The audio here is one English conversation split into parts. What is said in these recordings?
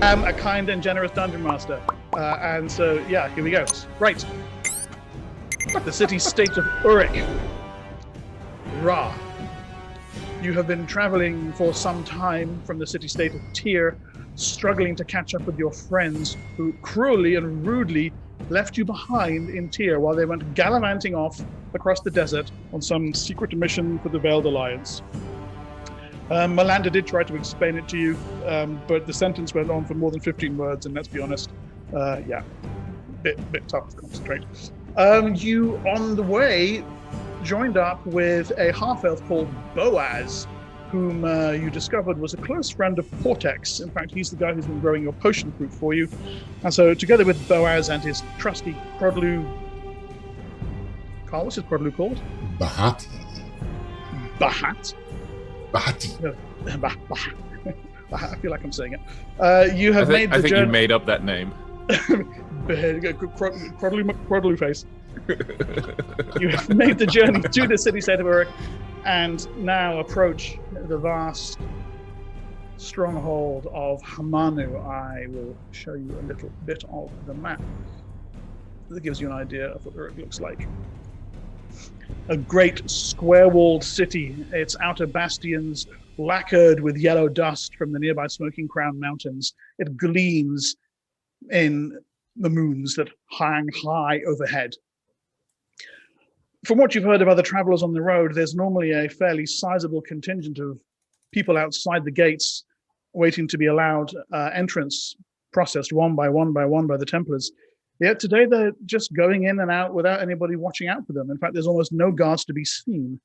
am a kind and generous dungeon master. And so, yeah, here we go. Right. The city-state of Urik. Ra. You have been traveling for some time from the city-state of Tyr, struggling to catch up with your friends who cruelly and rudely left you behind in Tyr while they went gallivanting off across the desert on some secret mission for the Veiled Alliance. Melander did try to explain it to you, but the sentence went on for more than 15 words, and let's be honest, bit tough to concentrate. You, on the way, joined up with a half-elf called Boaz, whom you discovered was a close friend of Portek's. In fact, he's the guy who's been growing your potion fruit for you. And so, together with Boaz and his trusty Crodlu... Carl, what's his Crodlu called? Bahat. Bahati. I feel like I'm saying it. You have made the I think journey... you made up that name. Crodlu face. You have made the journey to the city-state of Urik and now approach the vast stronghold of Hamanu. I will show you a little bit of the map that gives you an idea of what Urik looks like. A great square-walled city, its outer bastions lacquered with yellow dust from the nearby Smoking Crown Mountains. It gleams in the moons that hang high overhead. From what you've heard of other travelers on the road, there's normally a fairly sizable contingent of people outside the gates waiting to be allowed entrance, processed one by one by the Templars. Yet today they're just going in and out without anybody watching out for them. In fact, there's almost no guards to be seen.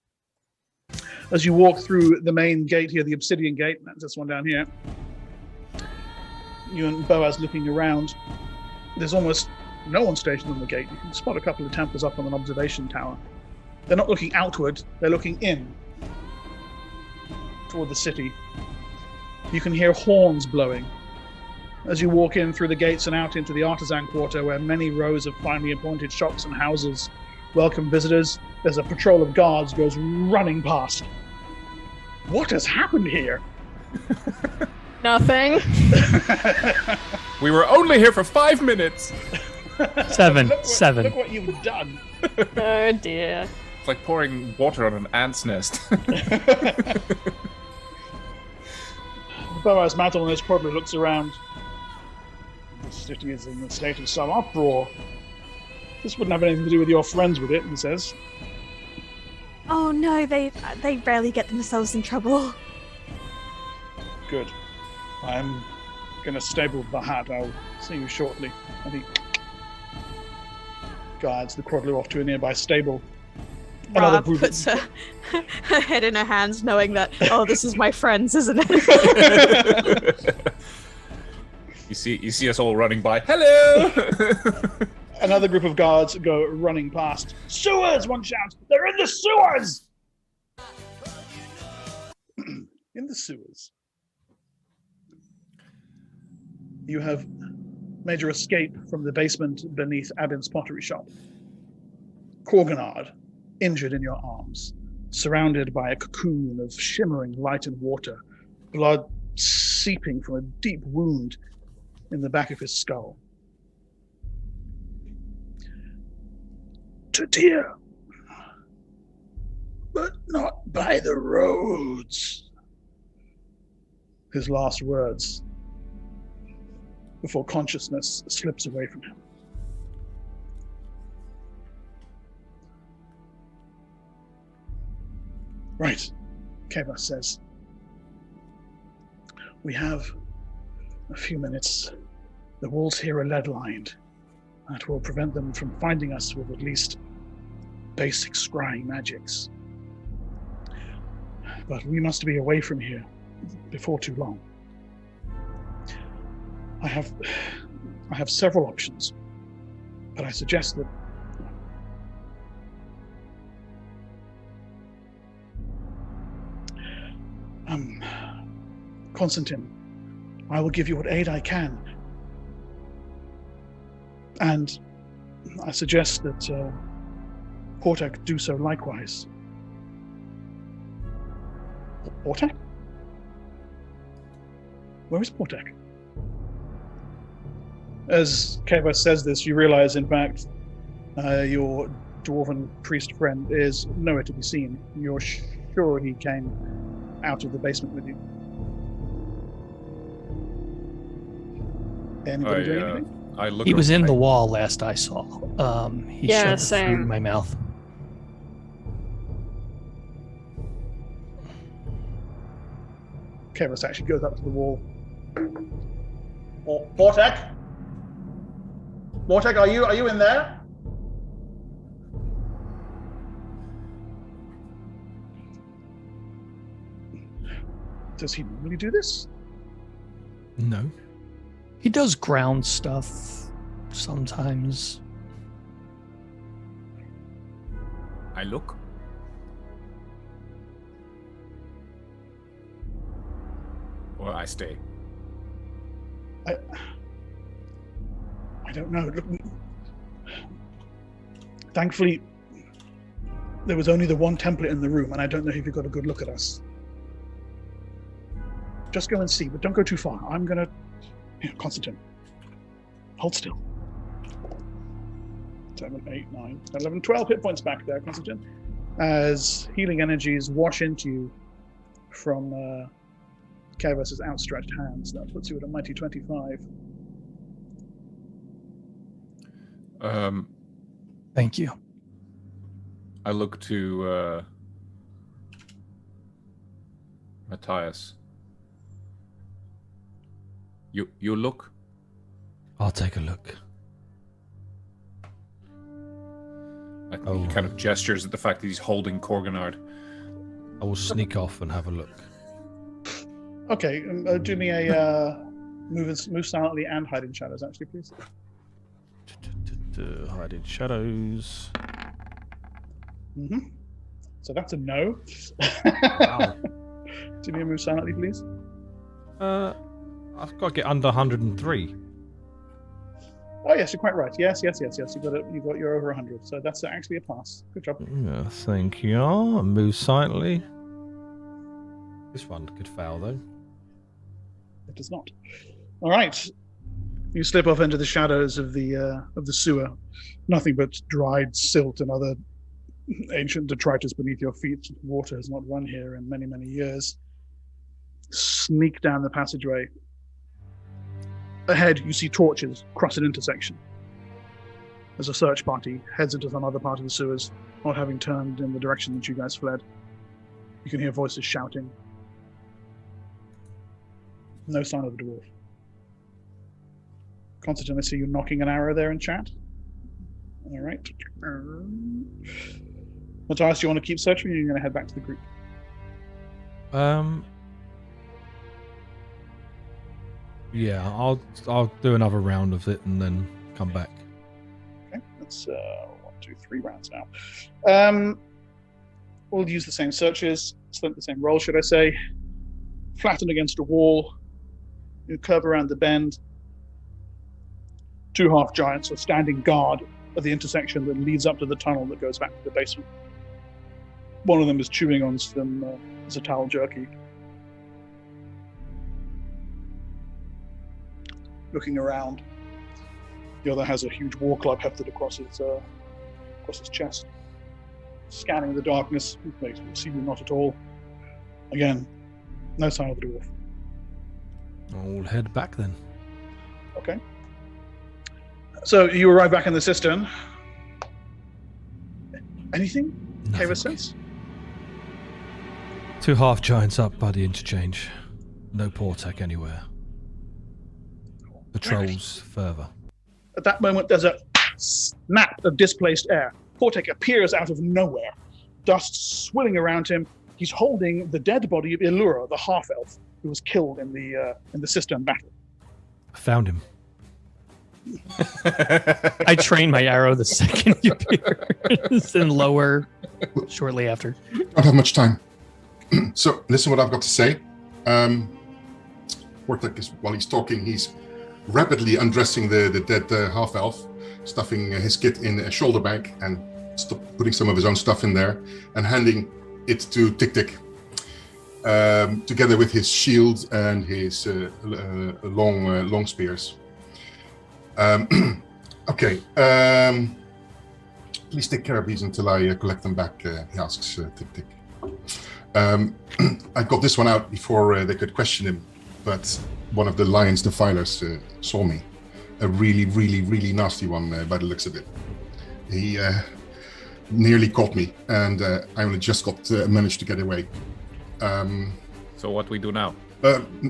As you walk through the main gate here, the Obsidian Gate, that's this one down here, you and Boaz looking around, there's almost no one stationed on the gate. You can spot a couple of Templars up on an observation tower. They're not looking outward, they're looking in toward the city. You can hear horns blowing as you walk in through the gates and out into the artisan quarter, where many rows of finely appointed shops and houses welcome visitors. There's a patrol of guards goes running past. What has happened here? Nothing. We were only here for 5 minutes. Seven. Look what you've done. Oh dear. It's like pouring water on an ant's nest. Boaz Matalness probably looks around. The city is in a state of some uproar. This wouldn't have anything to do with your friends, would it? He says. Oh no, they rarely get themselves in trouble. Good. I'm going to stable Bahat. I'll see you shortly. And he guides the Crodlu off to a nearby stable. Ra puts her head in her hands, knowing that, oh, this is my friends, isn't it? You see us all running by. Hello! Another group of guards go running past. Sewers! One shouts. They're in the sewers! In the sewers. You have made your escape from the basement beneath Abin's pottery shop. Korganard, injured in your arms, surrounded by a cocoon of shimmering light and water, blood seeping from a deep wound in the back of his skull. To Tyr, but not by the roads. His last words before consciousness slips away from him. Right, Keva says. We have a few minutes. The walls here are lead-lined. That will prevent them from finding us with at least basic scrying magics. But we must be away from here before too long. I have several options, but I suggest that Constantine, I will give you what aid I can. And I suggest that Portek do so likewise. Portek? Where is Portek? As Keva says this, you realize, in fact, your dwarven priest friend is nowhere to be seen. You're sure he came out of the basement with you. Anybody doing anything? I look. He was in the wall last I saw. He Yeah, shoved the same. food in my mouth. Kevas actually goes up to the wall. Portek? Portek, are you in there? Does he normally do this? No. He does ground stuff sometimes. I look. Or I stay. I don't know. Look, thankfully, there was only the one template in the room, and I don't know if you got a good look at us. Just go and see, but don't go too far. I'm gonna... Constantine, hold still. 7, 8, 9, 10, 11, 12 hit points back there, Constantine. As healing energies wash into you from Kevas's outstretched hands. That puts you at a mighty 25. Thank you. I look to Matthias. You look? I'll take a look. I think he kind of gestures at the fact that he's holding Korganard. I will sneak off and have a look. Okay, do me a move silently and hide in shadows, actually, please. Hide in shadows. Mm-hmm. So that's a no. Wow. Do me a move silently, please. I've got to get under 103. Oh yes, you're quite right. Yes. You got you're over 100. So that's actually a pass. Good job. Yeah, thank you. Move silently. This one could fail though. It does not. All right. You slip off into the shadows of the sewer. Nothing but dried silt and other ancient detritus beneath your feet. Water has not run here in many, many years. Sneak down the passageway. Ahead, you see torches cross an intersection. As a search party heads into some other part of the sewers, not having turned in the direction that you guys fled. You can hear voices shouting. No sign of the dwarf. Constantine, I see you knocking an arrow there in chat. All right. Matthias, do you want to keep searching, or are you going to head back to the group? Yeah, I'll do another round of it and then come back. Okay, that's 1, 2, 3 rounds now. We'll use the same searches, the same roll, should I say. Flattened against a wall. You curve around the bend. 2 half giants are standing guard at the intersection that leads up to the tunnel that goes back to the basement. One of them is chewing on some Zatal jerky. Looking around. The other has a huge war club hefted across his chest. Scanning the darkness, they see you not at all. Again, no sign of the dwarf. I'll head back then. Okay. So you arrive back in the cistern. Anything? Keva sense? 2 half giants up by the interchange. No Portek anywhere. Patrols further. At that moment, there's a snap of displaced air. Portek appears out of nowhere, dust swirling around him. He's holding the dead body of Illura, the half-elf, who was killed in the cistern battle. I found him. I train my arrow the second you appear, and lower shortly after. Don't have much time. So listen what I've got to say. Portek is, while he's talking, he's rapidly undressing the dead half-elf, stuffing his kit in a shoulder bag and putting some of his own stuff in there and handing it to Tik-Tik, together with his shield and his long spears. Okay. Please take care of these until I collect them back, he asks Tick Tick. I got this one out before they could question him, but one of the Lion's Defilers saw me. A really, really, really nasty one by the looks of it. He nearly caught me, and I only just managed to get away. So what we do now?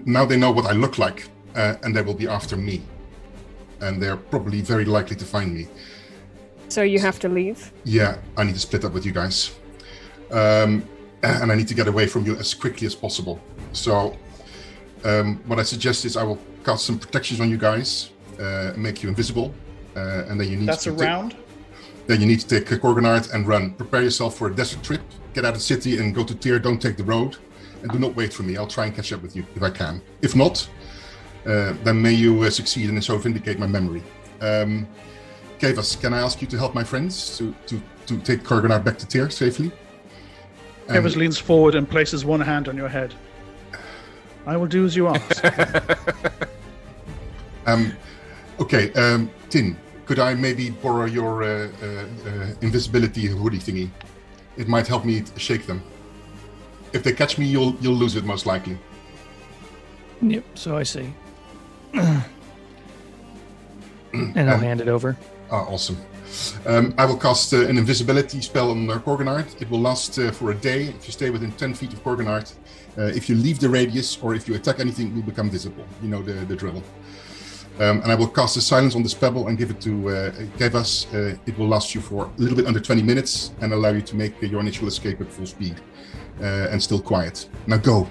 Now they know what I look like, and they will be after me. And they're probably very likely to find me. So you have to leave? Yeah, I need to split up with you guys. And I need to get away from you as quickly as possible. So what I suggest is I will cast some protections on you guys, make you invisible, and then you need That's to a round? Then you need to take Korganard and run. Prepare yourself for a desert trip. Get out of the city and go to Tyr. Don't take the road. And do not wait for me. I'll try and catch up with you if I can. If not, then may you succeed and so vindicate my memory. Kavas, can I ask you to help my friends to take Korganard back to Tyr safely? Kavas leans forward and places one hand on your head. I will do as you ask. Okay, Tin, could I maybe borrow your invisibility hoodie thingy? It might help me shake them. If they catch me, you'll lose it most likely. Yep, so I see. And I'll hand it over. Awesome. I will cast an invisibility spell on Korganard. It will last for a day if you stay within 10 feet of Korganard. If you leave the radius or if you attack anything, you'll become visible. You know the drill. And I will cast a silence on the spell and give it to Kevas. It will last you for a little bit under 20 minutes and allow you to make your initial escape at full speed and still quiet. Now go.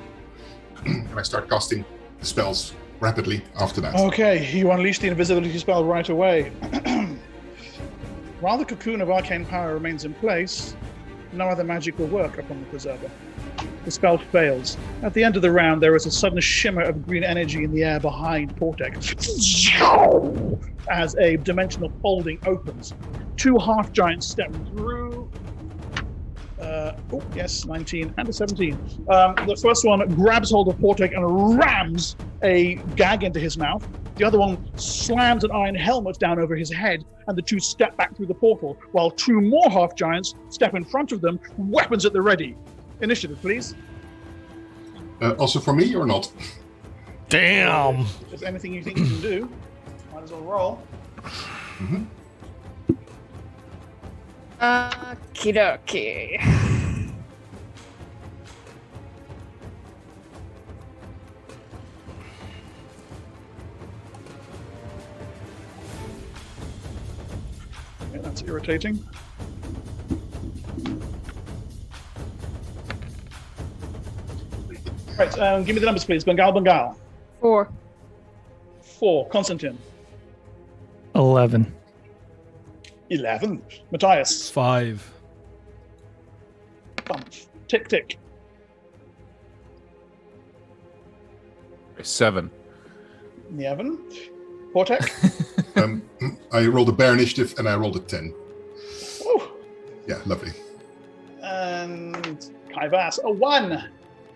And I start casting the spells rapidly after that. Okay, you unleash the invisibility spell right away. While the cocoon of arcane power remains in place, no other magic will work upon the preserver. The spell fails. At the end of the round, there is a sudden shimmer of green energy in the air behind Portek as a dimensional folding opens. Two half-giants step through. 19 and a 17. The first one grabs hold of Portek and rams a gag into his mouth. The other one slams an iron helmet down over his head, and the two step back through the portal, while two more half-giants step in front of them, weapons at the ready. Initiative, please. Also for me or not? Damn! If there's anything you think you can do, might as well roll. Mm-hmm. Okie dokie. Yeah, that's irritating. Right, give me the numbers, please. Bengal. 4. 4. Constantine. 11. 11. Matthias. 5. Bump. Tick. 7. Niaven. Portek. I rolled a bear initiative and I rolled a 10. Oh. Yeah, lovely. And Kaivas, a 1.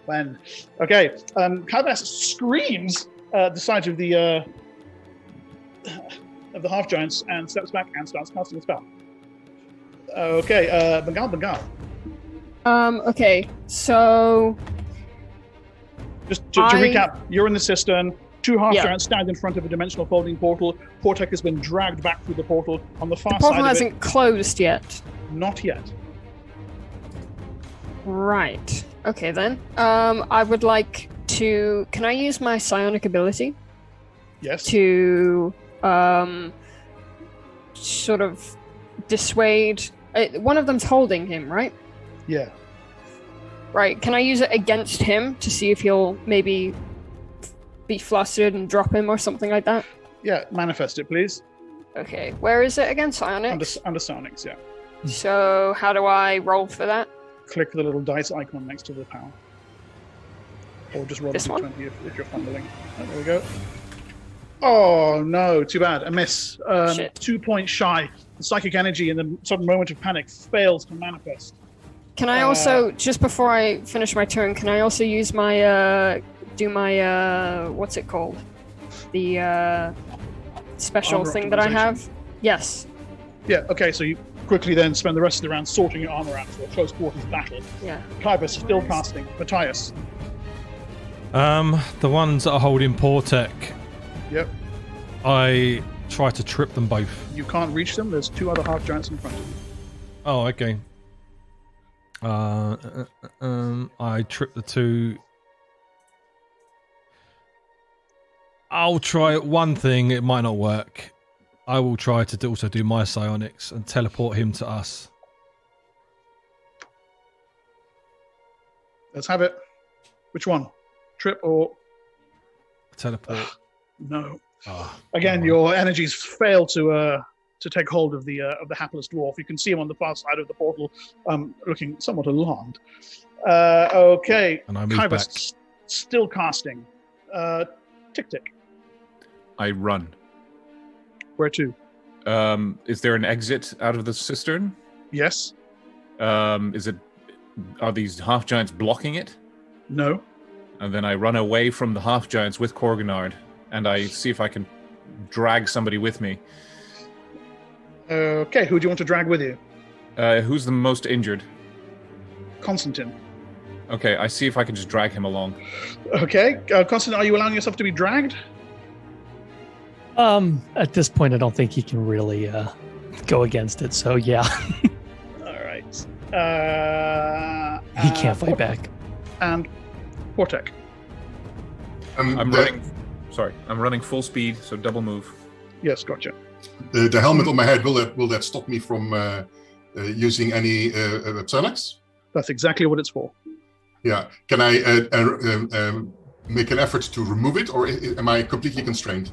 When? Okay. Kaivas screams the sight of the half giants and steps back and starts casting a spell. Okay. Bengal. Okay, so Just to recap, you're in the cistern. Two half giants stand in front of a dimensional folding portal. Portek has been dragged back through the portal. On the far the portal side of hasn't closed yet. not yet. Right. Okay then. I would like to. Can I use my psionic ability Yes. to sort of dissuade? One of them's holding him, right? Yeah. Right. Can I use it against him to see if he'll maybe be flustered and drop him or something like that? Yeah. Manifest it, please. Okay. Where is it again? Psionics? Under Sonics, yeah. So how do I roll for that? Click the little dice icon next to the power. Or just roll This a one? d20 if you're fumbling. Oh, there we go. Oh, no. Too bad. A miss. Shit. 2 points shy. The psychic energy in the sudden moment of panic fails to manifest. Can I also, just before I finish my turn, can I also use my, what's it called? The special Armor thing that I optimization. have. Yes. Yeah, okay, so you quickly then spend the rest of the round sorting your armor out for a close quarters battle. Yeah. Kybus still casting. Matthias. The ones that are holding Portek, Yep. I try to trip them both. You can't reach them. There's 2 other half giants in front of you. Oh, okay. I trip the 2. I'll try one thing. It might not work. I will try to also do my psionics and teleport him to us. Let's have it. Which one? Trip or Teleport. no? Ah, Again, your energies fail to take hold of the hapless dwarf. You can see him on the far side of the portal, looking somewhat alarmed. Okay, and I move back. Kybus still casting. Tick. I run. Where to? Is there an exit out of the cistern? Yes. Are these half giants blocking it? No. And then I run away from the half giants with Korganard, and I see if I can drag somebody with me. Okay, who do you want to drag with you? Who's the most injured? Constantine. Okay, I see if I can just drag him along. Okay, Constantine, are you allowing yourself to be dragged? At this point, I don't think he can really go against it. So yeah, All right. he can't fight back. And Portek. I'm running. Sorry, I'm running full speed, so double move. Yes, gotcha. The helmet on my head, will that stop me from using any psionics? That's exactly what it's for. Yeah. Can I make an effort to remove it, or am I completely constrained?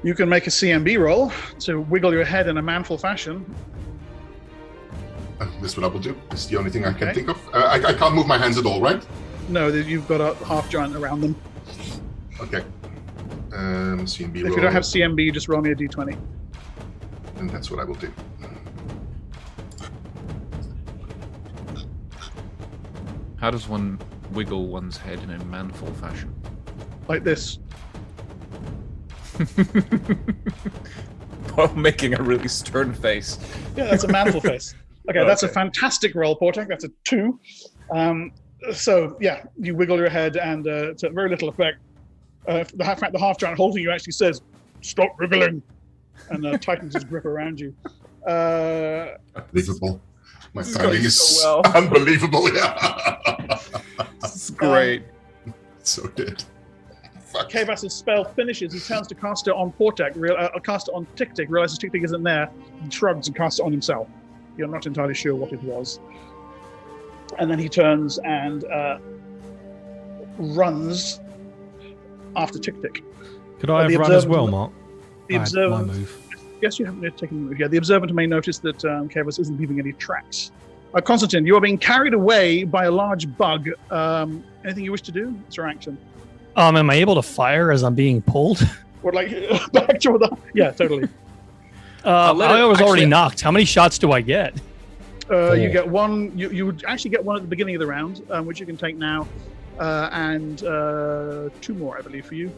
You can make a CMB roll to wiggle your head in a manful fashion. That's what I will do. It's the only thing I can Okay. think of. I can't move my hands at all, right? No, you've got a half giant around them. Okay. CMB roll. If you don't have CMB, just roll me a d20. And that's what I will do. How does one wiggle one's head in a manful fashion? Like this. While making a really stern face. Yeah, that's a manful face. Okay, that's a fantastic roll, Portek. That's a 2. So, yeah, you wiggle your head, and to very little effect. The half giant holding you actually says, "Stop wriggling," and tightens his grip around you. Unbelievable. My This is timing going is so well. unbelievable. Yeah. This is great. So dead. Fuck. Kybus' spell finishes. He turns to cast it on Portek, cast it on Tick, realizes Tick isn't there, and shrugs and casts it on himself. You're not entirely sure what it was. And then he turns and runs after Tick. Could I have the run as observant- well, Mark? The My observant. move. Yes, you haven't yet taken the move. Yeah, the observant may notice that Kybus isn't leaving any tracks. Constantine, you are being carried away by a large bug. Anything you wish to do? It's your action. Am I able to fire as I'm being pulled? Or like back to the. Yeah, totally. I was already actually- knocked. How many shots do I get? You get one. You would actually get one at the beginning of the round, which you can take now, and 2 more, I believe, for you.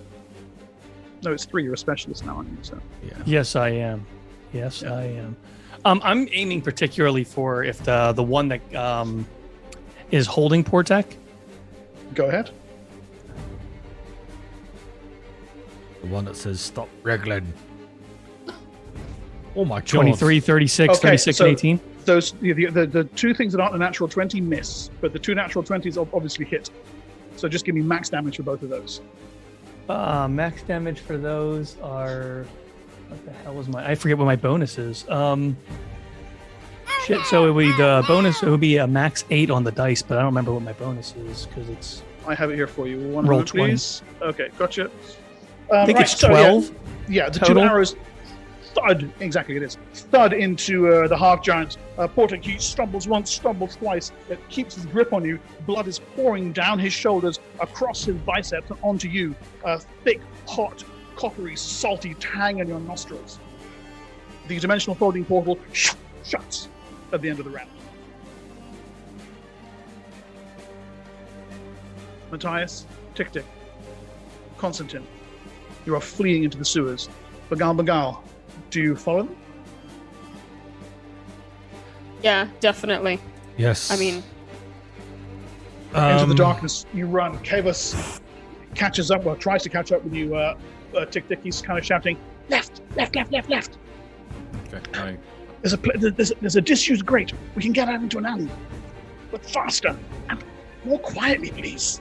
No, it's 3. You're a specialist now, aren't you? So. Yes, I am. Yes, I am. I'm aiming particularly for if the one that is holding Portek. Go ahead. The one that says "Stop wriggling." Oh my god! 23, 36, Okay, 36, so- and 18. Those the 2 things that aren't a natural 20 miss, but the 2 natural 20s obviously hit. So just give me max damage for both of those. Max damage for those are. What the hell was my? I forget what my bonus is. Shit. So it would be the bonus. It would be a max 8 on the dice, but I don't remember what my bonus is because it's. I have it here for you. One Roll moment, 20. please. Okay, gotcha. I think right, it's so, 12. Yeah, the total. 2 arrows thud. Exactly, it is. Thud into the half giant. Portek, he stumbles once, stumbles twice. It keeps his grip on you. Blood is pouring down his shoulders, across his biceps, and onto you. A thick, hot, coppery, salty tang in your nostrils. The dimensional folding portal shuts at the end of the round. Matthias, Tick, Constantine, you are fleeing into the sewers. Bagal, do you follow them? Yeah, definitely. Yes. I mean, Into the darkness, you run. Kavus catches up, tries to catch up with you. Tick Tick, he's kind of shouting, left. Okay. There's a disused grate. We can get out into an alley. But faster and more quietly, please.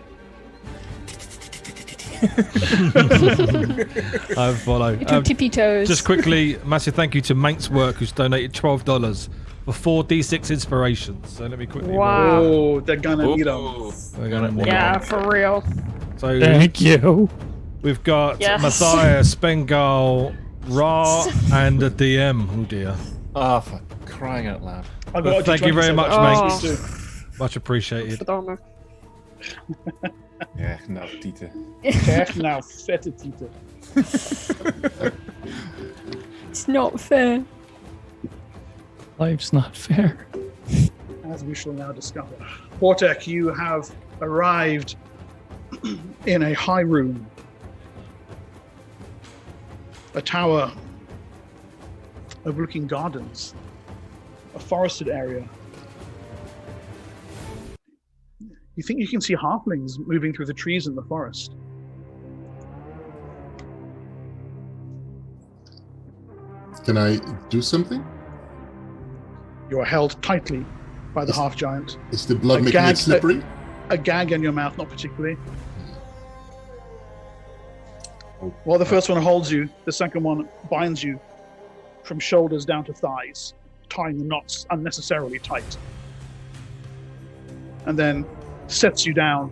I follow. little tippy toes. Just quickly, massive thank you to Manx Work, who's donated $12 for 4d6 inspirations. So let me quickly. Wow. Oh, they're gonna need them. Ooh. We're gonna Yeah, for real. So Thank you. we've got Yes. Matthias, Spengal, Ra, and a DM. Oh dear. Ah, for crying out loud. I got a Thank you D20, very so much, that's mate. too. Much appreciated. Madonna. Yeah, no, Dieter. Kijk nou, vette titel. It's not fair. Life's not fair. As we shall now discover. Portek, you have arrived in a high room. A tower overlooking gardens. A forested area. You think you can see halflings moving through the trees in the forest. Can I do something? You are held tightly by the half-giant. Is the blood A making gag- it slippery? A gag in your mouth, not particularly. Oh. While the first one holds you, the second one binds you from shoulders down to thighs, tying the knots unnecessarily tight. And then sets you down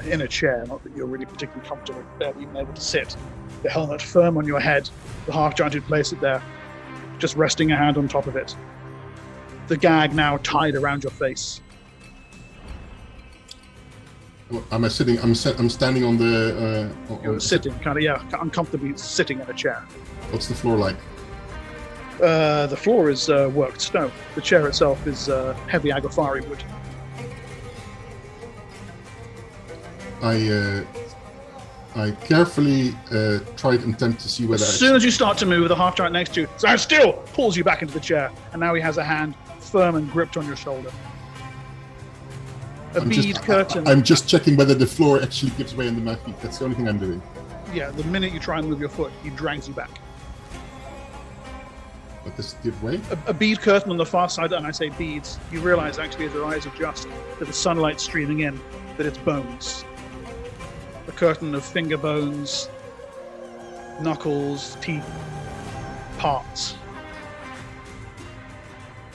in a chair, not that you're really particularly comfortable, barely even able to sit. The helmet firm on your head, the half-giant who placed it there, just resting a hand on top of it. The gag now tied around your face. Am I sitting? I'm standing on the. You're sitting, uncomfortably sitting in a chair. What's the floor like? The floor is worked stone. The chair itself is heavy agafari wood. I carefully tried and attempt to see whether. As soon as you start to move, the half-giant next to you, stand still, pulls you back into the chair, and now he has a hand firm and gripped on your shoulder. I'm just checking whether the floor actually gives way under my feet. That's the only thing I'm doing. Yeah, the minute you try and move your foot, he drags you back. But does it give way? A bead curtain on the far side, and I say beads, you realize actually as your eyes adjust to the sunlight streaming in, that it's bones. A curtain of finger bones, knuckles, teeth, parts.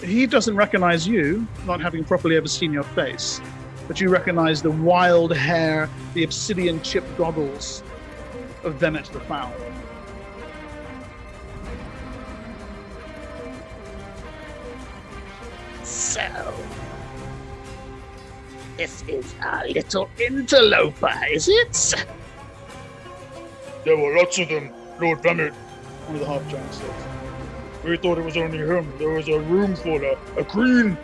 He doesn't recognize you, not having properly ever seen your face, but you recognize the wild hair, the obsidian chipped goggles of Vemet the Foul. So, this is our little interloper, is it? There were lots of them, Lord Vemet, one of the half-giants says. We thought it was only him. There was a room full of a queen.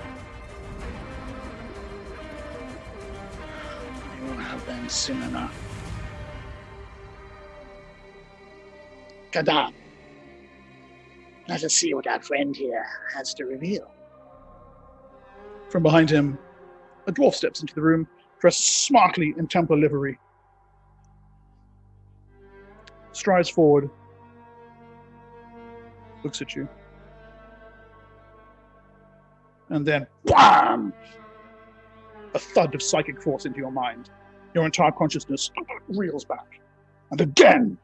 You have been soon enough. Kadam. Let us see what our friend here has to reveal. From behind him, a dwarf steps into the room, dressed smartly in Templar livery. Strides forward, looks at you, and then wham! A thud of psychic force into your mind. Your entire consciousness reels back, and again,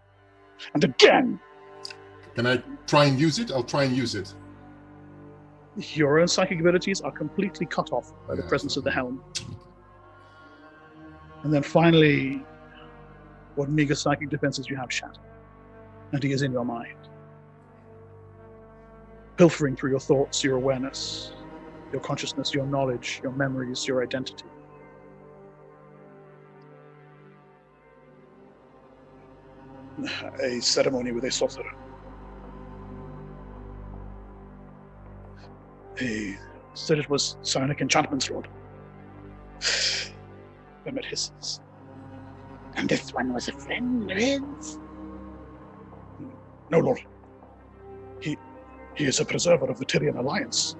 and again. Can I try and use it? I'll try and use it. Your own psychic abilities are completely cut off by the presence of the helm. And then finally, what meager psychic defenses you have shatter, and he is in your mind. Pilfering through your thoughts, your awareness, your consciousness, your knowledge, your memories, your identity. A ceremony with a sorcerer. He said it was psionic enchantments, Lord. Vemet hisses. And this one was a friend of his? No, Lord. He is a preserver of the Tyrian Alliance.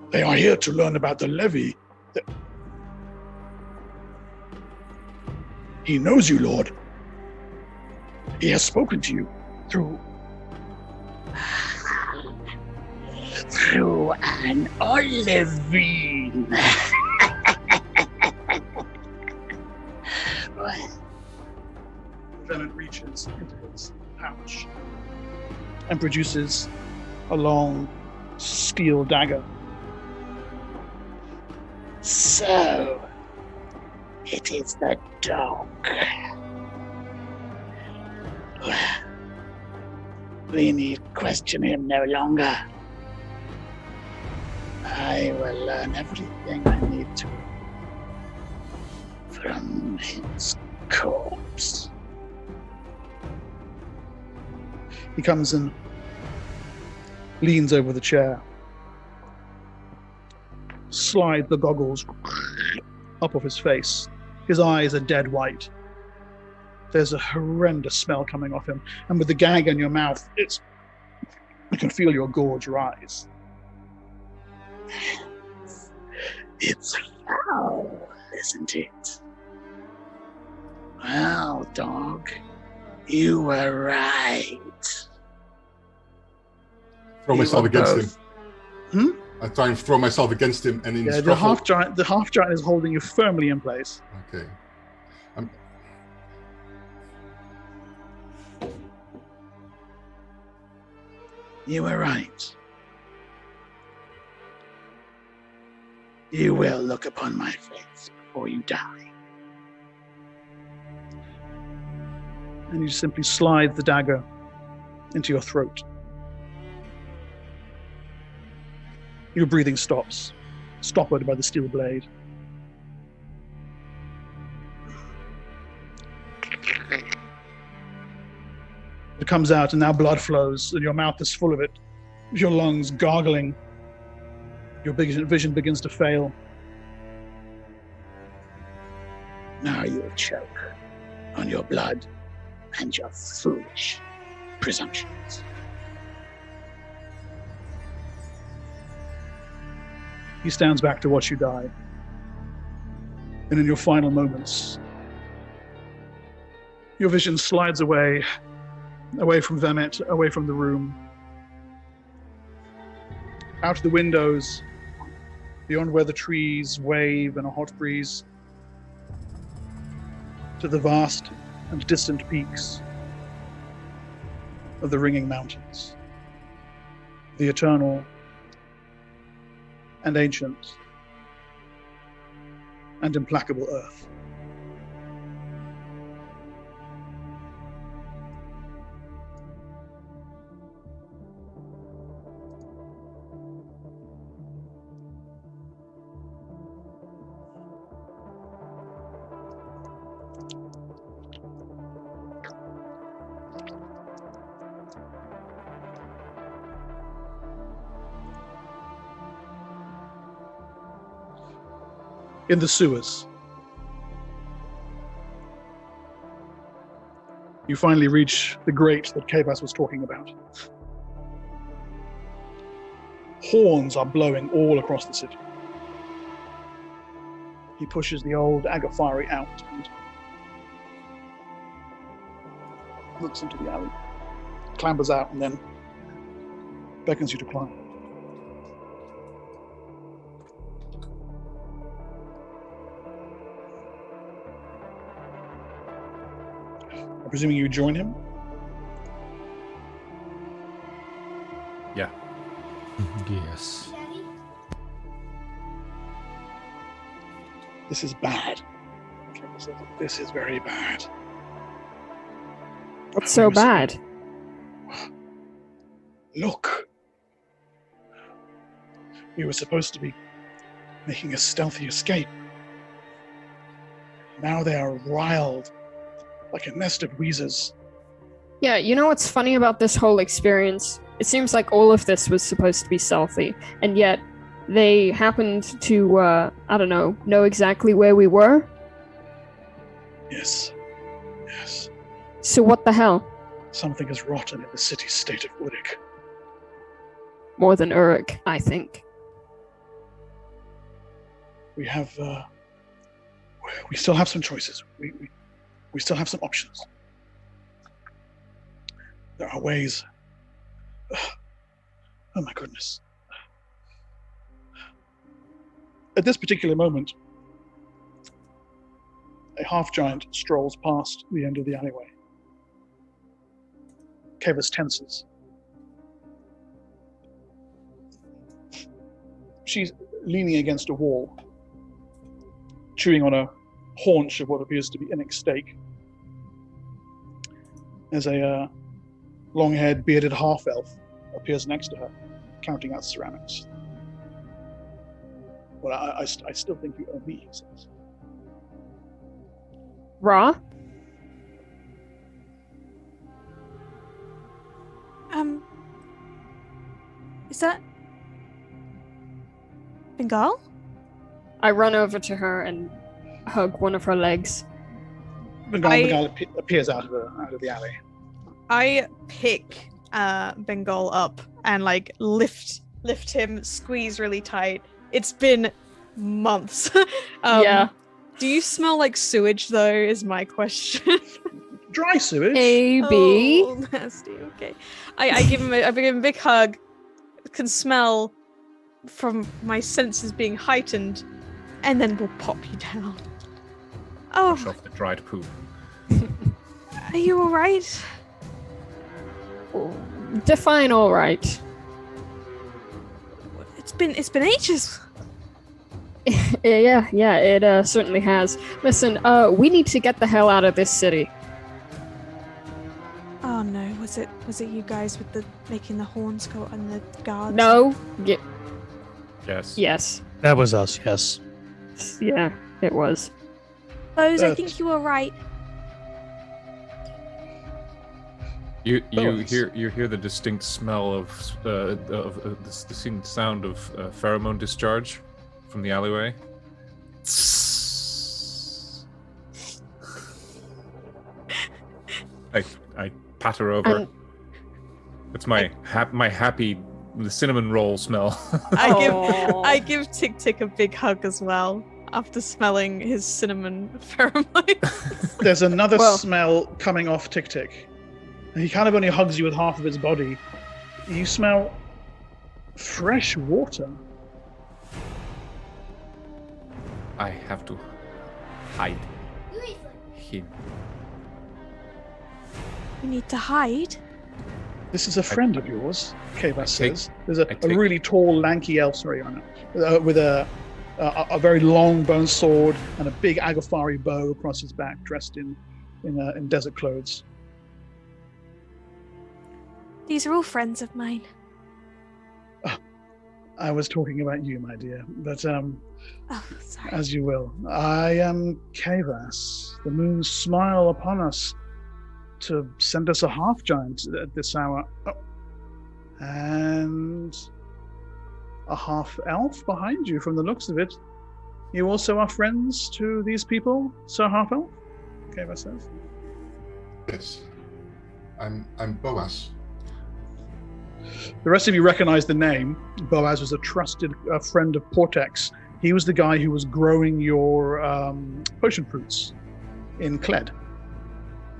They are here to learn about the levy. He knows you, Lord. He has spoken to you through an olivine. Then it reaches into his pouch and produces a long steel dagger. So, it is the dog. We need question him no longer. I will learn everything I need to from his corpse. He comes and leans over the chair, slide the goggles up off his face. His eyes are dead white. There's a horrendous smell coming off him, and with the gag in your mouth, you can feel your gorge rise. It's foul, isn't it? Well, dog, you were right. Throw myself against him. Hmm? I try and throw myself against him and in Yeah, struggle. the half giant is holding you firmly in place. Okay. You were right. You will look upon my face before you die. And you simply slide the dagger into your throat. Your breathing stops, stoppered by the steel blade. It comes out, and now blood flows, and your mouth is full of it. Your lungs gargling. Your vision begins to fail. Now you will choke on your blood and your foolish presumptions. He stands back to watch you die. And in your final moments, your vision slides away from Vemet, away from the room, out the windows, beyond where the trees wave in a hot breeze, to the vast and distant peaks of the ringing mountains, the eternal and ancient and implacable earth. In the sewers, you finally reach the grate that Kavas was talking about. Horns are blowing all across the city. He pushes the old Agafari out and looks into the alley, clambers out, and then beckons you to climb. I'm presuming you join him? Yeah. Yes. This is bad. This is very bad. What's so bad? Look. We were supposed to be making a stealthy escape. Now they are riled like a nest of weasels. Yeah, you know what's funny about this whole experience? It seems like all of this was supposed to be stealthy, and yet they happened to, know exactly where we were. Yes. Yes. So what the hell? Something is rotten in the city-state of Urik. More than Urik, I think. We have, we still have some choices. We still have some options. There are ways. Oh my goodness. At this particular moment, a half-giant strolls past the end of the alleyway. Kavas tenses. She's leaning against a wall, chewing on a haunch of what appears to be Innick steak. As a long-haired, bearded half-elf appears next to her, counting out ceramics. Well, I still think you owe me, he says. Ra? Is that Bengal? I run over to her and hug one of her legs. Bengal appears out of the alley. I pick Bengal up and like lift him, squeeze really tight. It's been months. Yeah. Do you smell like sewage though? Is my question. Dry sewage. A-B. Oh, nasty. Okay. I give him a big hug. Can smell from my senses being heightened, and then we'll pop you down. Wash Oh, off the dried poop. are you all right? Define all right. It's been ages. Yeah, it certainly has. Listen, we need to get the hell out of this city. Oh no, was it you guys with the making the horns go on the guards? No. Yes. Yes. That was us, yes. Yeah, it was. Bose, I think you were right. You Bones. hear the distinct smell of the distinct sound of pheromone discharge from the alleyway. I pat her over. It's my happy the cinnamon roll smell. I give Tick Tick a big hug as well after smelling his cinnamon pheromone. There's another smell coming off Tick Tick. And he kind of only hugs you with half of his body. You smell fresh water. I have to hide him. You need to hide. This is a friend of yours, Kavas says. There's a take- really tall, lanky elf, with a very long bone sword and a big Agafari bow across his back, dressed in desert clothes. These are all friends of mine. I was talking about you, my dear, but Oh, sorry. as you will. I am Kavas. The moon's smile upon us to send us a half-giant at this hour. Oh. And a half-elf behind you, from the looks of it. You also are friends to these people, Sir Half-Elf? Kavas says. Yes. I'm Boaz. The rest of you recognize the name. Boaz was a trusted friend of Portek's. He was the guy who was growing your potion fruits in Kled.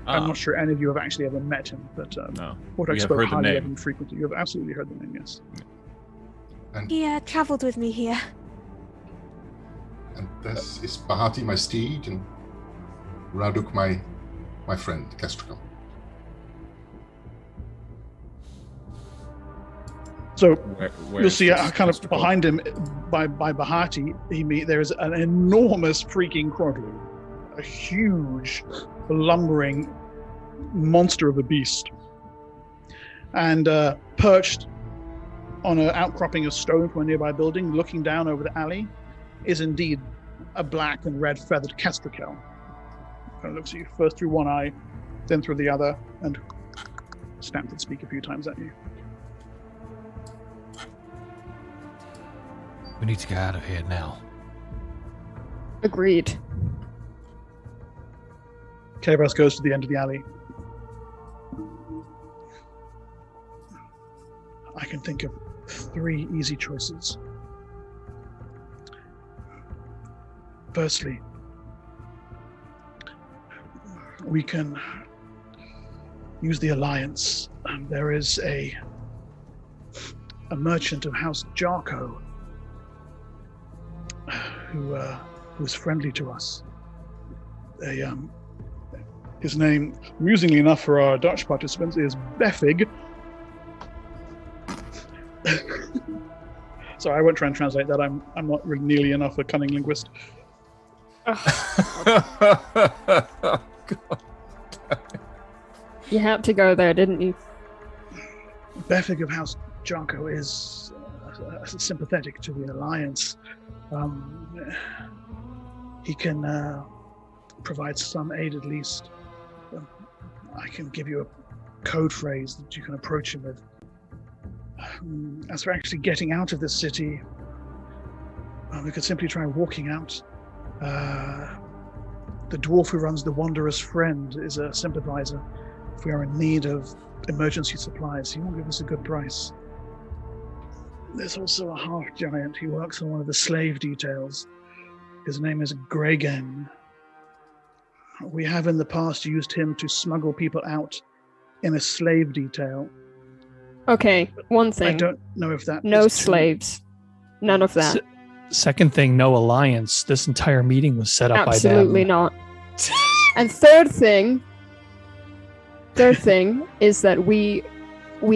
I'm not sure any of you have actually ever met him, but No. Portek have spoke heard the highly of name. him frequently. You have absolutely heard the name, yes. He traveled with me here. And this is Bahati, my steed, and Raduk, my friend, Kestrel. So Where you'll is see this kind of Kestrel? behind him, by Bahati, there is an enormous freaking Kroglu. A huge, lumbering monster of a beast. And perched on an outcropping of stone from a nearby building, looking down over the alley, is indeed a black and red feathered Kestrakel. Kind of looks at you first through one eye, then through the other, and snaps and speak a few times at you. We need to get out of here now. Agreed. Kavas goes to the end of the alley. I can think of 3 easy choices. Firstly, we can use the Alliance. There is a merchant of House Jarko who's friendly to us. His name, amusingly enough for our Dutch participants, is Beffig. Sorry, I won't try and translate that. I'm not really nearly enough a cunning linguist. You had to go there, didn't you? Beffig of House Jarko is sympathetic to the Alliance. He can provide some aid at least. I can give you a code phrase that you can approach him with. As for actually getting out of this city, we could simply try walking out. The dwarf who runs the Wanderer's Friend is a sympathizer. If we are in need of emergency supplies, he will give us a good price. There's also a half-giant who works on one of the slave details. His name is Gregen. We have in the past used him to smuggle people out in a slave detail. Okay, one thing. I don't know if that No is true. slaves. None of that. Second thing, no alliance. This entire meeting was set up Absolutely by them. not. And third thing is that we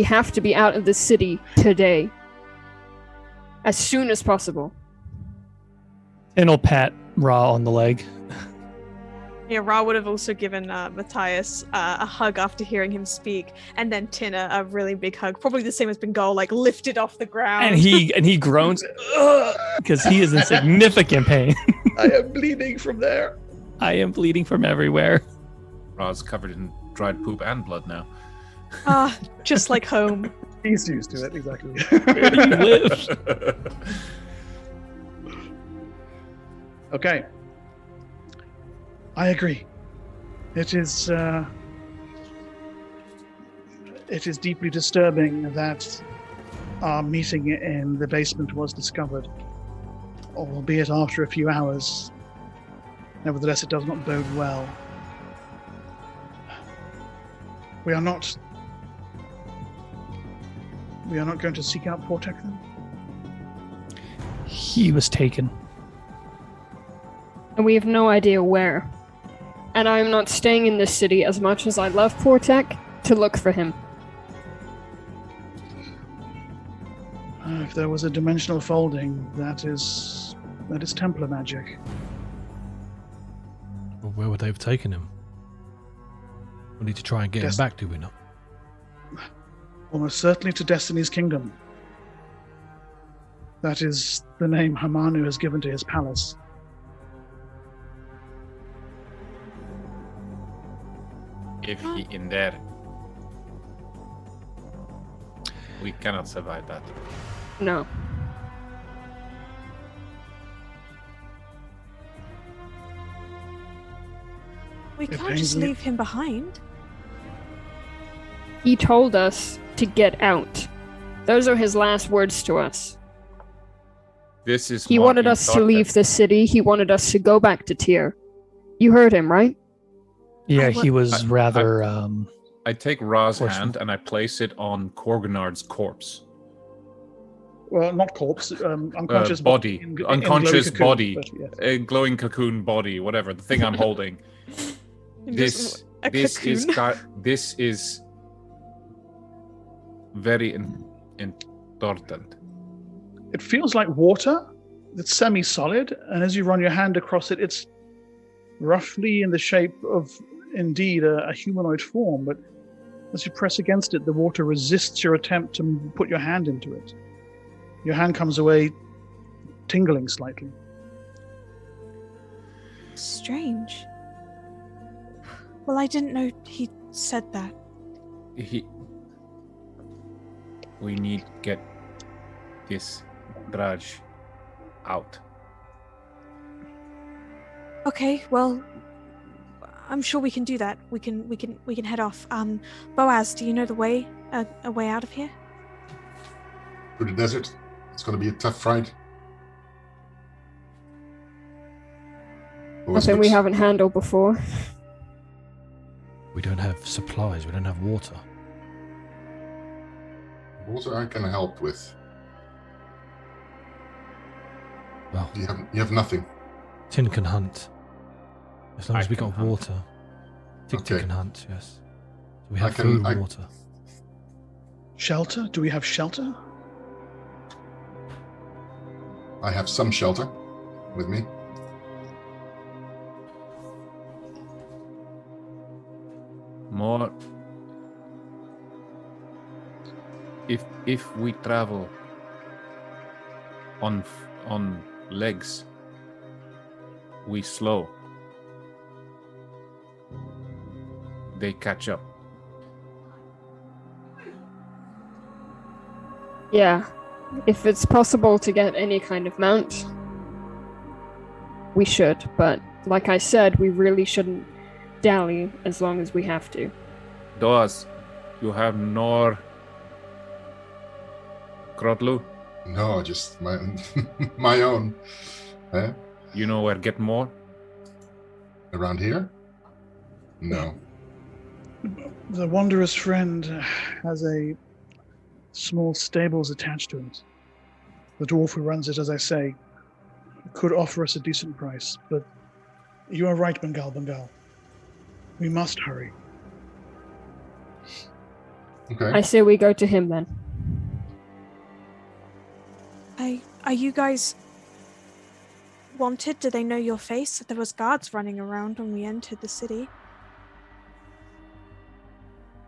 have to be out of the city today. As soon as possible. And I'll pat Ra on the leg. Yeah, Ra would have also given Matthias a hug after hearing him speak, and then Tina a really big hug, probably the same as Bengal, like lifted off the ground. And he groans because he is in significant pain. I am bleeding from there. I am bleeding from everywhere. Ra's covered in dried poop and blood now. Just like home. He's used to it, exactly. Where do you live? Okay. I agree. It is deeply disturbing that our meeting in the basement was discovered, albeit after a few hours. Nevertheless, it does not bode well. We are not going to seek out Portek then? He was taken. And we have no idea where. And I am not staying in this city as much as I love Portek to look for him. If there was a dimensional folding, that is Templar magic. Well, where would they have taken him? We need to try and get him back, do we not? Almost certainly to Destiny's Kingdom. That is the name Hamanu has given to his palace. If he in there, we cannot survive that. No. We It can't pains just me. leave him behind. He told us to get out. Those are his last words to us. This is. He what wanted he us to thought leave that- the city. He wanted us to go back to Tyr. You heard him, right? Yeah, he was I- rather. I take Ra's Forceful. hand and I place it on Korganard's corpse. Well, not corpse, unconscious Body. in Unconscious glowing cocoon, body. but yes. A glowing cocoon body, whatever, the thing I'm holding. Just a This cocoon. this is very important. It feels like water. It's semi-solid, and as you run your hand across it, it's roughly in the shape of, indeed, a humanoid form. But as you press against it, the water resists your attempt to put your hand into it. Your hand comes away tingling slightly. Strange. Well, I didn't know he said that. We need to get this Draj out. Okay, well, I'm sure we can do that. We can head off. Boaz, do you know the way a way out of here? through the desert. It's going to be a tough ride. Always Nothing we looks- haven't handled before. We don't have supplies. We don't have water. Water I can help with. Well, You have nothing. Tin can hunt. As long I as we can got hunt. water. Tin Okay. can hunt, yes. So we have can- food I- and water. Shelter? Do we have shelter? I have some shelter with me. More. If we travel on legs, we slow. They catch up. Yeah. If it's possible to get any kind of mount, we should. But like I said, we really shouldn't dally as long as we have to. Does you have nor Krotlu? No, just my my own. You know where get more? Around here? No. The Wanderer's Friend has a small stables attached to it. The dwarf who runs it, as I say, could offer us a decent price, but you are right, Bengal. We must hurry. Okay. I say we go to him then. Are you guys wanted? Do they know your face? There was guards running around when we entered the city.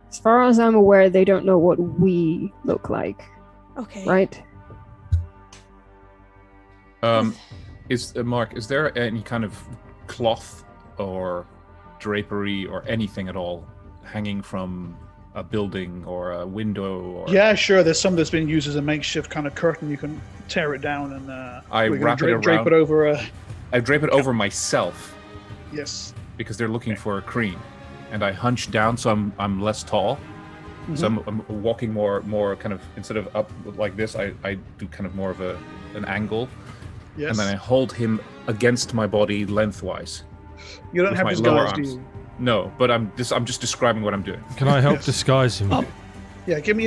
As far as I'm aware, they don't know what we look like, Okay. right? Is Mark? Is there any kind of cloth or drapery or anything at all hanging from a building or a window? Or... Yeah, sure. There's some that's been used as a makeshift kind of curtain. You can tear it down and I we're gonna wrap it drape around. it over a. I drape it over myself Yes. because they're looking for a cream, and I hunch down so I'm less tall. So I'm walking more kind of instead of up like this. I do kind of more of an angle, Yes. and then I hold him against my body lengthwise. You don't with have my lower disguise, do arms. you? No, but I'm just describing what I'm doing. Can I help Yes. disguise him? Yeah, give me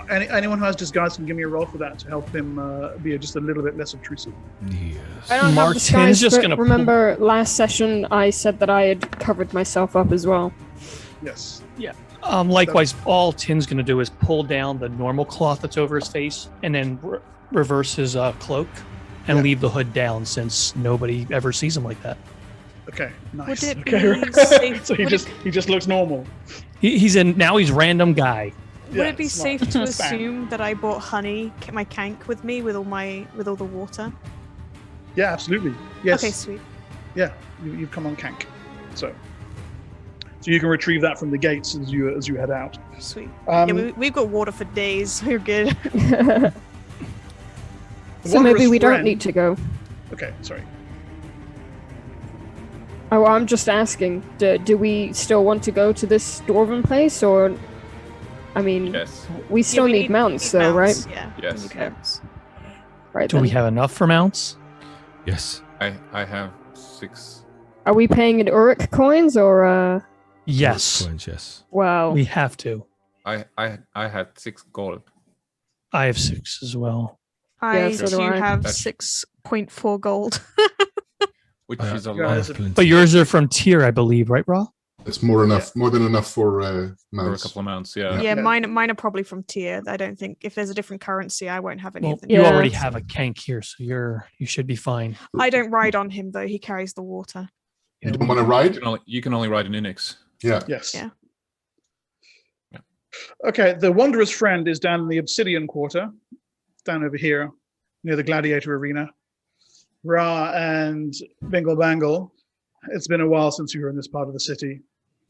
anyone who has disguise can give me a roll for that to help him be just a little bit less obtrusive. Yes. I don't Mark have disguise, Tin's just but gonna pull- remember last session I said that I had covered myself up as well. Yes. Likewise, all Tin's going to do is pull down the normal cloth that's over his face and then reverse his cloak and Yeah. leave the hood down since nobody ever sees him like that. Okay. Nice. Would it okay. be safe- So he would just looks normal. He's random guy. Would it be smart. safe to Spam. assume that I brought honey, my cank, with me with all the water? Yeah, absolutely. Yes. Okay, sweet. Yeah, you've come on Kank. So you can retrieve that from the gates as you head out. Sweet. Um, Yeah, we've got water for days. We're good. The So maybe Wanderer's we don't Friend- need to go. Okay, sorry. Oh, I'm just asking. Do we still want to go to this dwarven place, or? I mean, Yes. we still Yeah, we need mounts, need though, mounts, right? Yeah. we Yes. need Okay. mounts. Right. Do we then. have enough for mounts? Yes. I have 6. Are we paying in Urik coins or? Yes, Coins, yes. Wow. we have to. I had 6 gold. I have 6 as well. I Yeah, so do too I. have That's- 6.4 gold. Which I- is a Yeah, lot there's a- Plenty. But yours are from tier, I believe, right, Ra? It's more than enough for for a mounts. couple of mounts. Yeah. Yeah, Yeah. mine are probably from tier. I don't think if there's a different currency, I won't have any Well, of them. you Yeah. already have a kank here, so you should be fine. I don't ride on him though. He carries the water. You don't want to ride? You can only ride an Unix. Yeah. Yes. Yeah. Okay, the Wanderer's Friend is down in the Obsidian Quarter, down over here, near the Gladiator Arena. Ra and Bingle Bangle, it's been a while since you were in this part of the city.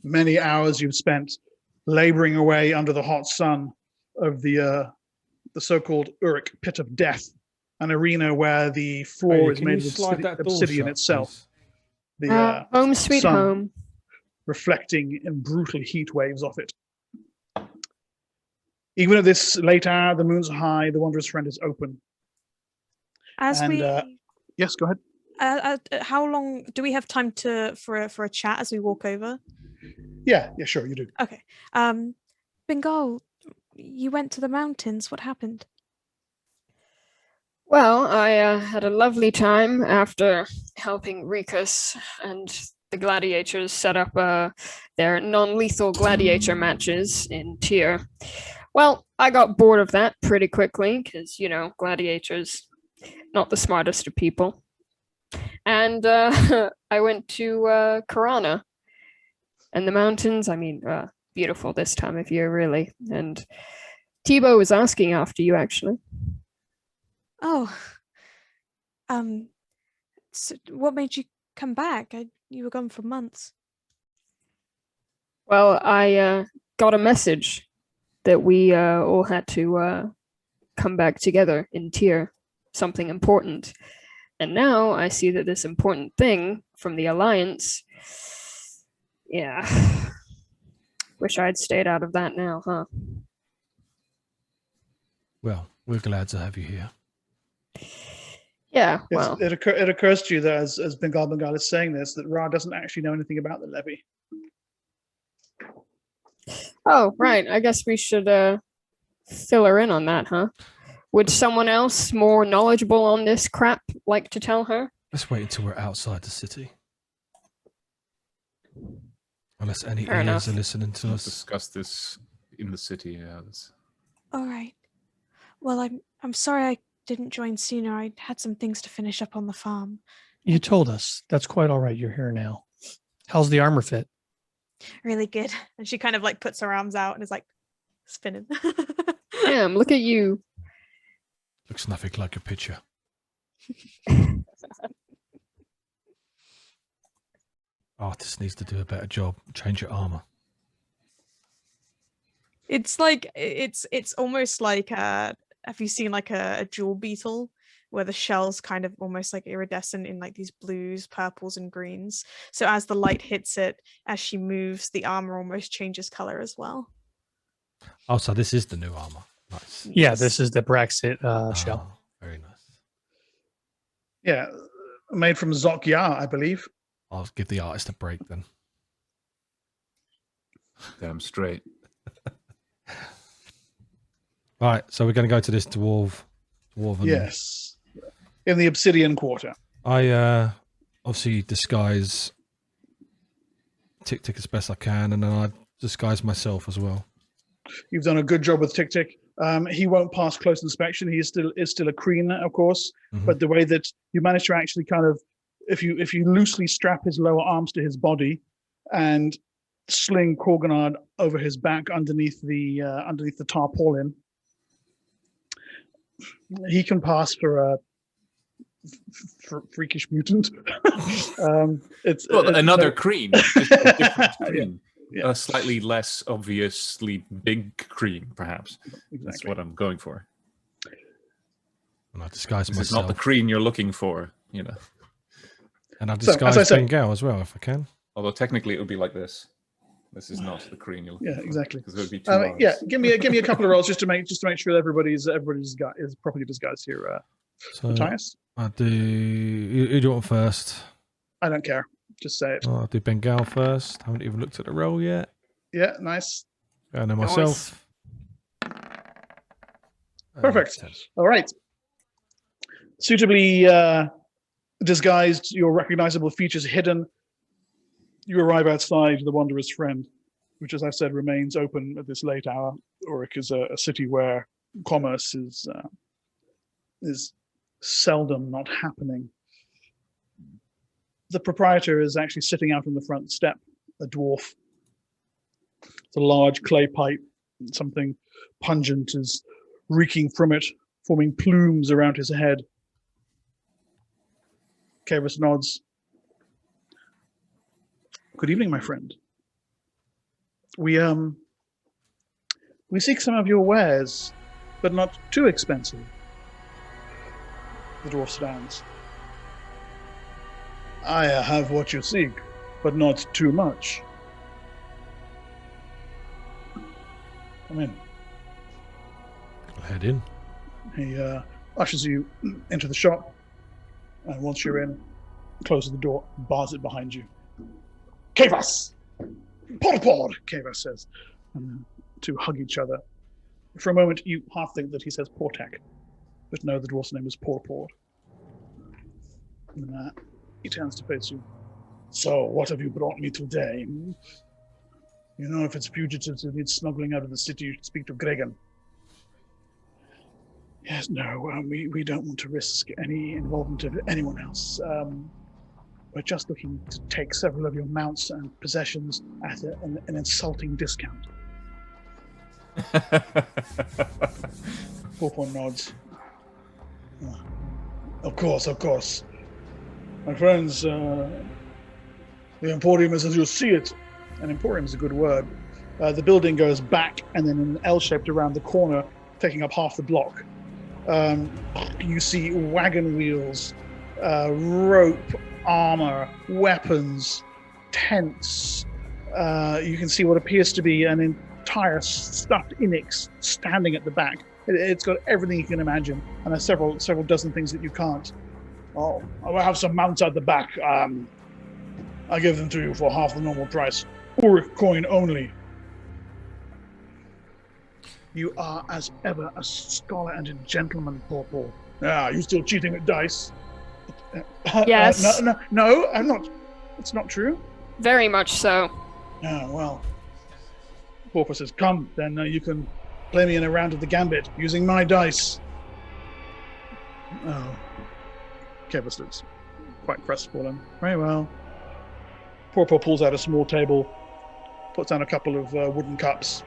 Many hours you've spent laboring away under the hot sun of the so-called Urik Pit of Death, an arena where the floor is made of obsidian itself. The Home sweet sun home. reflecting in brutal heat waves off it. Even at this late hour, the moon's high, the Wanderer's Friend is open. As And, we, Yes, go ahead. how long do we have time for a chat as we walk over? Yeah, sure, you do. Okay. Bengal, you went to the mountains. What happened? Well, I had a lovely time after helping Rikus and the gladiators set up their non-lethal gladiator matches in Tyr. Well, I got bored of that pretty quickly because, gladiators, not the smartest of people. And I went to Karana. And the mountains, beautiful this time of year, really. And Tebow was asking after you, actually. Oh. So what made you come back? You were gone for months. Well, I got a message that we all had to come back together in Tyr, something important. And now I see that this important thing from the Alliance, wish I'd stayed out of that now, huh? Well, we're glad to have you here. Yeah, well. It occurs to you that as Bengal is saying this, that Ra doesn't actually know anything about the levy. Oh, right. I guess we should fill her in on that, huh? Would someone else more knowledgeable on this crap like to tell her? Let's wait until we're outside the city. Unless any Fair enough. ears are listening to us. Discuss this in the city. Yeah, All right. Well, I'm sorry I didn't join sooner. I had some things to finish up on the farm. You told us. That's quite all right. You're here now. How's the armor fit? Really good. And she kind of like puts her arms out and is like spinning. Damn, look at you. Looks nothing like a picture. Artist needs to do a better job. Change your armor. It's like it's almost like have you seen like a jewel beetle where the shell's kind of almost like iridescent in like these blues, purples, and greens. So as the light hits it, as she moves, the armor almost changes color as well. Oh, so this is the new armor. Nice. Yeah, this is the Brexit shell. Oh, very nice. Yeah, made from Zokya, I believe. I'll give the artist a break then. damn straight. Right, so we're going to go to this dwarven. Yes, in the Obsidian Quarter. I obviously disguise Tick Tick as best I can, and then I disguise myself as well. You've done a good job with Tick Tick. He won't pass close inspection. He is still a Kreen, of course. Mhm. But the way that you manage to actually kind of, if you loosely strap his lower arms to his body, and sling Korganard over his back underneath the tarpaulin, he can pass for a freakish mutant. It's another Kreen, just a different Kreen. Yeah. A slightly less obviously big Kreen, perhaps. That's Exactly. what I'm going for. And I disguise This myself. is not the Kreen you're looking for, you know. And I So, as disguise I said- Bengal as well, if I can. Although technically it would be like this. This is not the Kreen you're looking Yeah, for. exactly. Because it would be two arms. Yeah, give me a couple of rolls just to make sure everybody's is properly disguised here. So Matthias, I do. Who do you want first? I don't care. Just say it. I'll do Bengal first. Haven't even looked at the roll yet. Yeah, nice. And then myself. Perfect. 10. All right. Suitably disguised, your recognizable features hidden, you arrive outside the Wanderer's Friend, which, as I've said, remains open at this late hour. Urik is a city where commerce is seldom not happening. The proprietor is actually sitting out on the front step, a dwarf. It's a large clay pipe. Something pungent is reeking from it, forming plumes around his head. Kavis nods. Good evening, my friend. We seek some of your wares, but not too expensive. The dwarf stands. I have what you seek, but not too much. Come in. Head in. He ushers you into the shop, and once you're in, closes the door, bars it behind you. Kevas! Portek, Kevas says. And then two hug each other. For a moment, you half think that he says Portek, but no, the dwarf's name is Portek. And he turns to face you. So, what have you brought me today? You know, if it's fugitives who need smuggling out of the city, you should speak to Gregan. Yes, no, we don't want to risk any involvement of anyone else. We're just looking to take several of your mounts and possessions at an insulting discount. Portek nods. Of course. My friends, the Emporium is as you see it. An Emporium is a good word. The building goes back and then an L-shaped around the corner, taking up half the block. You see wagon wheels, rope, armor, weapons, tents. You can see what appears to be an entire stuffed Inix standing at the back. It's got everything you can imagine, and there's several dozen things that you can't. Oh, I will have some mounts at the back. I'll give them to you for half the normal price. Urik coin only. You are, as ever, a scholar and a gentleman, Portek. You still cheating at dice? Yes. No, I'm not. It's not true. Very much so. Well. Portek says, come, then you can play me in a round of the gambit using my dice. Oh. Kevas looks quite crestfallen. Very well. Portek pulls out a small table, puts down a couple of wooden cups,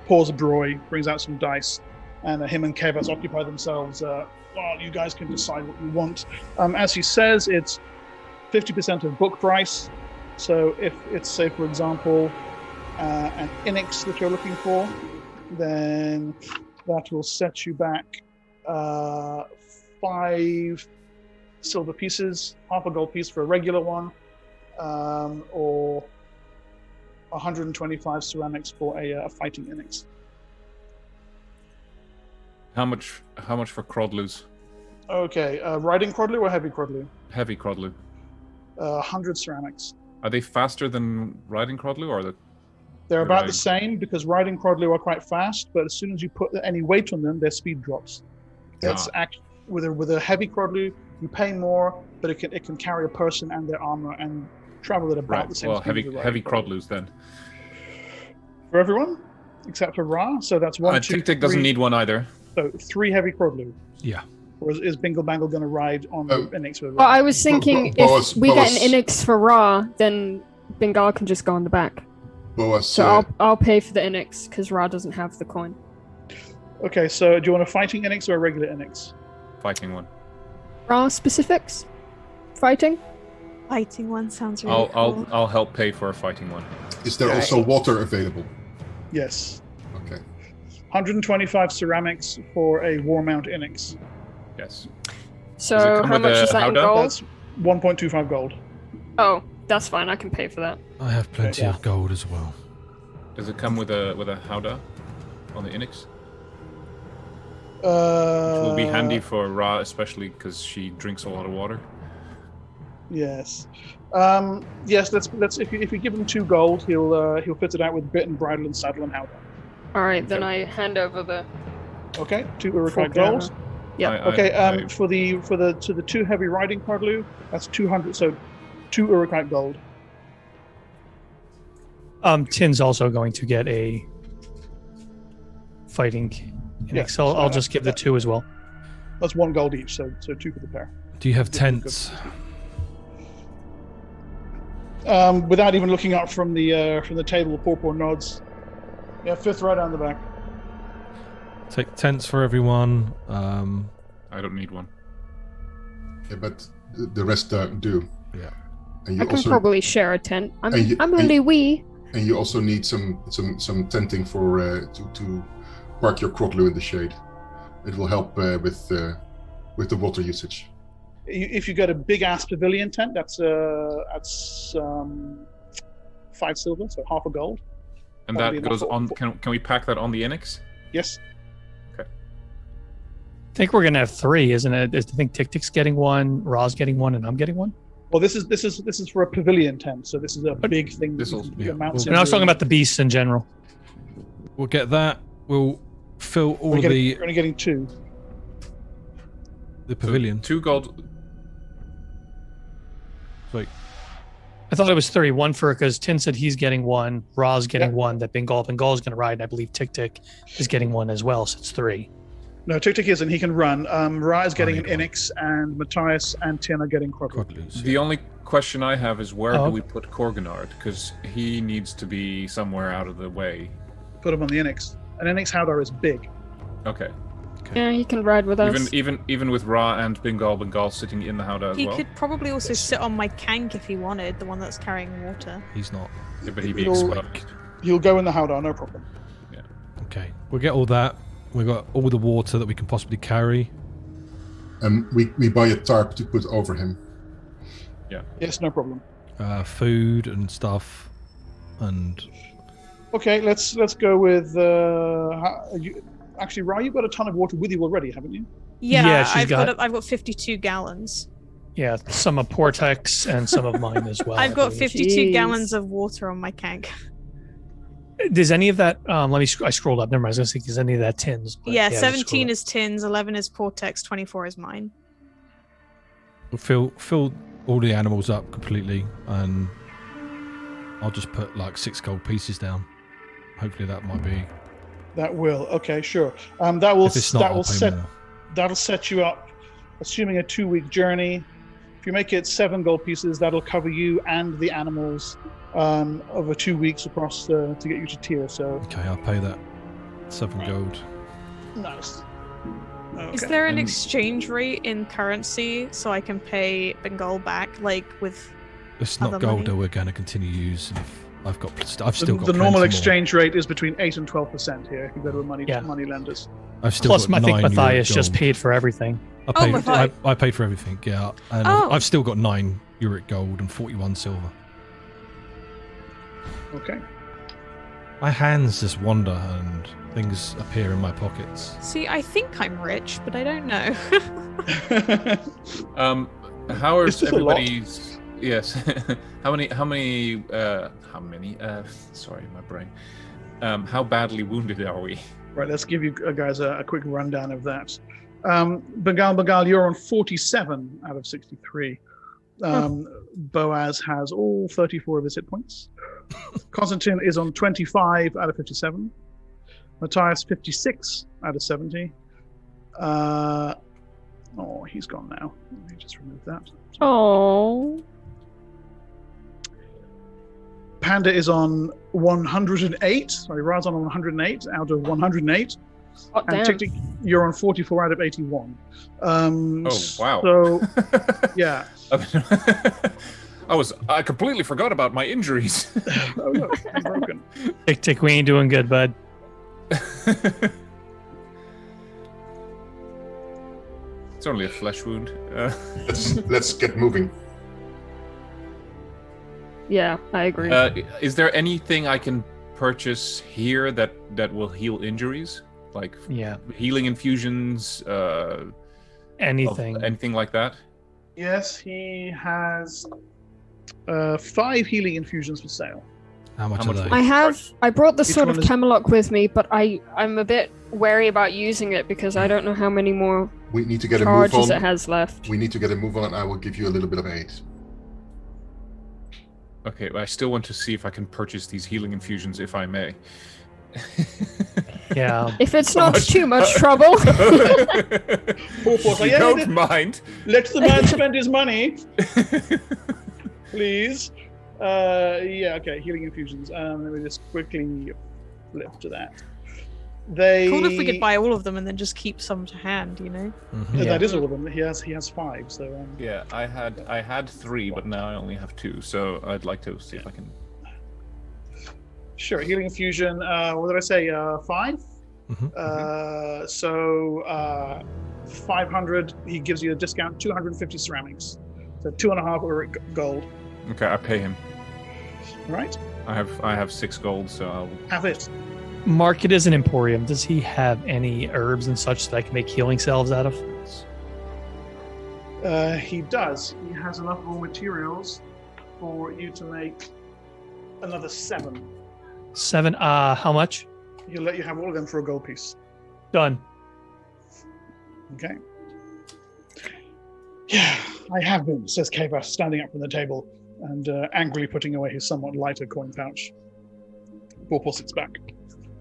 pours a broy, brings out some dice, and him and Kevas occupy themselves. You guys can decide what you want. As he says, it's 50% of book price. So if it's, say, for example, an Inix that you're looking for, then that will set you back 5 silver pieces, half a gold piece for a regular one, or 125 ceramics for a fighting Inix. How much for Crodlus? Okay, riding Crodlu or heavy Crodlu? Heavy Crodlu. 100 ceramics. Are they faster than riding Crodlu, or They're about the same, because riding Crodlu are quite fast, but as soon as you put any weight on them, their speed drops. That's with a heavy Crodlu, you pay more, but it can carry a person and their armor and travel at about the same speed. Well, heavy Crodlus then. For everyone, except for Ra, so that's one. Tic doesn't need one either. So 3 heavy Crodlu. Yeah. Or is Bingle Bangle going to ride on the Inix with Ra? Well, I was thinking if we get an Inix for Ra, then Bengal can just go on the back. So I'll pay for the Inix because Ra doesn't have the coin. Okay, so do you want a fighting Inix or a regular Inix? Fighting one. Ra specifics? Fighting? Fighting one sounds really cool. I'll help pay for a fighting one. Is there also water available? Yes. Okay. 125 ceramics for a war mount Inix. Yes. So how much is that in gold? That's 1.25 gold. Oh, that's fine. I can pay for that. I have plenty of gold as well. Does it come with a howdah on the Inix? Which will be handy for Ra, especially because she drinks a lot of water. Yes. Yes. Let's. If you give him 2 gold, he'll fit it out with bit and bridle and saddle and howdah. All right, then I hand over the. Okay, 2 Uruk gold. Yeah. Okay. For the 2 heavy riding Crodlu, that's 200. So 2 Uruk gold. Tin's also going to get a fighting Inix. So I'll just give the 2 as well. That's 1 gold each. So 2 for the pair. Do you have tents? Without even looking up from the table, Portek nods. Yeah, 5th right down the back. Take tents for everyone. I don't need one. Yeah, but the rest do. Yeah. And you I can probably share a tent. I'm only wee. And you also need some tenting for to park your Crodlu in the shade. It will help with the water usage. If you get a big ass pavilion tent, that's 5 silver, so half a gold. And that goes on. Can we pack that on the Inix? Yes. Okay. I think we're gonna have 3, isn't it? I think Tic-Tic's getting 1, Ra's getting 1, and I'm getting 1. Well, this is for a pavilion tent, so this is a big thing. And I was talking about the beasts in general. We'll get that. We'll fill all We're the only getting 2. the pavilion. 2 gold. Wait, I thought it was 3. 1 for because Tin said he's getting 1, Ra's getting 1. That Bengal's going to ride, and I believe Tic-Tic is getting 1 as well. So it's 3. No, Tic-Tic isn't. He can run. Ra is getting an Inix, and Matthias and Tin are getting Quadloos. The only question I have is where Oh. do we put Korganard? Because he needs to be somewhere out of the way. Put him on the Inix. An Inix Haldar is big. Okay. Yeah, he can ride with us. Even with Ra and Bengal sitting in the Howdah as He well. could probably also sit on my Kank if he wanted, the one that's carrying water. he's not. Yeah, but he'd be You'll- exposed. You'll go in the Haldar, no problem. Okay, we'll get all that. We've got all the water that we can possibly carry. We buy a tarp to put over him. Yes, no problem. Food and stuff, and Okay, let's go with. Actually, Ra, you've got a ton of water with you already, haven't you? Yeah, Yeah, she's I've got 52 gallons. Yeah, some of Portek's and some of mine as well. I've I got believe. 52 Jeez. gallons of water on my Kank. Does any of that? Let me. I scrolled up. Never mind. I was going to say, does any of that Tins? But Yeah, just 17 scroll is Tin's, 11 is Portek's, 24 is mine. we'll fill all the animals up completely, and I'll just put like 6 gold pieces down. Hopefully that might be. That will. Okay, sure. That will. If it's not, That I'll will pay set. more. That'll set you up. Assuming a 2-week journey. If you make it 7 gold pieces, that'll cover you and the animals over 2 weeks across to get you to tier. So Okay, I'll pay that 7 gold. nice. Is Okay. there an And- exchange rate in currency so I can pay Bengal back, like with... It's not Other gold money? that we're going to continue using. I've still got The normal plenty more. exchange rate is between 8 and 12% here. If you go to a money lenders. I've still Plus, got I think 9 Matthias Urik just gold. paid for everything. I Oh, paid, Matthias. I paid for everything, yeah. And Oh. I've still got 9 Urik gold and 41 silver. Okay. My hands just wander and things appear in my pockets. See, I think I'm rich, but I don't know. How are It's just a lot. everybody's? Yes. How many? Sorry, my brain. How badly wounded are we? Right, let's give you guys a quick rundown of that. Bengal, you're on 47 out of 63. Boaz has all 34 of his hit points. Constantine is on 25 out of 57. Matthias 56 out of 70. He's gone now. Let me just remove that. Oh. Panda is on 108. Sorry, Raz on 108 out of 108. Oh, And damn. Tic-Tic, you're on 44 out of 81. Oh wow! So, yeah. I completely forgot about my injuries. Oh, look, I'm broken. Tic-Tic, we ain't doing good, bud. It's only a flesh wound. Let's get moving. Yeah, I agree. Is there anything I can purchase here that will heal injuries, like Yeah, healing infusions, anything. anything like that? Yes, he has 5 healing infusions for sale. How much How are much they? I brought the Each Sword one of is- Camelot with me, but I'm a bit wary about using it because I don't know how many more We need to get a move charges on. it has left. We need to get a move on, and I will give you a little bit of aid. Okay, but I still want to see if I can purchase these healing infusions, if I may. Yeah. If it's How not much? too much trouble. Poor Portek, If you yeah, don't mind. let the man spend his money, please. Yeah, okay, healing infusions. Let me just quickly flip to that. Cool if we could buy all of them and then just keep some to hand, you know? Mhm. Yeah, that is all of them. He has 5. So Yeah, I had 3, but now I only have 2. So I'd like to see if I can. sure, healing infusion. What did I say? 5. Mhm. So 500. He gives you a discount. 250 ceramics. So 2.5 Urik gold. Okay, I pay him. Right? I have 6 gold, so I'll. Have it. Mark, it is an emporium. Does he have any herbs and such that I can make healing salves out of? He does. He has enough raw materials for you to make another 7. 7. How much? He'll let you have all of them for a gold piece. Done. Okay. Yeah, I have been, says Kava, standing up from the table and angrily putting away his somewhat lighter coin pouch. Borpal sits back.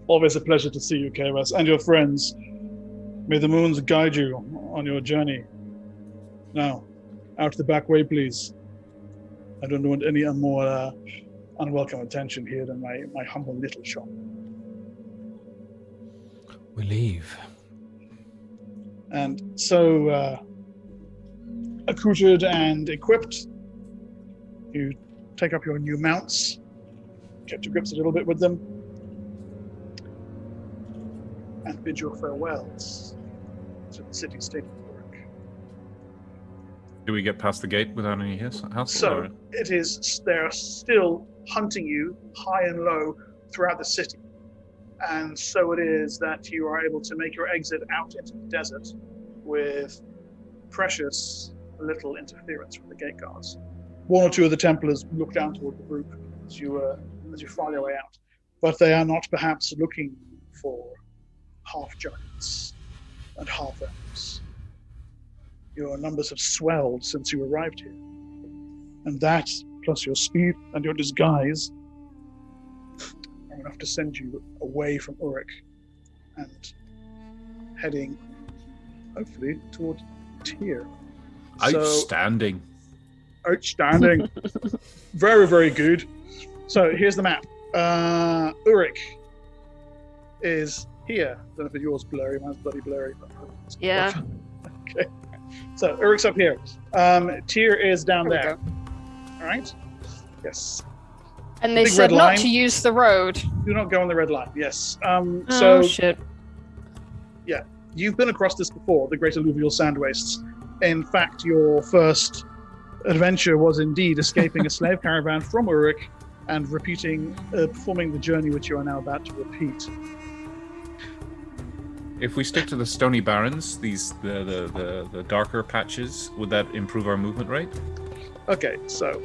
Always a pleasure to see you, Kavas, and your friends. May the moons guide you on your journey. Now, out the back way, please. I don't want any more unwelcome attention here than my humble little shop. We leave. And so, accoutred and equipped, you take up your new mounts, get to grips a little bit with them, and bid your farewells to the city-state of Urik. Do we get past the gate without any hassle? So, they're still hunting you high and low throughout the city. And so it is that you are able to make your exit out into the desert with precious little interference from the gate guards. 1 or 2 of the Templars look down toward the group as you file your way out, but they are not perhaps looking for half giants and half elves. Your numbers have swelled since you arrived here, and that, plus your speed and your disguise, are enough to send you away from Urik and heading, hopefully, toward Tyr. Outstanding. Outstanding. Very, very good. So here's the map. Urik is here. I don't know if yours blurry. Mine's bloody blurry. Yeah. Okay. So Urik's up here. Tyr is down there. All right. Yes. And they Big said red not line. to use the road. Do not go on the red line. Yes. Oh, So shit. you've been across this before, the Great Alluvial Sand Wastes. In fact, your first adventure was indeed escaping a slave caravan from Urik and performing the journey which you are now about to repeat. If we stick to the Stony Barrens, the darker patches, would that improve our movement rate? Okay, so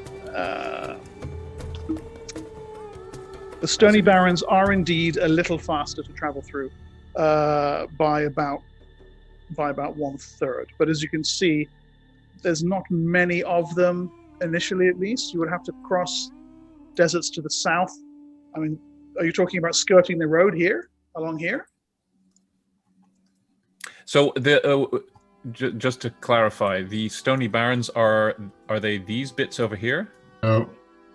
the Stony Barrens are indeed a little faster to travel through by about 1/3. But as you can see, there's not many of them initially, at least. You would have to cross deserts to the south. I mean, are you talking about skirting the road here, along here? So just to clarify, the Stony Barrens are they these bits over here? No.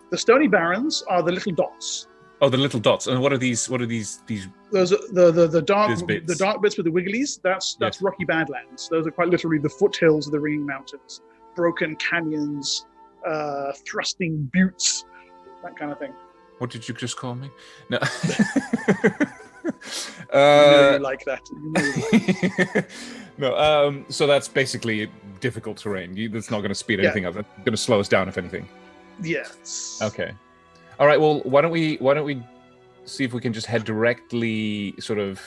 The Stony Barrens are the little dots. Oh, the little dots. And what are these? Those are the dark These bits. the dark bits with the wigglies. That's Yes. Rocky Badlands. Those are quite literally the foothills of the Ringing Mountains, broken canyons, thrusting buttes, that kind of thing. What did you just call me? No. You know you like that. You know you like that. No. So that's basically difficult terrain. That's not going to speed anything up. It's going to slow us down, if anything. Yes. Okay. All right. Well, why don't we see if we can just head directly, sort of,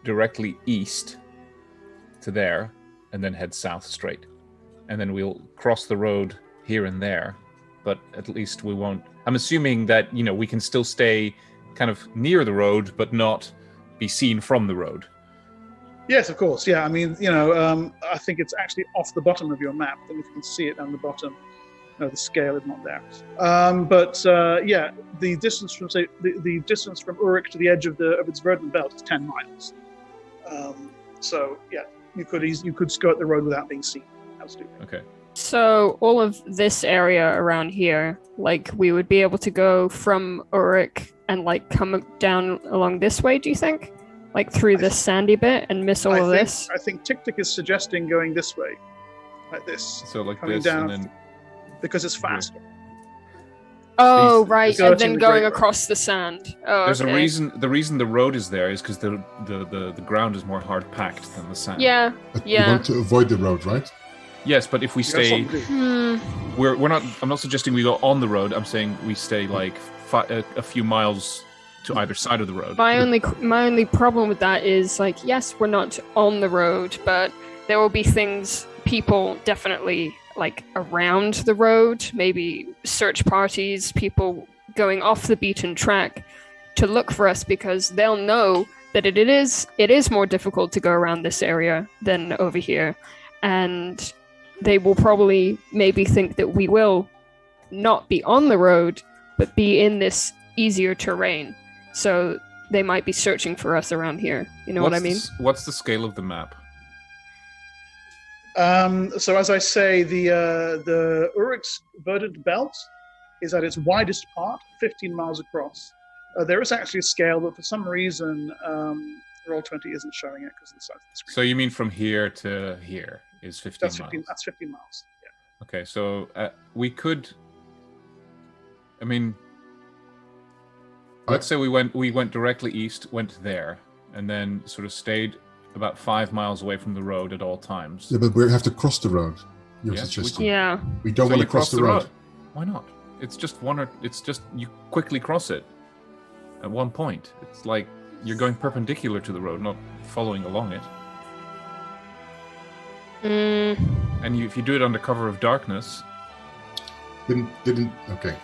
directly east to there, and then head south straight, and then we'll cross the road here and there. But at least we won't. I'm assuming that we can still stay kind of near the road, but not be seen from the road. Yes, of course. Yeah, I mean, I think it's actually off the bottom of your map, and if you can see it down the bottom. No, the scale is not there. The distance from the distance from Urik to the edge of its verdant belt is 10 miles. You could skirt the road without being seen. Absolutely. Okay. So all of this area around here, like we would be able to go from Urik and like come down along this way, do you think? Like through this sandy bit and miss all of this? I think Tik is suggesting going this way. Like this. So like Coming this, down. and then Because it's faster. Oh, These- right, skirting and then the going Great across the sand. Oh, there's okay. a reason. The reason the road is there is because the ground is more hard packed than the sand. Yeah, But you yeah. want to avoid the road, right? Yes, but if we You got stay, something to do. Hmm. we're not. I'm not suggesting we go on the road. I'm saying we stay like a few miles to either side of the road. My only problem with that is, like, yes, we're not on the road, but there will be people definitely, like, around the road, maybe search parties, people going off the beaten track to look for us, because they'll know that it is more difficult to go around this area than over here, and they will probably maybe think that we will not be on the road, but be in this easier terrain. So they might be searching for us around here. You know what I mean? What's the scale of the map? So as I say, the Urik's verdant belt is at its widest part, 15 miles across. There is actually a scale, but for some reason, Roll20 isn't showing it because of the size of the screen. So you mean from here to here is 15 miles? That's 15 miles. Yeah. Okay, so we could. I mean, let's say we went directly east, went there, and then sort of stayed about 5 miles away from the road at all times. Yeah, but we have to cross the road. You're Yes, suggesting. Yeah. We don't want to cross the road. Why not? It's just it's just you quickly cross it at one point. It's like you're going perpendicular to the road, not following along it. And if you do it under cover of darkness, Didn't. Okay.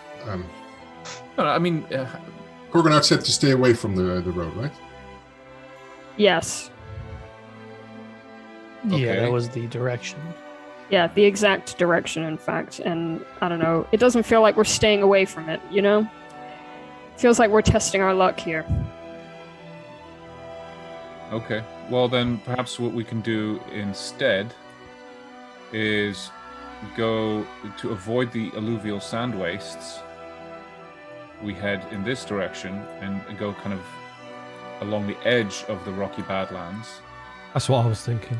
no, I mean, Gorgonard said to stay away from the road, right? Yes. Yeah, Okay. that was the direction. Yeah, the exact direction, in fact. And I don't know, it doesn't feel like we're staying away from it, you know? Feels like we're testing our luck here. okay. Well, then perhaps what we can do instead is go to avoid the alluvial sand wastes. We head in this direction and go kind of along the edge of the rocky badlands. That's what I was thinking.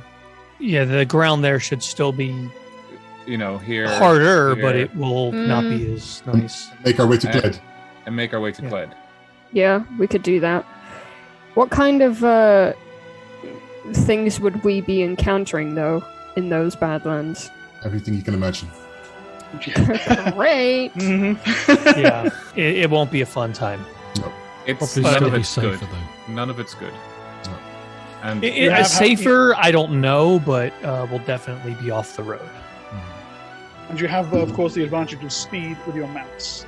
Yeah, the ground there should still be You know, here harder, here, but it will not be as nice. Make our way to Gled. and make our way to Yeah. Gled. Yeah, we could do that. What kind of things would we be encountering, though, in those badlands? Everything you can imagine. Great! Yeah, it won't be a fun time. It's Probably none still of be it's good. safer though. None of it's good. No. And You have- Safer, I don't know, but we'll definitely be off the road. And you have, of course, the advantage of speed with your mounts.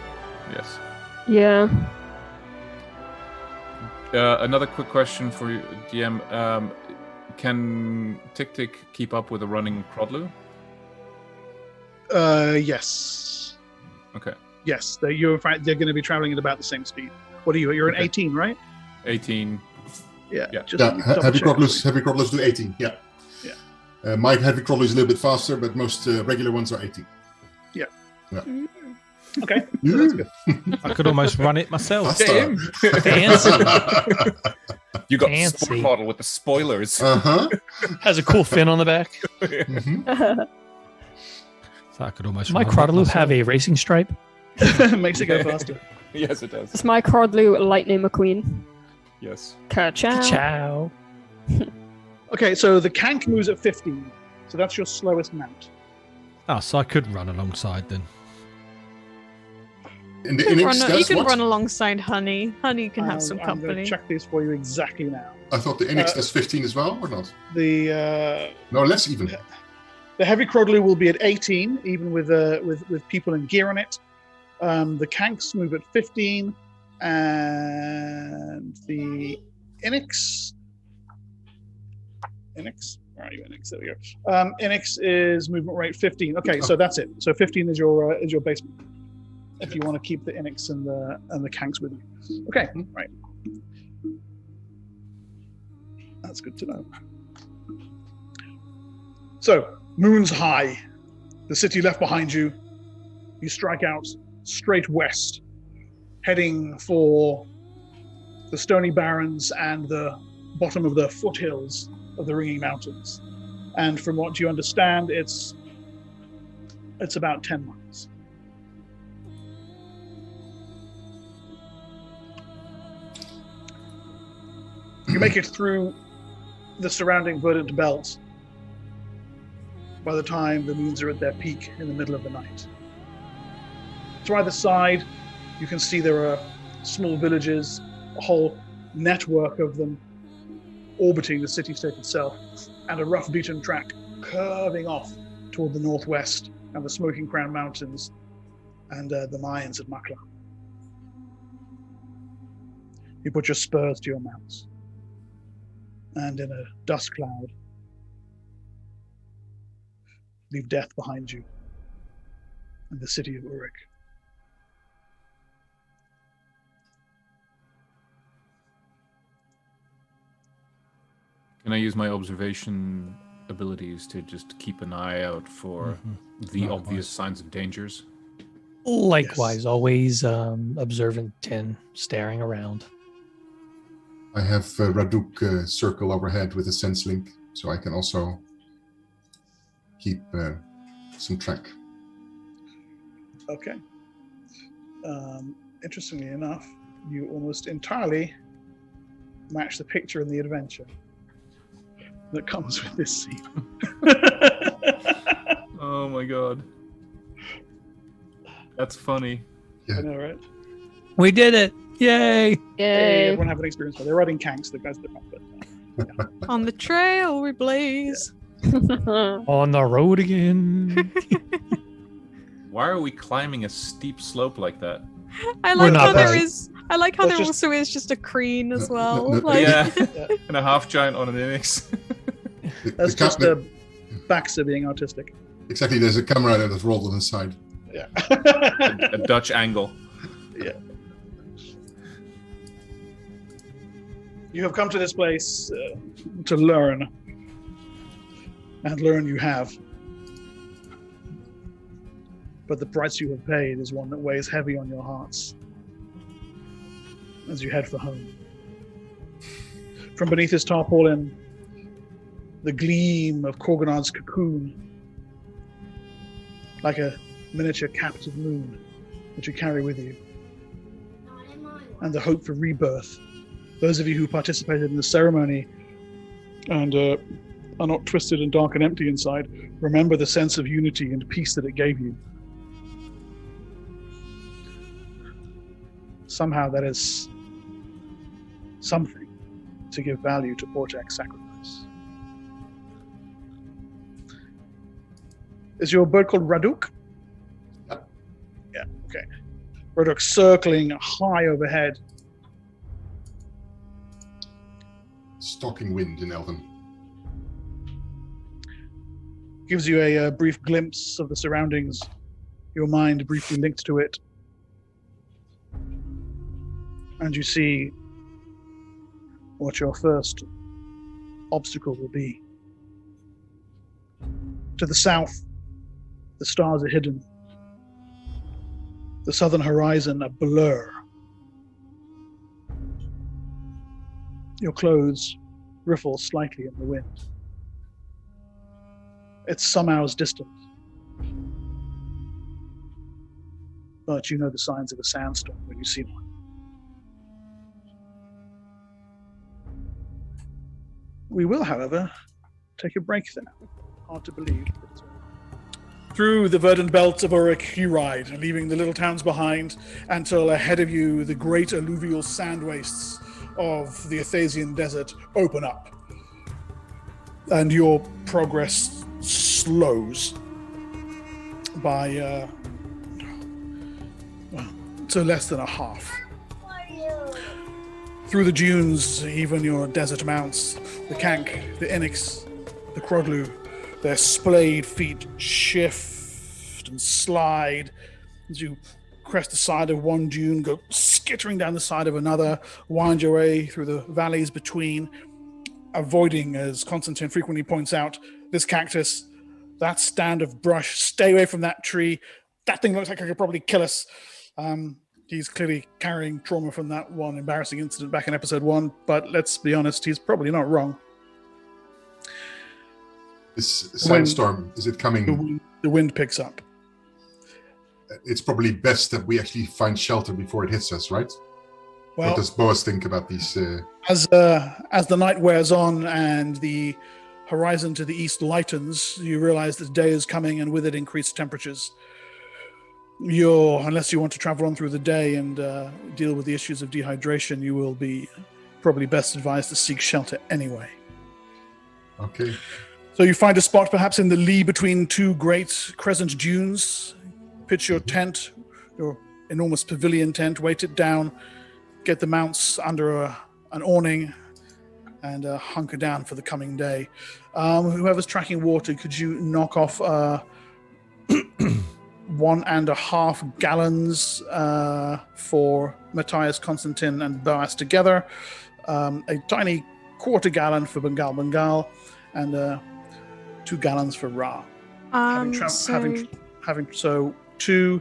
yes. Yeah. Another quick question for you, DM. Can Tick keep up with a running Crodlu? Yes. Okay. Yes, they're going to be traveling at about the same speed. What are you? You're an Okay. 18, right? 18. Yeah. Yeah. Just Yeah, double heavy check. crawlers do 18. Yeah. Yeah. My heavy crawler is a little bit faster, but most regular ones are 18. Okay. So that's good. I could almost run it myself. Faster. Fancy. You got Fancy. sport model with the spoilers. Uh-huh. Has a cool fin on the back. Mhm. So I could almost. Does my run it Crotaloop myself. have a racing stripe? Makes it go faster. Yes, it does. Is my Cordlu Lightning McQueen? Yes. Ka-chow. Ciao. Okay, so the Kank moves at 15. So that's your slowest mount. Oh, so I could run alongside then. In the You can, Inix, run, you that's can what? run alongside Honey. Honey can have some I'm going company. to check these for you exactly now. I thought the Inix does 15 as well, or not? The No, less even. the heavy Crodlu will be at 18, even with people and gear on it. The Kanks move at 15, and the Inix. Where are you, Inix? There we go. Inix is movement rate 15. Okay, so that's it. So 15 is your base movement. If you want to keep the Inix and the Kanks with you. Okay, right. That's good to know. So, moon's high. The city left behind you. You strike out straight west, heading for the Stony Barrens and the bottom of the foothills of the Ringing Mountains. And from what you understand, it's about 10 miles. You make it through the surrounding verdant belt by the time the moons are at their peak in the middle of the night. To either side, You can see there are small villages, a whole network of them orbiting the city-state itself, and a rough beaten track curving off toward the northwest and the Smoking Crown Mountains and the mines at Makla. You put your spurs to your mounts, and in a dust cloud, leave death behind you and the city of Urik. Can I use my observation abilities to just keep an eye out for the Likewise. obvious signs of dangers? Likewise, always observant 10, staring around. I have Raduk circle overhead with a sense link, so I can also keep some track. Okay. Interestingly enough, you almost entirely match the picture in the adventure that comes with this scene. Oh my god. That's funny. I know, right? We did it! Yay! Hey, Yay. everyone have an experience where they're riding kanks, the guys that but On the trail we blaze. On the road again. Why are we climbing a steep slope like that? I We're like not how there bad. is. I like how That's there just- also is just a crane as No, well. no, like, Yeah. And a half giant on an Inix. that's just the Baxter being artistic. Exactly, there's a camera that's rolled on the side. Yeah. A Dutch angle. You have come to this place to learn. And learn you have. But the price you have paid is one that weighs heavy on your hearts as you head for home. From beneath his tarpaulin, the gleam of Korganad's cocoon, like a miniature captive moon that you carry with you, and the hope for rebirth. Those of you who participated in the ceremony and are not twisted and dark and empty inside, remember the sense of unity and peace that it gave you. Somehow that is something to give value to Portek's sacrifice. Is your bird called Raduk? Yep. Yeah, okay. Raduk circling high overhead. Stalking wind in Elven. Gives you a brief glimpse of the surroundings, your mind briefly linked to it. And you see what your first obstacle will be. To the south, the stars are hidden. The southern horizon a blur. Your clothes riffle slightly in the wind. It's some hours distant. But you know the signs of a sandstorm when you see one. We will, however, take a break there. Hard to believe. Through the verdant belt of Urik you ride, leaving the little towns behind until ahead of you the great alluvial sand wastes of the Athasian desert open up. And your progress slows by to less than a half. Through the dunes, even your desert mounts, the Kank, the Inix, the Krodlu, their splayed feet shift and slide as you crest the side of one dune, go skittering down the side of another, wind your way through the valleys between, avoiding, as Constantine frequently points out, this cactus, that stand of brush. Stay away from that tree. That thing looks like it could probably kill us. He's clearly carrying trauma from that one embarrassing incident back in episode 1, but let's be honest, he's probably not wrong. This sandstorm, is it coming? The wind picks up. It's probably best that we actually find shelter before it hits us, right? Well, What does Boas think about these? as the night wears on and the horizon to the east lightens, you realize that day is coming and with it increased temperatures. Unless you want to travel on through the day and deal with the issues of dehydration, you will be probably best advised to seek shelter anyway. Okay. So you find a spot perhaps in the lee between two great crescent dunes, pitch your tent, your enormous pavilion tent, weight it down, get the mounts under an awning, and hunker down for the coming day. Whoever's tracking water, could you knock off 1.5 gallons for Matthias, Constantine, and Boaz together, a tiny quarter gallon for Bengal, and 2 gallons for Ra. So two.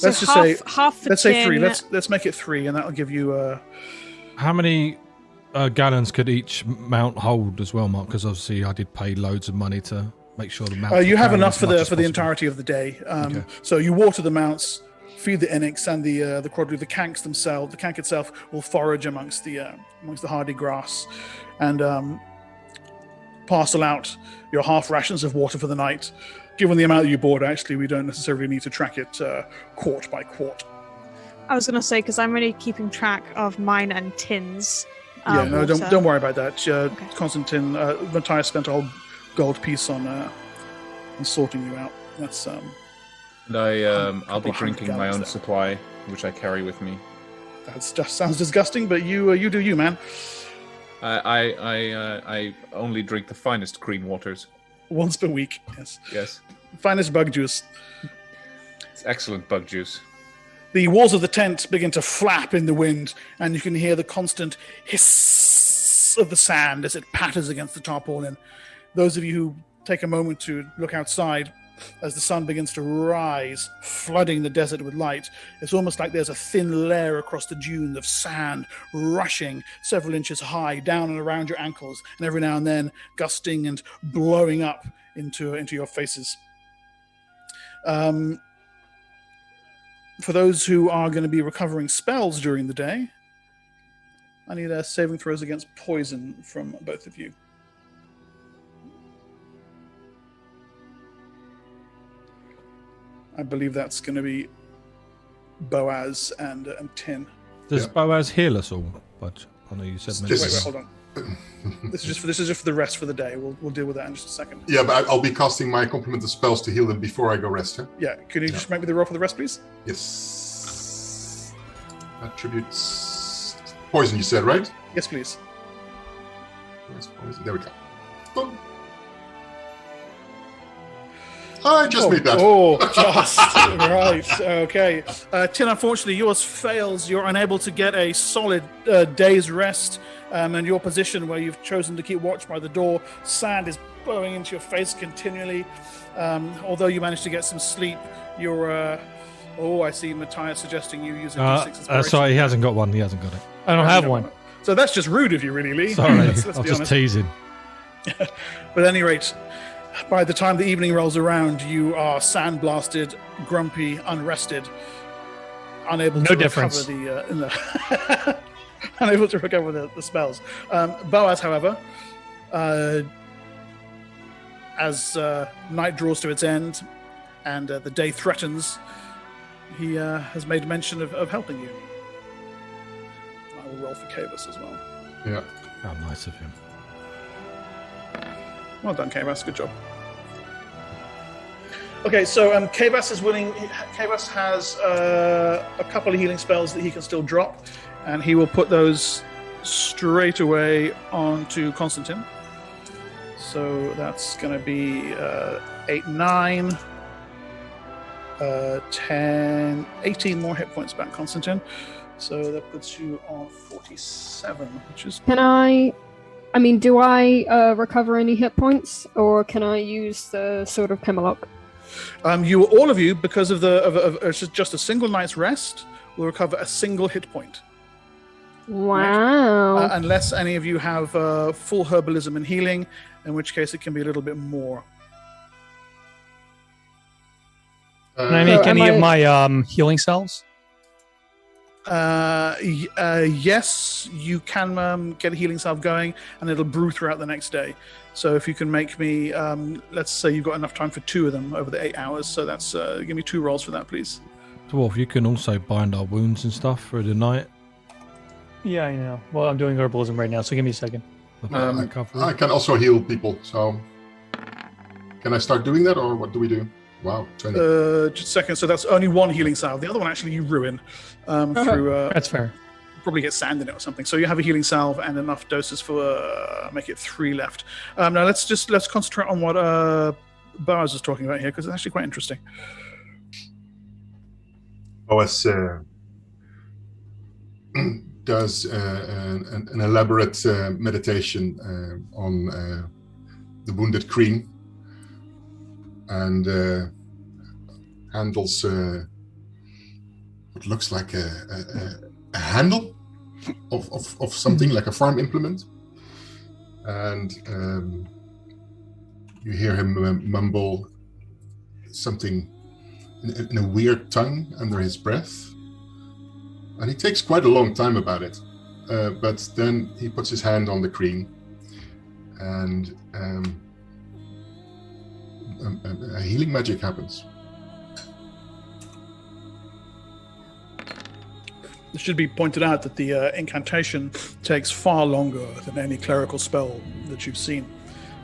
Let's just say half the let's say tin. 3. Let's make it 3, and that'll give you. How many gallons could each mount hold as well, Mark? Because obviously I did pay loads of money to make sure the mount. You have enough for the entirety of the day. Okay. So you water the mounts, feed the Inix and the quadru. The Kanks themselves. The Kank itself will forage amongst the hardy grass, and parcel out your half rations of water for the night. Given the amount that you bought, actually, we don't necessarily need to track it quart by quart. I was going to say, because I'm really keeping track of mine and Tin's. No, water. don't worry about that. Okay. Constantine, Matthias spent a whole gold piece on sorting you out. That's And I'll be drinking my own supply, which I carry with me. That just sounds disgusting, but you do you, man. I only drink the finest green waters. Once per week, yes. Yes. Finest bug juice. It's excellent bug juice. The walls of the tent begin to flap in the wind, and you can hear the constant hiss of the sand as it patters against the tarpaulin. Those of you who take a moment to look outside, as the sun begins to rise, flooding the desert with light, it's almost like there's a thin layer across the dune of sand rushing several inches high down and around your ankles, and every now and then gusting and blowing up into your faces. For those who are going to be recovering spells during the day, I need saving throws against poison from both of you. I believe that's going to be Boaz and Tin. Does Boaz heal us all? But I know you said Wait, hold on. This is just for the rest for the day. We'll deal with that in just a second. Yeah, but I'll be casting my complement of spells to heal them before I go rest. Yeah, can you just make me the roll for the rest, please? Yes. Attributes. Poison, you said, right? Yes, please. Yes, poison. There we go. Boom. I just made that. Just right. Okay. Tin, unfortunately, yours fails. You're unable to get a solid day's rest, and your position where you've chosen to keep watch by the door, sand is blowing into your face continually. Although you managed to get some sleep, you're. I see Matthias suggesting you use a D6 inspiration. Sorry, he hasn't got one. He hasn't got it. I don't have one. So that's just rude of you, really, Lee. Sorry, Let's I was be just honest. teasing. But at any rate, by the time the evening rolls around, you are sandblasted, grumpy, unrested, unable to recover unable to recover the spells. Boaz, however, as night draws to its end and the day threatens, he has made mention of helping you. I will roll for Kavas as well. Yeah. How nice of him. Well done, Kavas. Good job. Okay, so Kavas is willing. Kavas has a couple of healing spells that he can still drop, and he will put those straight away onto Constantine. So that's going to be 8, 9, 10, 18 more hit points back, Constantine. So that puts you on 47, which is... Do I recover any hit points, or can I use the Sword of Camelot? All of you, because of just a single night's rest, will recover a single hit point. Wow. Unless any of you have full herbalism and healing, in which case it can be a little bit more. Can I make any of my healing cells? Yes, you can get a healing salve going, and it'll brew throughout the next day. So if you can make me, let's say you've got enough time for 2 of them over the 8 hours. So that's give me 2 rolls for that, please. Dwarf, you can also bind our wounds and stuff through the night. Yeah, I know. Well, I'm doing herbalism right now, so give me a second. I can also heal people, so can I start doing that, or what do we do? Wow, 20. Just a second. So that's only 1 healing salve. The other one actually you ruin through. That's fair. Probably get sand in it or something. So you have a healing salve and enough doses for make it 3 left. Now let's concentrate on what Boaz was talking about here, because it's actually quite interesting. Boaz does an elaborate meditation on the wounded queen, and handles what looks like a handle of something like a farm implement, and you hear him mumble something in a weird tongue under his breath, and he takes quite a long time about it, but then he puts his hand on the cream, and a healing magic happens. It should be pointed out that the incantation takes far longer than any clerical spell that you've seen.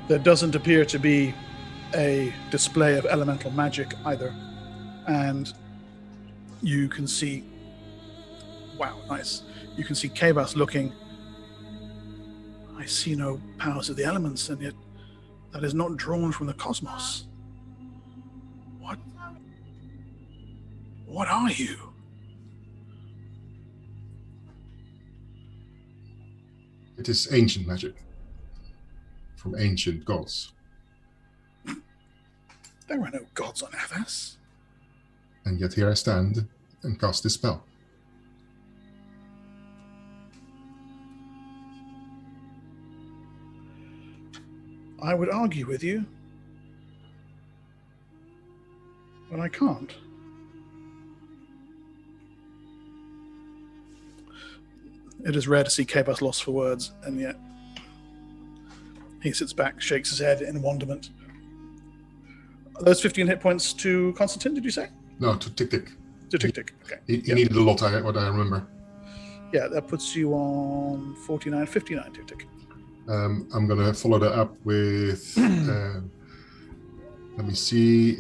There doesn't appear to be a display of elemental magic either. And you can see, wow, nice. You can see Kavas looking, I see no powers of the elements, and yet that is not drawn from the cosmos. What are you? It is ancient magic from ancient gods. There are no gods on Athas. And yet here I stand and cast this spell. I would argue with you, but I can't. It is rare to see Kavas lost for words, and yet he sits back, shakes his head in wonderment. Are those 15 hit points to Constantine, did you say? No, to Tik. To Tik. Okay. He needed a lot, what I remember. Yeah, that puts you on 49, 59 Tik. I'm going to follow that up with, let me see,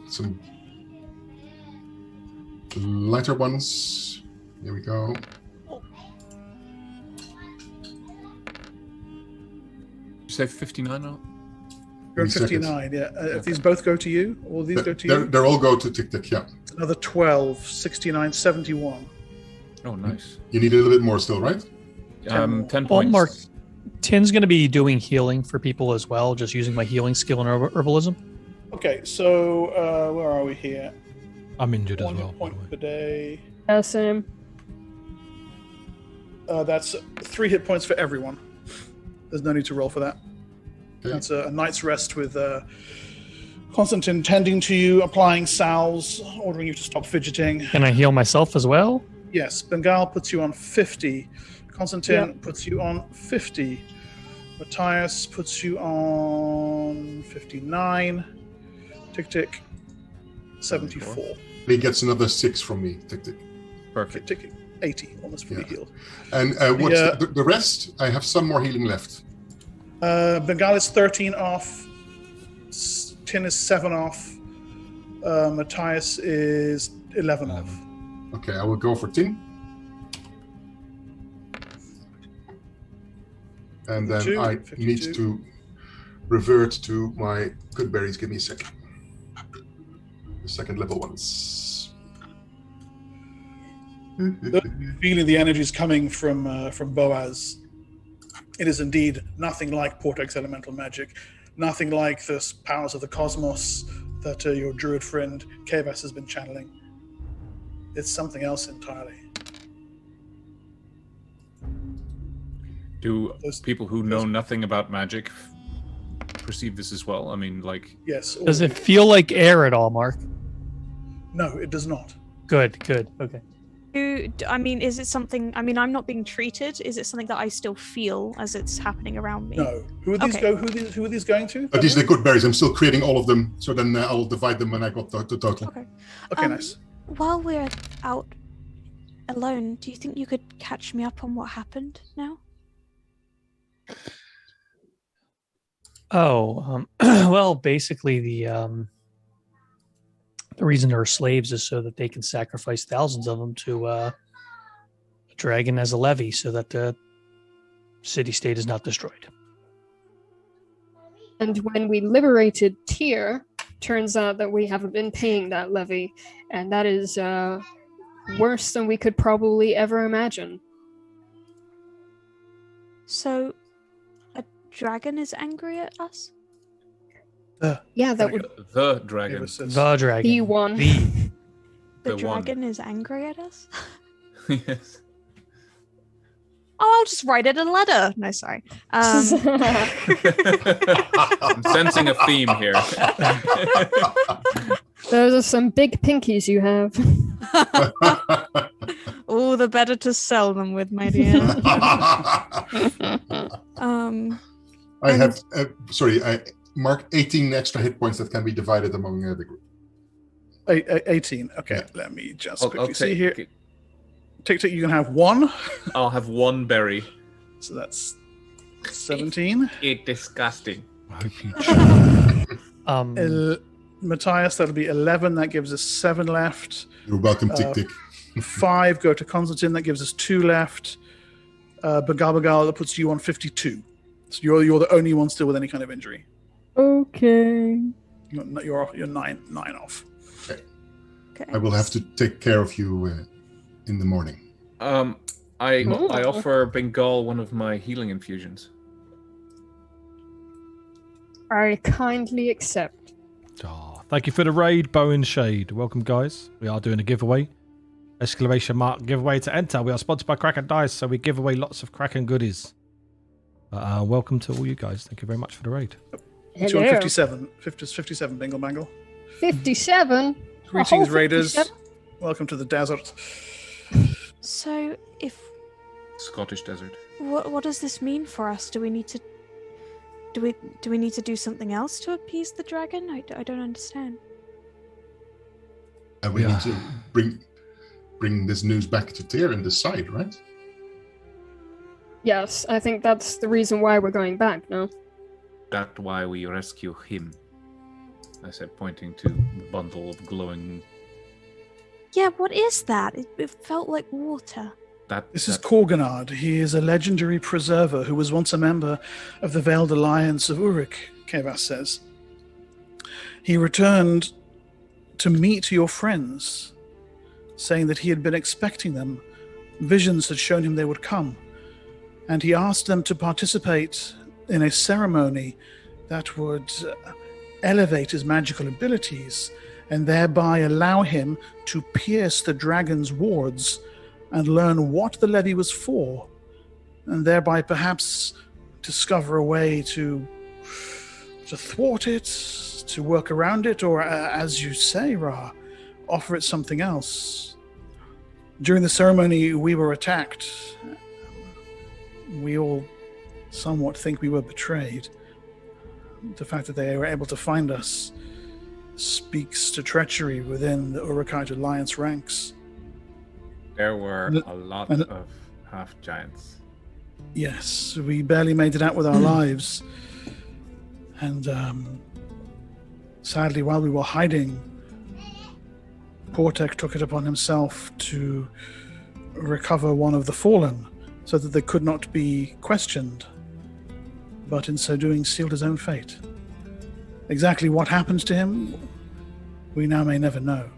some lighter ones. Here we go. Did you say 59 or? You're at 59, yeah. If these both go to you, all these go to you? They all go to Tik, yeah. Another 12, 69, 71. Oh, nice. You need a little bit more still, right? 10 Well, points. Mark, Tin's going to be doing healing for people as well, just using my healing skill in herbalism. Okay, so where are we here? I'm injured as 1 well, hit by the point way. per day. Yeah, same. That's 3 hit points for everyone. There's no need to roll for that. Okay. That's a night's rest with Constantine tending to you, applying salves, ordering you to stop fidgeting. Can I heal myself as well? Yes, Bengal puts you on 50. Constantine puts you on 50. Matthias puts you on 59. Tik, 74. He gets another 6 from me, Tik. Perfect. Tik, 80, almost fully healed. And what's the rest? I have some more healing left. Bengal is 13 off. Tin is 7 off. Matthias is 11 off. Okay, I will go for Tin. And then 52, I 52. need to revert to my good berries. Give me a second. The second level ones. Feeling the energies coming from Boaz. It is indeed nothing like Portek's elemental magic, nothing like the powers of the cosmos that your druid friend Kavas has been channeling. It's something else entirely. Do people who know nothing about magic perceive this as well? I mean, like... Yes. Does it feel like air at all, Mark? No, it does not. Good. Okay. I mean, is it something? I mean, I'm not being treated. Is it something that I still feel as it's happening around me? No. Who are these Okay. Who are these going to? These are the good berries. I'm still creating all of them, so then I'll divide them when I got the total. Okay. Okay, nice. While we're out alone, do you think you could catch me up on what happened now? Oh, well, basically the reason they're slaves is so that they can sacrifice thousands of them to a dragon as a levy, so that the city-state is not destroyed. And when we liberated Tyr, turns out that we haven't been paying that levy, and that is worse than we could probably ever imagine. So, a dragon is angry at us? Yeah, that would The dragon. The dragon. be one. The The The one. dragon is angry at us? Yes. Oh, I'll just write it a letter. No, sorry. I'm sensing a theme here. Those are some big pinkies you have. All the better to sell them with, my dear. I have, I mark 18 extra hit points that can be divided among the group. 18. Okay, Yeah. let me just I'll quickly see take- here. Tick, you can have one. I'll have one berry. So that's 17. It's disgusting. I hope you. Matthias, that'll be 11. That gives us 7 left. You're welcome, Tick Tick. 5 go to Konstantin. That gives us 2 left. Bagal, that puts you on 52. So you're the only one still with any kind of injury. Okay. You're 9 off. Okay. I will have to take care of you in the morning. I offer Bengal one of my healing infusions. I kindly accept. Oh, thank you for the raid, Bowen Shade. Welcome, guys. We are doing a giveaway. Exclamation mark giveaway to enter. We are sponsored by Kraken Dice, so we give away lots of Kraken goodies. Welcome to all you guys. Thank you very much for the raid. It's on 57. 57, Bingle Bangle. 57? Greetings, whole Raiders. 57? Welcome to the desert. So, if Scottish desert. what does this mean for us? Do we need to do something else to appease the dragon? I don't understand. And we need to bring this news back to Tyr and decide, right? Yes, I think that's the reason why we're going back now. That's why we rescue him. I said, pointing to the bundle of glowing. Yeah, what is that? It felt like water. This is Korganard. He is a legendary preserver who was once a member of the Veiled Alliance of Urik, Kevas says. He returned to meet your friends, saying that he had been expecting them. Visions had shown him they would come. And he asked them to participate in a ceremony that would elevate his magical abilities and thereby allow him to pierce the dragon's wards and learn what the levy was for, and thereby perhaps discover a way to thwart it, to work around it, or as you say, Ra, offer it something else. During the ceremony, we were attacked. We all somewhat think we were betrayed. The fact that they were able to find us speaks to treachery within the Urukite Alliance ranks. There were a lot of half-giants. Yes, we barely made it out with our lives. And sadly, while we were hiding, Portek took it upon himself to recover one of the fallen so that they could not be questioned, but in so doing sealed his own fate. Exactly what happened to him, we now may never know.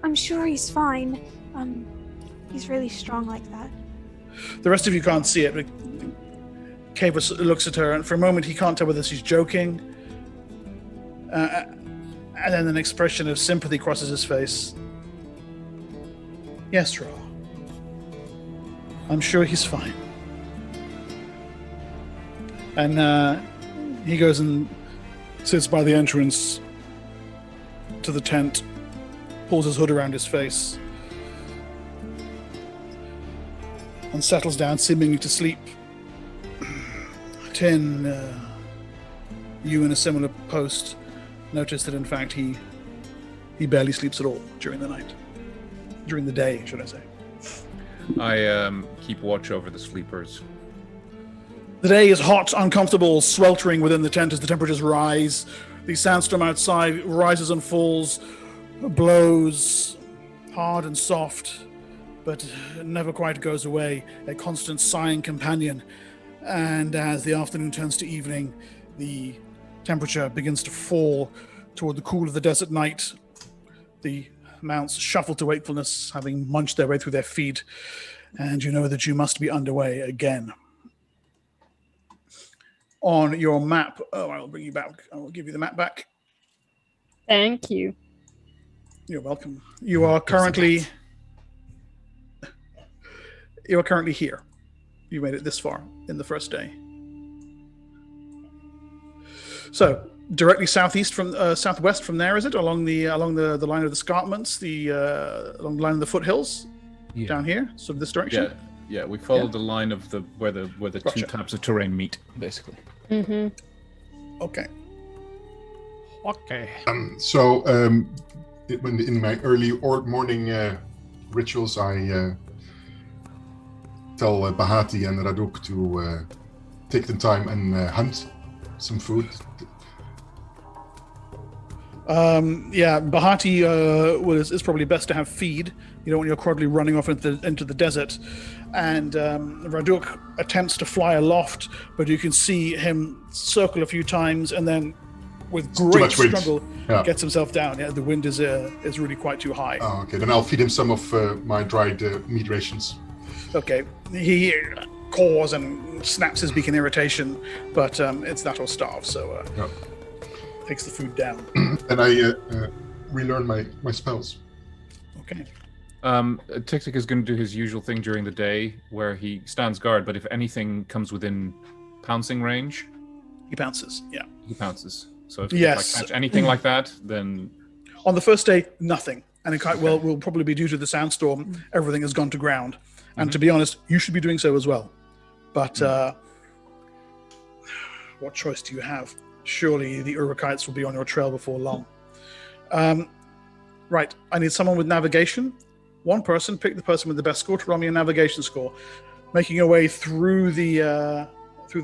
I'm sure he's fine. He's really strong like that. The rest of you can't see it, but Kavus looks at her, and for a moment he can't tell whether she's joking. And then an expression of sympathy crosses his face. Yes, Ra. I'm sure he's fine. And he goes and sits by the entrance to the tent, pulls his hood around his face, and settles down, seemingly to sleep. Tin, you in a similar post, notice that in fact he barely sleeps at all during the night. During the day, should I say. I keep watch over the sleepers. The day is hot, uncomfortable, sweltering within the tent as the temperatures rise. The sandstorm outside rises and falls, blows hard and soft, but never quite goes away, a constant sighing companion. And as the afternoon turns to evening, the temperature begins to fall toward the cool of the desert night. The mounts shuffle to wakefulness, having munched their way through their feed, and you know that you must be underway again. On your map, I'll bring you back. I will give you the map back. Thank you. You're welcome. You are currently here. You made it this far in the first day. So directly southwest from there, is it along the line of the escarpments, along the line of the foothills, down here, sort of this direction? Yeah. We followed the line of where the Gotcha. two types of terrain meet, basically. Mm-hmm. Okay. Okay. So in my early morning rituals, I tell Bahati and Raduk to take the time and hunt some food. Bahati is probably best to have feed. You don't want your Crodley running off into the desert. And Raduk attempts to fly aloft, but you can see him circle a few times and then with great struggle gets himself down. Yeah, the wind is really quite too high. Oh, okay. Then I'll feed him some of my dried meat rations. Okay. He caws and snaps his beak in irritation, but it's that or starve, so takes the food down. And I relearn my spells. Okay. Tic-Tic is going to do his usual thing during the day, where he stands guard, but if anything comes within pouncing range... He pounces, yeah. He pounces. So if Yes. I catch anything like that, then... On the first day, nothing. And it will probably be due to the sandstorm, everything has gone to ground. And to be honest, you should be doing so as well. But what choice do you have? Surely the Urikites will be on your trail before long. Right, I need someone with navigation. One person, pick the person with the best score to roll me a navigation score. Making your way through the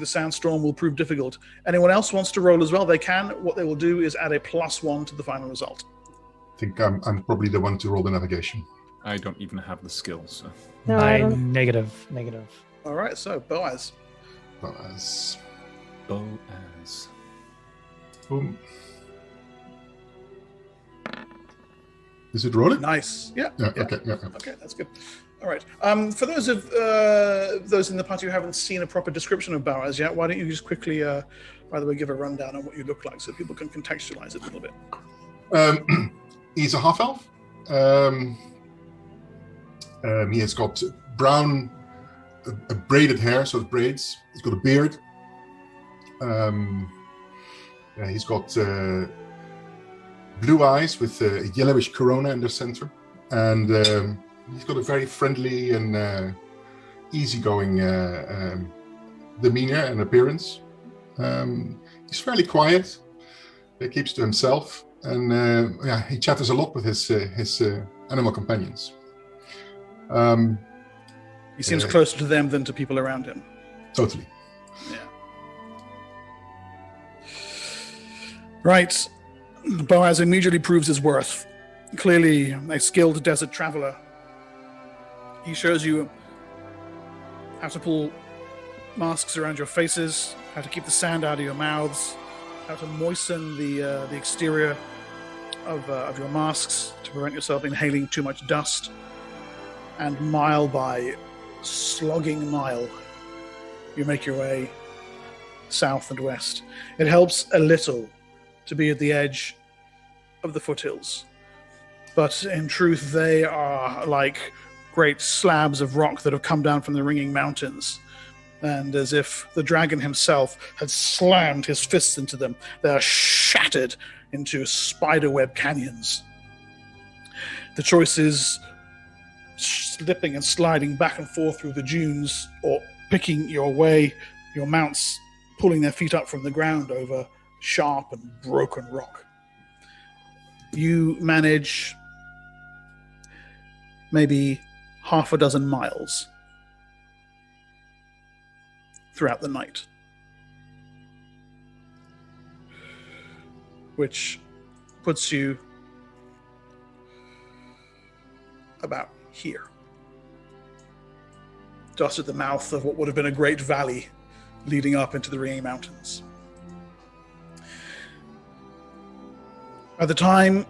sandstorm will prove difficult. Anyone else wants to roll as well? They can. What they will do is add a +1 to the final result. I think I'm probably the one to roll the navigation. I don't even have the skills. So. No, I don't. Negative. All right, so Boaz. Boaz. Boom. Is it rolling? Nice. Yeah. Okay. Yeah. Okay, that's good. All right. For those in the party who haven't seen a proper description of Boaz yet, why don't you just quickly, by the way, give a rundown on what you look like so people can contextualize it a little bit. He's a half-elf. He has got brown, braided hair, sort of braids. He's got a beard. He's got blue eyes with a yellowish corona in the center. And he's got a very friendly and easygoing demeanor and appearance. He's fairly quiet. He keeps to himself. And he chatters a lot with his animal companions. He seems closer to them than to people around him. Totally. Yeah. Right. Boaz immediately proves his worth. Clearly a skilled desert traveler. He shows you how to pull masks around your faces, how to keep the sand out of your mouths, how to moisten the exterior of your masks to prevent yourself inhaling too much dust. And mile by slogging mile, you make your way south and west. It helps a little to be at the edge of the foothills. But in truth, they are like great slabs of rock that have come down from the ringing mountains. And as if the dragon himself had slammed his fists into them, they are shattered into spiderweb canyons. The choice is slipping and sliding back and forth through the dunes, or picking your way, your mounts pulling their feet up from the ground over sharp and broken rock. You manage maybe half a dozen miles throughout the night, which puts you about here, just at the mouth of what would have been a great valley leading up into the Ringing Mountains. At the time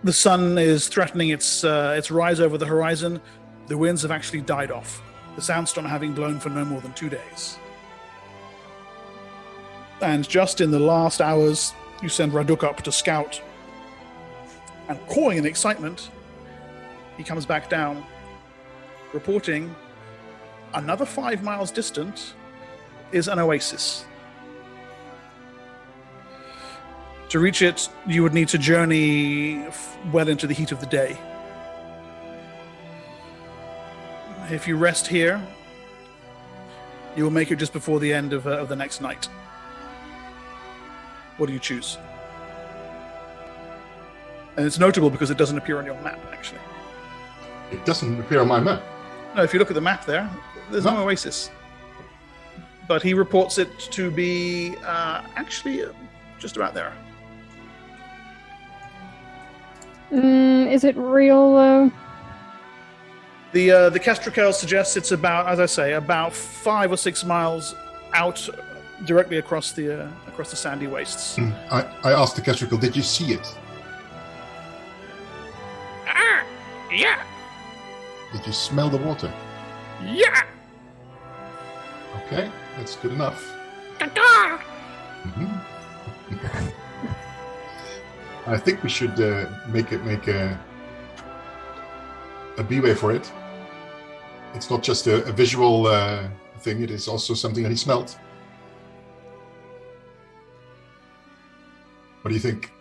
the sun is threatening its rise over the horizon, the winds have actually died off, the sandstorm having blown for no more than 2 days. And just in the last hours, you send Raduk up to scout, and cawing in excitement, he comes back down, reporting another 5 miles distant is an oasis. To reach it, you would need to journey well into the heat of the day. If you rest here, you will make it just before the end of the next night. What do you choose? And it's notable because it doesn't appear on your map, actually. It doesn't appear on my map. No, if you look at the map there, there's no oasis. But he reports it to be actually just about there. Is it real though? The Kestrel suggests it's about, as I say, about 5 or 6 miles out, directly across the sandy wastes. I asked the Kestrel, did you see it? Yeah. Did you smell the water? Yeah. Okay, that's good enough. Ta-ta. I think we should make a B-way for it. It's not just a visual thing, it is also something that he smelled. What do you think?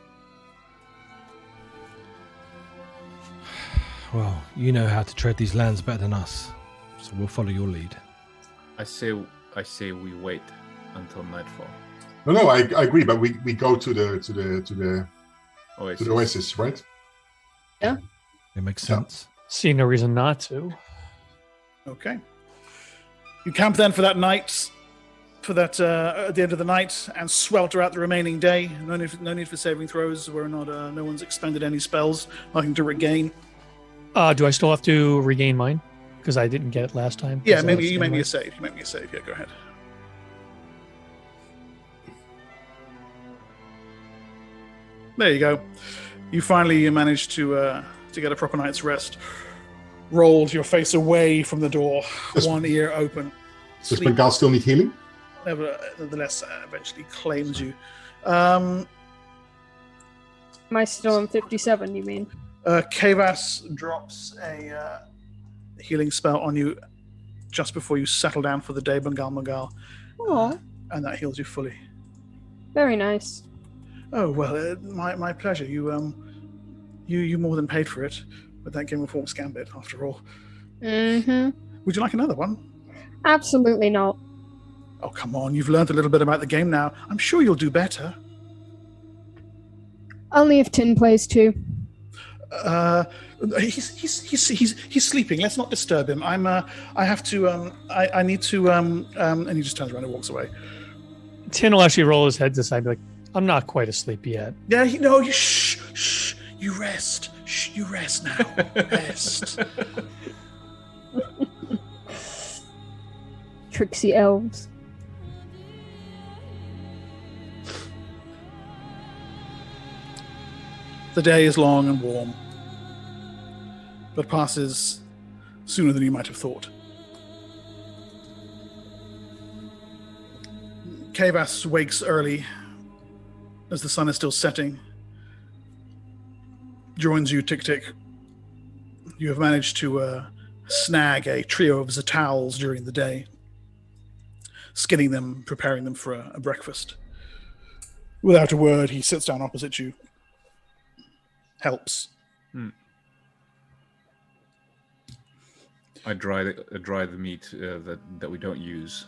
Well, you know how to tread these lands better than us, so we'll follow your lead. I say we wait until nightfall. No, I agree, but we go to the oasis, right? Yeah. It makes sense. See no reason not to. Okay. You camp then for that night, at the end of the night, and swelter out the remaining day. No need for saving throws. No one's expended any spells. Nothing to regain. Do I still have to regain mine? Because I didn't get it last time. Yeah, maybe you make me a save. Yeah, go ahead. There you go. You finally managed to get a proper night's rest. Rolled your face away from the door, one ear open. Does Bengal still need healing? Nevertheless, eventually claims you. Am I still on 57, you mean? Kavas drops a healing spell on you just before you settle down for the day, Bengal. Oh, And that heals you fully. very nice. Oh, well, my pleasure. You more than paid for it with that Game of Forks Gambit, after all. Mm-hmm. Would you like another one? Absolutely not. Oh, come on. You've learned a little bit about the game now. I'm sure you'll do better. Only if Tin plays too. He's sleeping. Let's not disturb him. I have to. I need to. And he just turns around and walks away. Tin will actually roll his head to the side, and be like, I'm not quite asleep yet. Yeah. You shh. You rest. Shh. You rest now. Rest. Tricksy elves. The day is long and warm, but passes sooner than you might have thought. Kavas wakes early as the sun is still setting. Joins you, Tick. You have managed to snag a trio of Zatals during the day, skinning them, preparing them for a breakfast. Without a word, he sits down opposite you. Helps. I dry the meat that we don't use,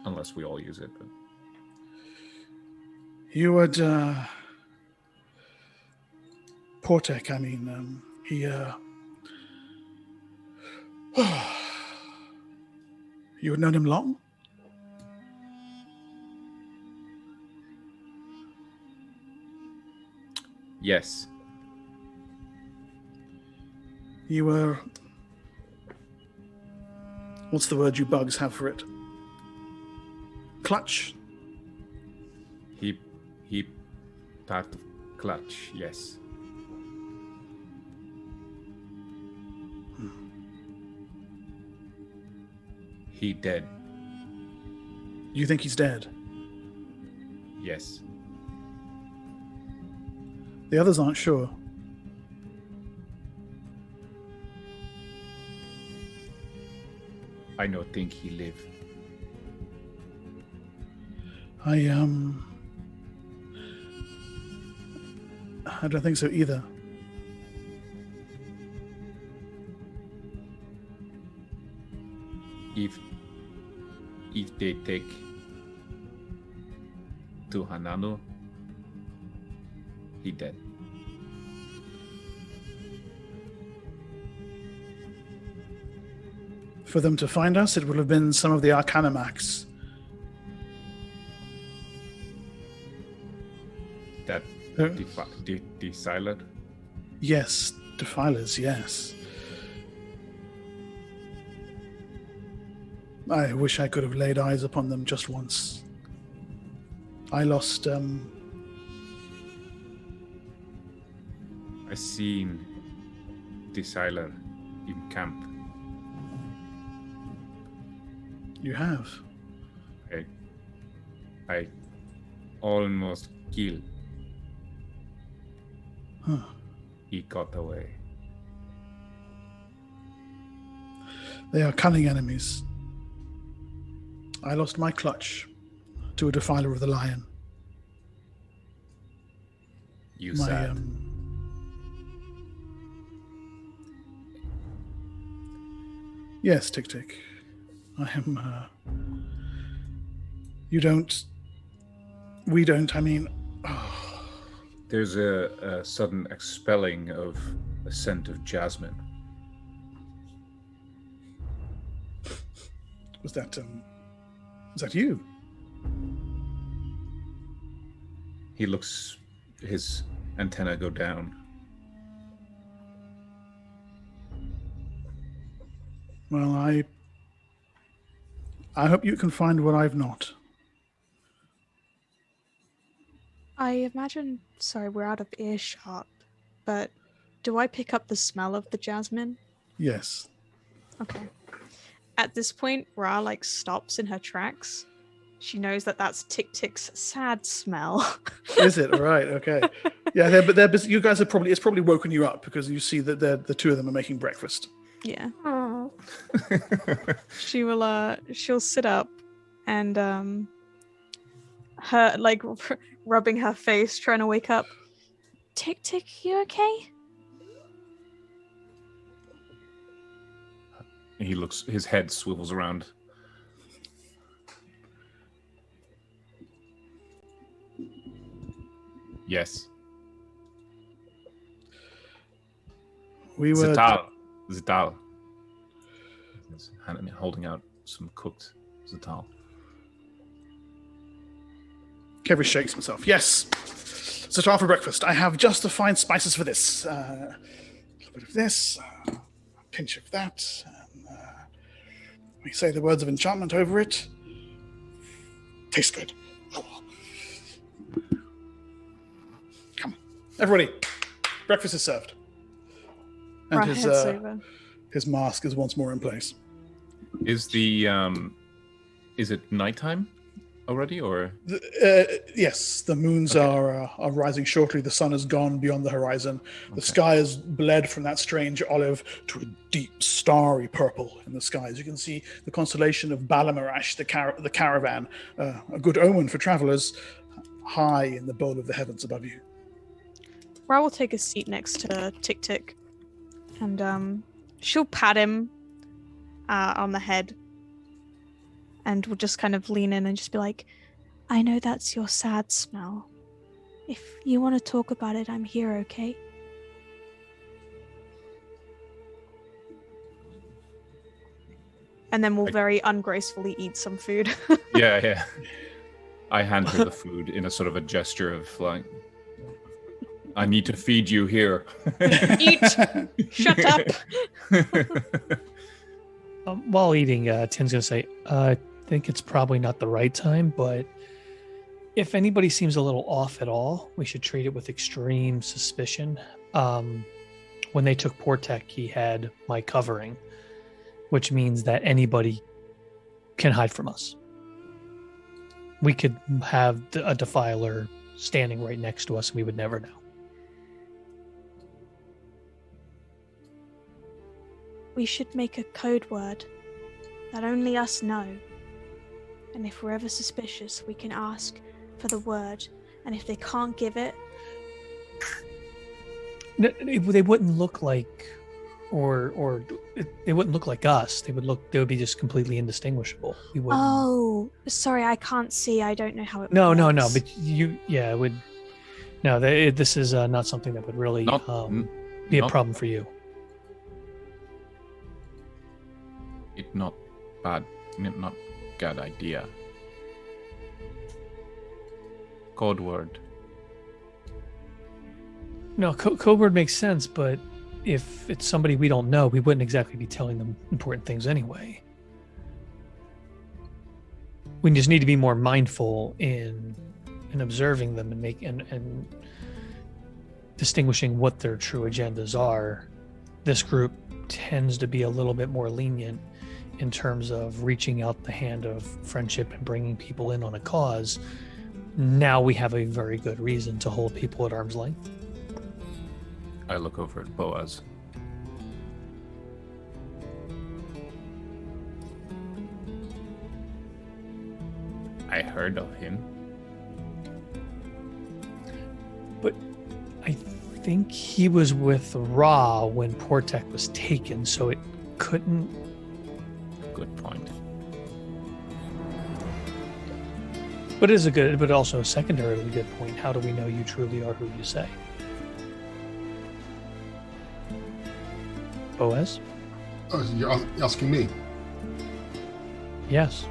unless we all use it. But You would, Portek, I mean, he, you had known him long? yes, You were, what's the word you bugs have for it? Clutch? he part of clutch. Yes. He dead. You think he's dead? Yes. The others aren't sure. I no think he live. I don't think so either. If they take to Hamanu, he dead. For them to find us, it would have been some of the Arcanamax. That Uh, Desiled. Yes, defilers, yes. I wish I could have laid eyes upon them just once. I lost, I seen Desiled in camp. you have. I almost killed. Huh. He got away. They are cunning enemies. I lost my clutch to a defiler of the lion. You My, sad. Yes, Tick Tick. I am, you don't... We don't, I mean... There's a sudden expelling of a scent of jasmine. Was that you? He looks, his antenna go down. Well, I hope you can find what I've not. I imagine, sorry, we're out of earshot, but do I pick up the smell of the jasmine? Yes. Okay. At this point, Ra stops in her tracks. She knows that that's Tick Tick's sad smell. Is it? All right. Okay. Yeah. They're busy. You guys are probably. It's probably woken you up because you see that the two of them are making breakfast. Yeah. She will. She'll sit up, and her rubbing her face, trying to wake up. Tick Tick, you okay? He looks, his head swivels around. Yes. We were Zital. Holding out some cooked Zital. Kevin shakes himself. Yes. Zatar for breakfast. I have just the fine spices for this. A little bit of this, a pinch of that. And, we say the words of enchantment over it. Tastes good. Come on, everybody. Breakfast is served. And Ra heads over. his mask is once more in place. Is is it nighttime already, or? Yes, the moons are rising shortly. The sun has gone beyond the horizon. The sky has bled from that strange olive to a deep starry purple in the skies. You can see the constellation of Balamarash, the caravan, a good omen for travelers, high in the bowl of the heavens above you. Ra will take a seat next to Tick Tick, and she'll pat him on the head, and will just kind of lean in and just be like, I know that's your sad smell. If you want to talk about it, I'm here, okay? And then we'll very ungracefully eat some food. Yeah. I hand her the food in a sort of a gesture of like, I need to feed you here. Eat! Shut up! While eating, Tin's going to say, I think it's probably not the right time, but if anybody seems a little off at all, we should treat it with extreme suspicion. When they took Portek, he had my covering, which means that anybody can hide from us. We could have a defiler standing right next to us and we would never know. We should make a code word that only us know. And if we're ever suspicious, we can ask for the word. And if they can't give it... They wouldn't look like... Or they wouldn't look like us. They would be just completely indistinguishable. We wouldn't. Oh, sorry, I can't see. I don't know how it No, works. but it would. No, this is not something that would really be a problem for you. It's not bad, not good idea. Code word. No, code word makes sense, but if it's somebody we don't know, we wouldn't exactly be telling them important things anyway. We just need to be more mindful in observing them and distinguishing what their true agendas are. This group tends to be a little bit more lenient in terms of reaching out the hand of friendship and bringing people in on a cause. Now we have a very good reason to hold people at arm's length. I look over at Boaz. I heard of him. But I think he was with Ra when Portek was taken, so it couldn't... Good point. But it is but also a secondarily good point. How do we know you truly are who you say? Boaz? Oh, you're asking me? Yes.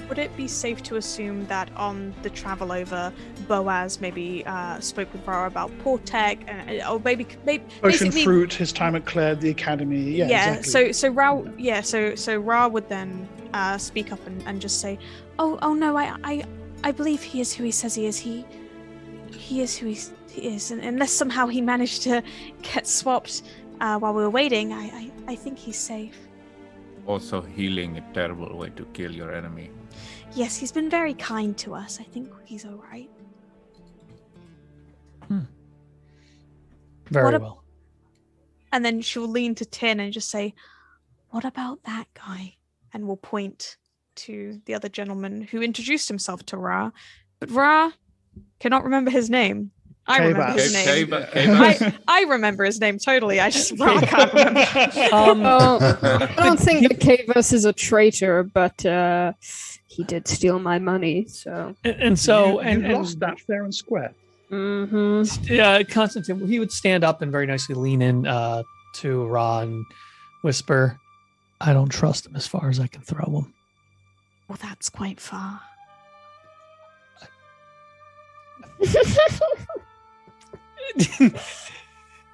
Would it be safe to assume that on the travel over, Boaz maybe spoke with Ra about Portek, or maybe Ocean basically, fruit, his time at Claire, the academy. Yeah, exactly. So Ra, so Ra would then speak up and just say, "Oh no, I believe he is who he says he is. He is who he is, and unless somehow he managed to get swapped while we were waiting, I think he's safe." Also, healing a terrible way to kill your enemy. Yes, he's been very kind to us. I think he's all right. Very well. And then she'll lean to Tin and just say, "What about that guy?" And we'll point to the other gentleman who introduced himself to Ra. But Ra cannot remember his name. I remember his name. I remember his name totally. I just Ra can't remember. I don't think that Kavus is a traitor, but he did steal my money. So and lost that fair and square. Mm-hmm. Yeah, Constantine. He would stand up and very nicely lean in to Ra and whisper, "I don't trust him as far as I can throw him." Well, that's quite far.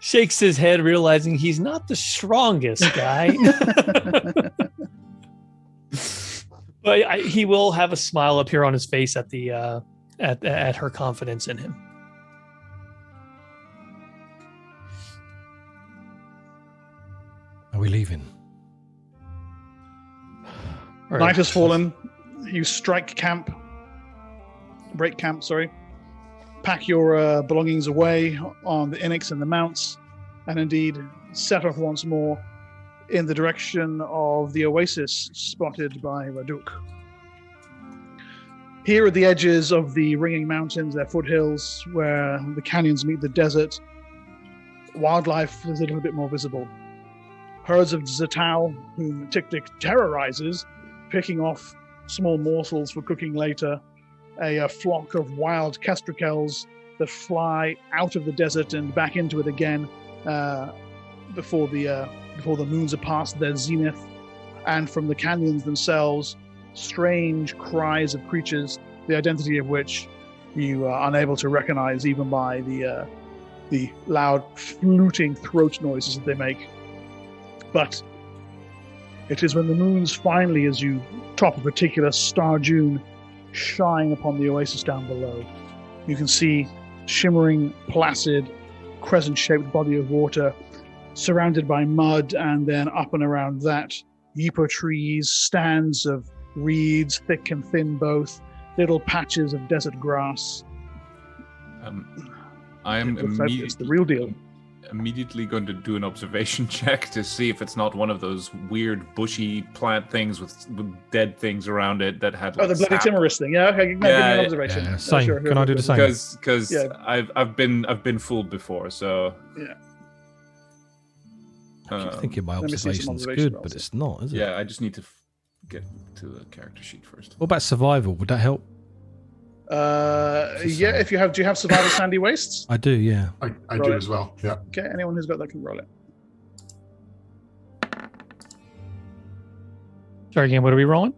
Shakes his head, realizing he's not the strongest guy. But he will have a smile appear on his face at the at her confidence in him. Are we leaving? Night has fallen. You break camp, pack your belongings away on the Inix and the mounts, and indeed set off once more in the direction of the oasis spotted by Raduk. Here at the edges of the ringing mountains, their foothills, where the canyons meet the desert, wildlife is a little bit more visible. Herds of Zatal, whom Tik-Tik terrorizes, picking off small morsels for cooking later. A flock of wild castricels that fly out of the desert and back into it again before the moons are past their zenith. And from the canyons themselves, strange cries of creatures, the identity of which you are unable to recognize even by the loud fluting throat noises that they make. But it is when the moons finally, as you top a particular star dune, shine upon the oasis down below. You can see shimmering, placid, crescent-shaped body of water surrounded by mud, and then up and around that, yeepo trees, stands of reeds, thick and thin both, little patches of desert grass. I am it's the real deal. Immediately going to do an observation check to see if it's not one of those weird bushy plant things with dead things around it that had. The bloody timorous thing. Yeah, okay. Give me an observation. Yeah, same. Sure, Can I do the same? Because I've been fooled before, so. Yeah. I keep thinking my observation's good, but it's not, is it? Yeah, I just need to get to the character sheet first. What about survival? Would that help? Yeah. If you have, do you have survival sandy wastes? I do. Yeah. I do as well. Yeah. Okay. Anyone who's got that can roll it. Sorry again. What are we rolling?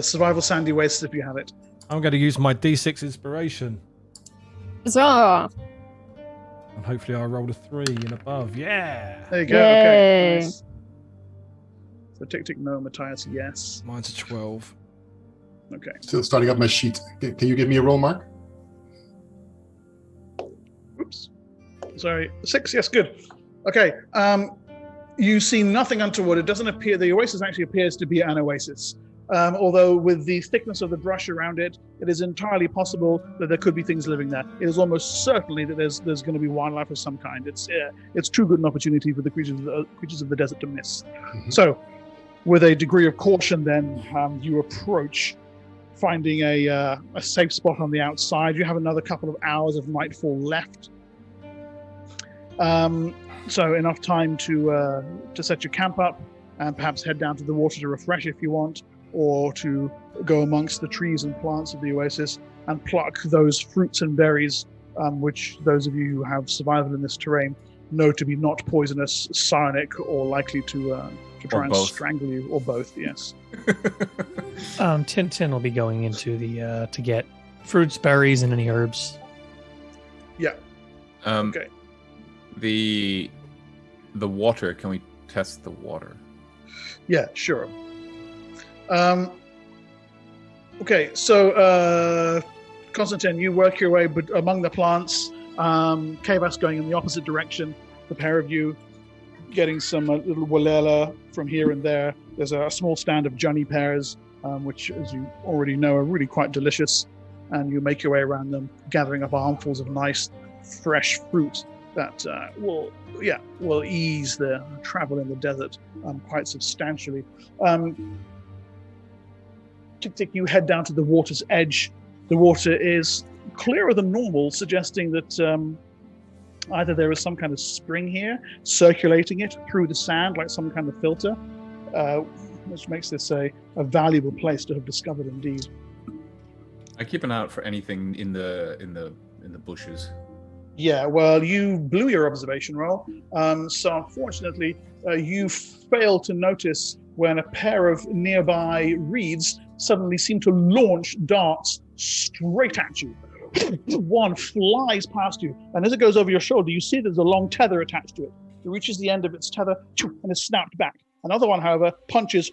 Survival sandy wastes if you have it. I'm going to use my D6 inspiration. Huzzah! And hopefully I rolled a 3 and above. Yeah. There you go. Yay. Okay. Nice. So Tik-Tik, no. Matthias, yes. Mine's a 12. Okay. Still starting up my sheet. Can you give me a roll, Mark? Oops. Sorry. 6. Yes, good. Okay. You see nothing untoward. It doesn't appear. The oasis actually appears to be an oasis. Although with the thickness of the brush around it, it is entirely possible that there could be things living there. It is almost certainly that there's going to be wildlife of some kind. It's too good an opportunity for the creatures of the desert to miss. Mm-hmm. So, with a degree of caution, then you approach, finding a safe spot on the outside. You have another couple of hours of nightfall left, so enough time to set your camp up and perhaps head down to the water to refresh if you want, or to go amongst the trees and plants of the oasis and pluck those fruits and berries, which those of you who have survival in this terrain know to be not poisonous, psionic, or likely to try and strangle you, or both. Yes. Tintin will be going into the to get fruits, berries, and any herbs. Yeah. Okay. The water. Can we test the water? Yeah, sure. Okay, so Constantine, you work your way among the plants. Kavas going in the opposite direction. The pair of you getting some little wallela from here and there. There's a small stand of Johnny pears, which, as you already know, are really quite delicious. And you make your way around them, gathering up armfuls of nice, fresh fruit that will ease the travel in the desert quite substantially. Tik-Tik, you head down to the water's edge. The water is clearer than normal, suggesting that either there is some kind of spring here, circulating it through the sand like some kind of filter, which makes this a valuable place to have discovered indeed. I keep an eye out for anything in the bushes. Yeah, well, you blew your observation roll, so unfortunately, you failed to notice when a pair of nearby reeds suddenly seem to launch darts straight at you. One flies past you, and as it goes over your shoulder, you see there's a long tether attached to it. It reaches the end of its tether and is snapped back. Another one, however, punches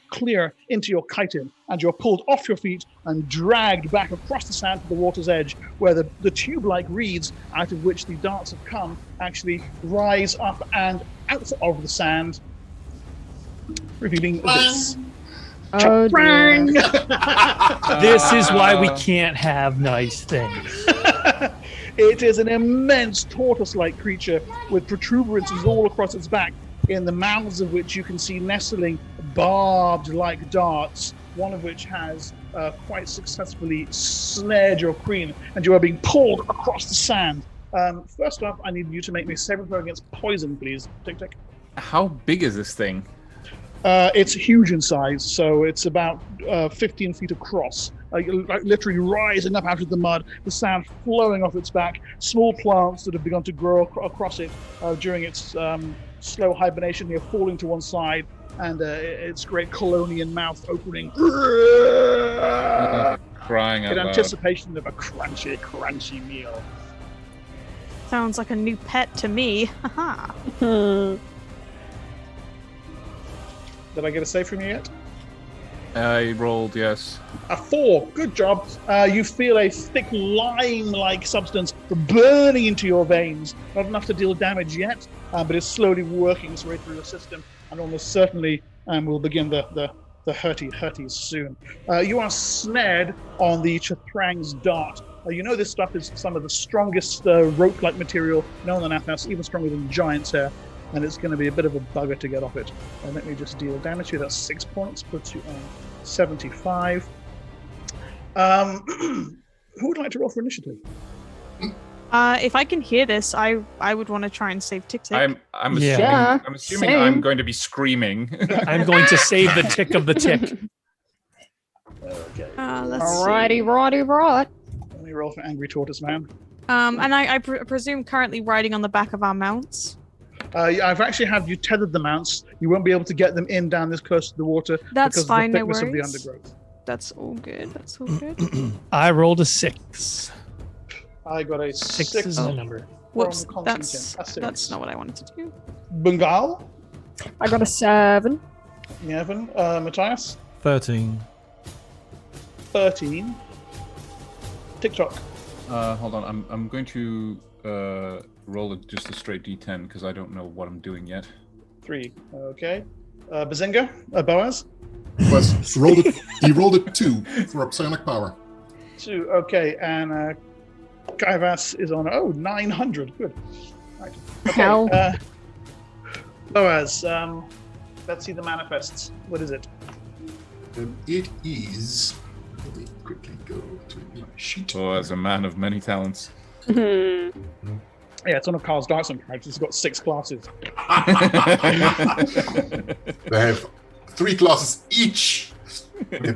clear into your chitin, and you're pulled off your feet and dragged back across the sand to the water's edge, where the tube-like reeds out of which the darts have come actually rise up and out of the sand, revealing this. Oh, dear. This is why we can't have nice things. It is an immense tortoise-like creature with protuberances all across its back, in the mouths of which you can see nestling barbed-like darts, one of which has quite successfully snared your queen, and you are being pulled across the sand. First off, I need you to make me a saving throw against poison, please. Tick, tick. How big is this thing? It's huge in size, so it's about 15 feet across. Like literally rising up out of the mud, the sand flowing off its back, small plants that have begun to grow across it during its slow hibernation here, falling to one side, and its great colonian mouth opening Crying out in loud. anticipation of a crunchy meal. Sounds like a new pet to me. Haha. Did I get a save from you yet? I rolled, yes. A 4. Good job. You feel a thick lime-like substance burning into your veins. Not enough to deal damage yet, but it's slowly working its way through your system, and almost certainly will begin the hurties soon. You are snared on the Chathrang's dart. You know this stuff is some of the strongest rope-like material known on Athos, even stronger than giant's hair. And it's going to be a bit of a bugger to get off it. Let me just deal damage here. That's 6 points, puts you on 75. Who would like to roll for initiative? If I can hear this, I would want to try and save Tick Tick. I'm assuming, Yeah, I'm assuming same. I'm going to be screaming. I'm going to save the tick of the tick. Okay. Let's Alrighty, righty, right. Let me roll for Angry Tortoise Man. And I presume currently riding on the back of our mounts. I've actually had you tethered the mounts. You won't be able to get them in down this close to the water That's because fine, of no the thickness of the worries. undergrowth. That's all good. That's all good. I rolled a 6. I got a 6 6 is the number. Whoops, from that's Constantine. that's not what I wanted to do. Bengal, I got a 7. Evan, Matthias, 13. 13. TikTok. Hold on, I'm going to roll just a straight D10 because I don't know what I'm doing yet. 3. Okay. Bazinga, Boaz. He rolled a 2 for psionic power. 2. Okay, and Kaivas is on 900. Good. Right. Okay. Hell. Boaz, let's see the manifests. What is it? It is. Let me quickly go to my sheet. Oh, as a man of many talents. Yeah, it's one of Carl's Darkson characters. It's got 6 classes. They have 3 classes each. Here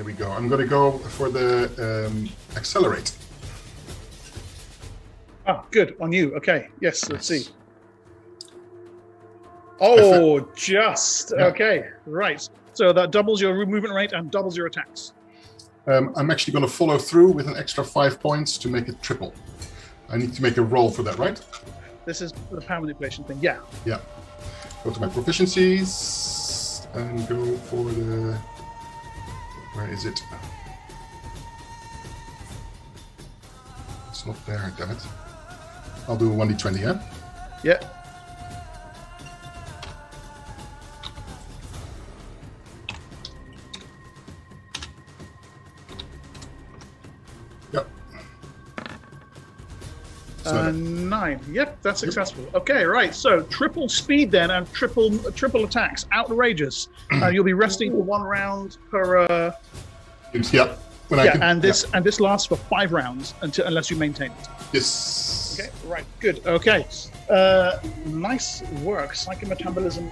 we go. I'm going to go for the accelerate. Ah, good. On you. Okay. Yes, let's see. Oh, just. Yeah. Okay, right. So that doubles your movement rate and doubles your attacks. I'm actually going to follow through with an extra 5 points to make it triple. I need to make a roll for that, right? This is the power manipulation thing. Yeah. Yeah. Go to my proficiencies and go for the. Where is it? It's not there, damn it. I'll do a 1d20, yeah? Yeah. Yep. So 9. Yep, that's successful. Okay, right. So triple speed then, and triple attacks. Outrageous. You'll be resting for 1 round per. yeah. When I can, and this lasts for 5 rounds unless you maintain it. Yes. Okay, right, good. Okay, nice work. Psychometabolism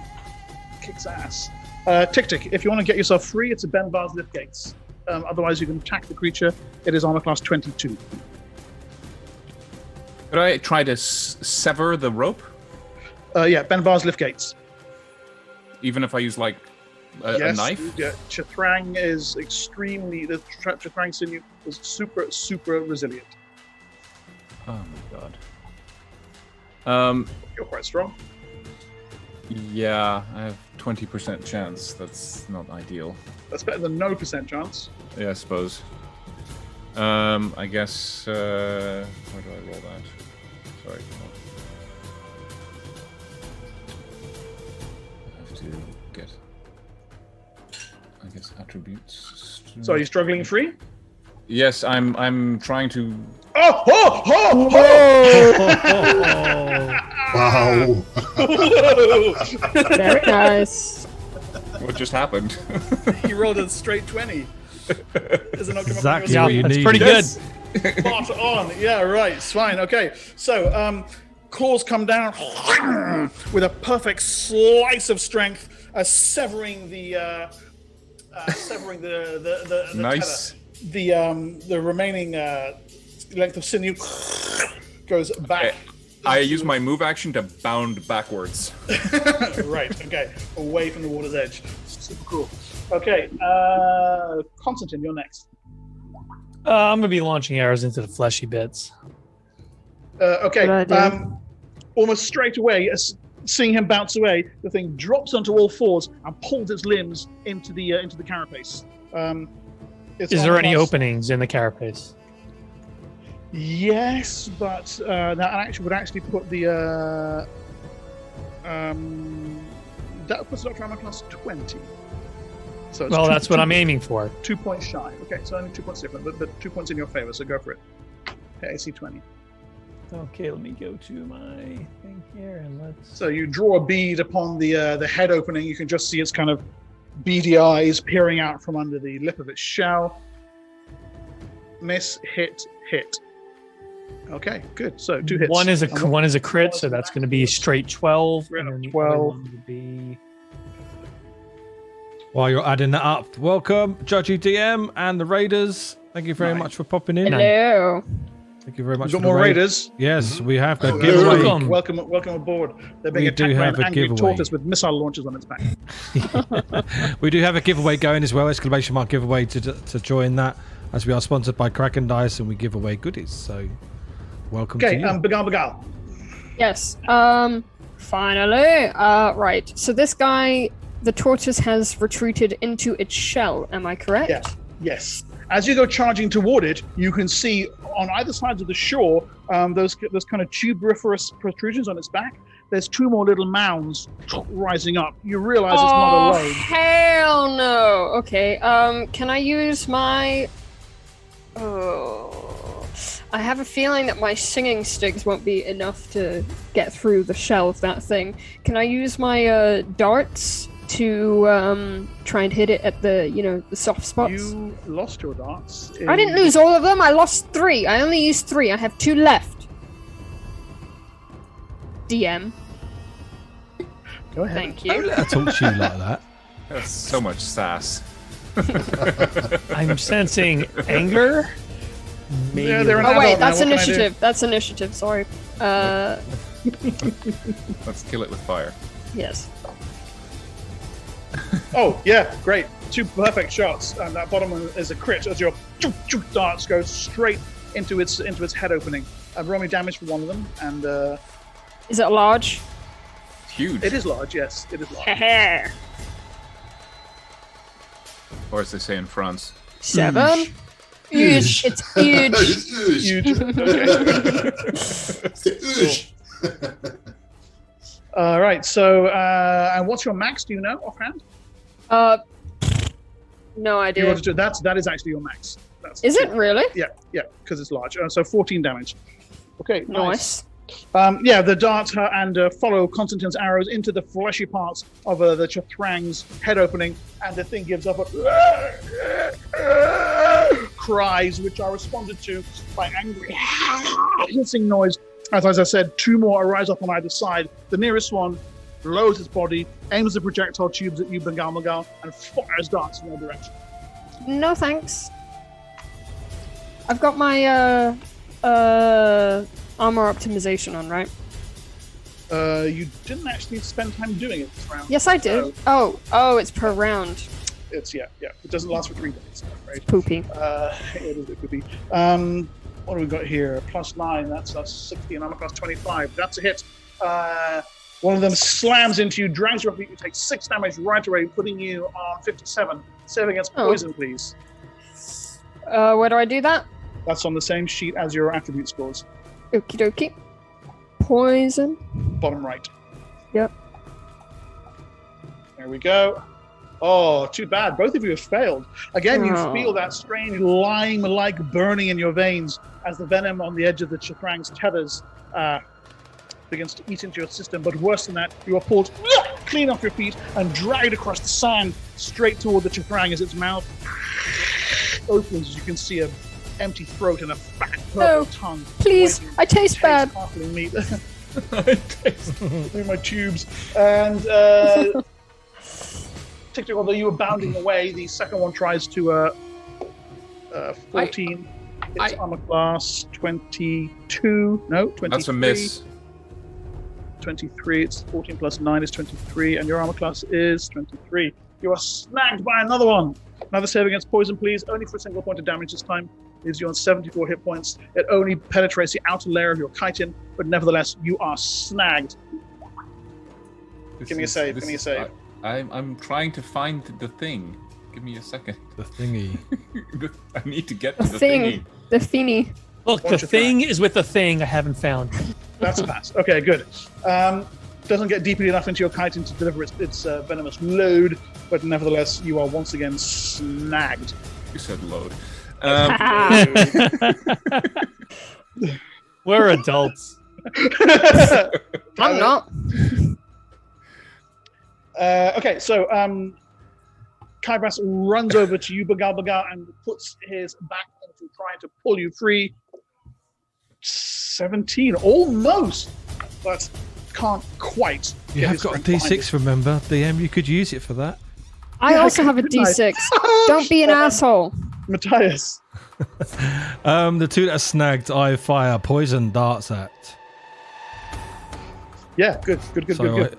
kicks ass. Tick Tick, if you want to get yourself free, it's a Ben Bar's Lift Gates. Otherwise, you can attack the creature. It is armor class 22. Could I try to sever the rope? Yeah, Ben Bar's Lift Gates. Even if I use like a knife? Yeah, Chathrang is extremely. The Chathrang sinew is super resilient. Oh my god. You're quite strong. Yeah, I have 20% chance. That's not ideal. That's better than no % chance. Yeah, I suppose. I guess. Where do I roll that? Sorry. I have to get. I guess attributes. So are you struggling free? Yes, I'm trying to. Oh! Wow. Very nice. What just happened? He rolled a straight 20. Is it not coming Exactly up on what your you That's need. pretty Yes. good. Spot on. Yeah, right. It's fine. Okay. So, claws come down with a perfect slice of strength, severing the Nice. tether. The remaining length of sinew goes back. I use my move action to bound backwards. Right. Okay. Away from the water's edge. Super cool. Okay. Constantine, you're next. I'm gonna be launching arrows into the fleshy bits. Okay. Good idea. Almost straight away, as seeing him bounce away, the thing drops onto all fours and pulls its limbs into the carapace. Is there any openings in the carapace? Yes, but that would actually put the that puts Dr. Armor class 20. So it's Well, that's what I'm aiming for. 2 points shy. Okay, so only 2 points different, but 2 points in your favor. So go for it. Okay, AC 20. Okay, let me go to my thing here and let's. So you draw a bead upon the head opening. You can just see its kind of beady eyes peering out from under the lip of its shell. Miss, hit, hit. Okay, good. So 2 hits. One is a crit, so that's going to be straight 12. Crit And of then the 12. other one would be While you're adding that up, welcome, Judgy DM and the Raiders. Thank you very much for popping in. Hello. Thank you very much. We've got for the more raid. raiders. Yes, we have the Oh, giveaway. welcome. Welcome aboard. They're being We do attacked by have an a angry giveaway. tortoise with missile launchers on its back. We do have a giveaway going as well, exclamation mark giveaway to join that, as we are sponsored by Kraken Dice and we give away goodies. So, welcome to Okay, you. Bagal. Yes. Finally. Right. So this guy, the tortoise has retreated into its shell. Am I correct? Yeah. Yes. As you go charging toward it, you can see on either side of the shore those kind of tubriferous protrusions on its back. There's 2 more little mounds rising up. You realize it's not alone. Hell no. Okay. Can I use my? Oh, I have a feeling that my singing sticks won't be enough to get through the shell of that thing. Can I use my darts to try and hit it at the the soft spots? You lost your darts. I didn't lose all of them. I lost 3. I only used 3. I have 2 left. DM. Go ahead. Thank Don't you. let her talk to you like that. That's so much sass. I'm sensing anger. Maybe Yeah, they're an Oh wait, adult now, that's what can I do? initiative. That's initiative. Sorry. Let's kill it with fire. Yes. Oh, yeah, great. 2 perfect shots. And that bottom one is a crit as your darts go straight into its head opening. Roll me damage for one of them. And Is it large? It's huge. it is large, yes. It is large. Haha. Or as they say in France. 7. Huge. It's huge. Huge. Okay. All right, so, and what's your max? Do you know offhand? No You idea. wanted to, that is actually your max. That's Is it really? Yeah, because it's large. So 14 damage. Okay, nice. Nice. Yeah, the darts and follow Constantine's arrows into the fleshy parts of the Chathrang's head opening, and the thing gives up cries, which are responded to by angry hissing noise. As I said, 2 more arise up on either side. The nearest one lowers its body, aims the projectile tubes at you, Bengal, and fires darts in your direction. No thanks. I've got my armor optimization on, right? You didn't actually spend time doing it this round. Yes, I did. Oh, it's per round. It's yeah. It doesn't last for 3 days, I'm afraid. Poopy. It is a bit poopy. What do we got here? +9. That's 60, and I'm across 25. That's a hit. One of them slams into you, drags you off. You take 6 damage right away, putting you on 57. Save against poison, please. Where do I do that? That's on the same sheet as your attribute scores. Okie dokie. Poison. Bottom right. Yep. There we go. Oh, too bad. Both of you have failed. Again, you Oh. feel that strange lime-like burning in your veins as the venom on the edge of the Chathrang's tethers begins to eat into your system. But worse than that, you are pulled clean off your feet and dragged across the sand straight toward the Chithrang as its mouth opens. As you can see an empty throat and a fat purple tongue. Please, I taste bad. Sparkling meat. I taste through my tubes. And Tic-Tac, although you were bounding away, the second one tries to 14. It's armor class 22. No, 23. That's a miss. 23. It's 14 plus 9 is 23, and your armor class is 23. You are snagged by another one. Another save against poison, please. Only for a single point of damage this time. Leaves you on 74 hit points. It only penetrates the outer layer of your chitin, but nevertheless, you are snagged. Give me a save. I'm trying to find the thing. Give me a second. The thingy. I need to get to the thing. thingy. The thingy. Look, the thing is with the thing I haven't found. That's a pass. Okay, good. Doesn't get deeply enough into your chitin to deliver its venomous load, but nevertheless, you are once again snagged. You said load. We're adults. I'm not. Okay, so Kybras runs over to you, Bagal, and puts his back into trying to pull you free. 17, almost, but can't quite. You have got a D6, remember? DM, you could use it for that. I also have a D6. Don't be an asshole. Matthias. The two that are snagged, I fire poison darts at. Yeah, good.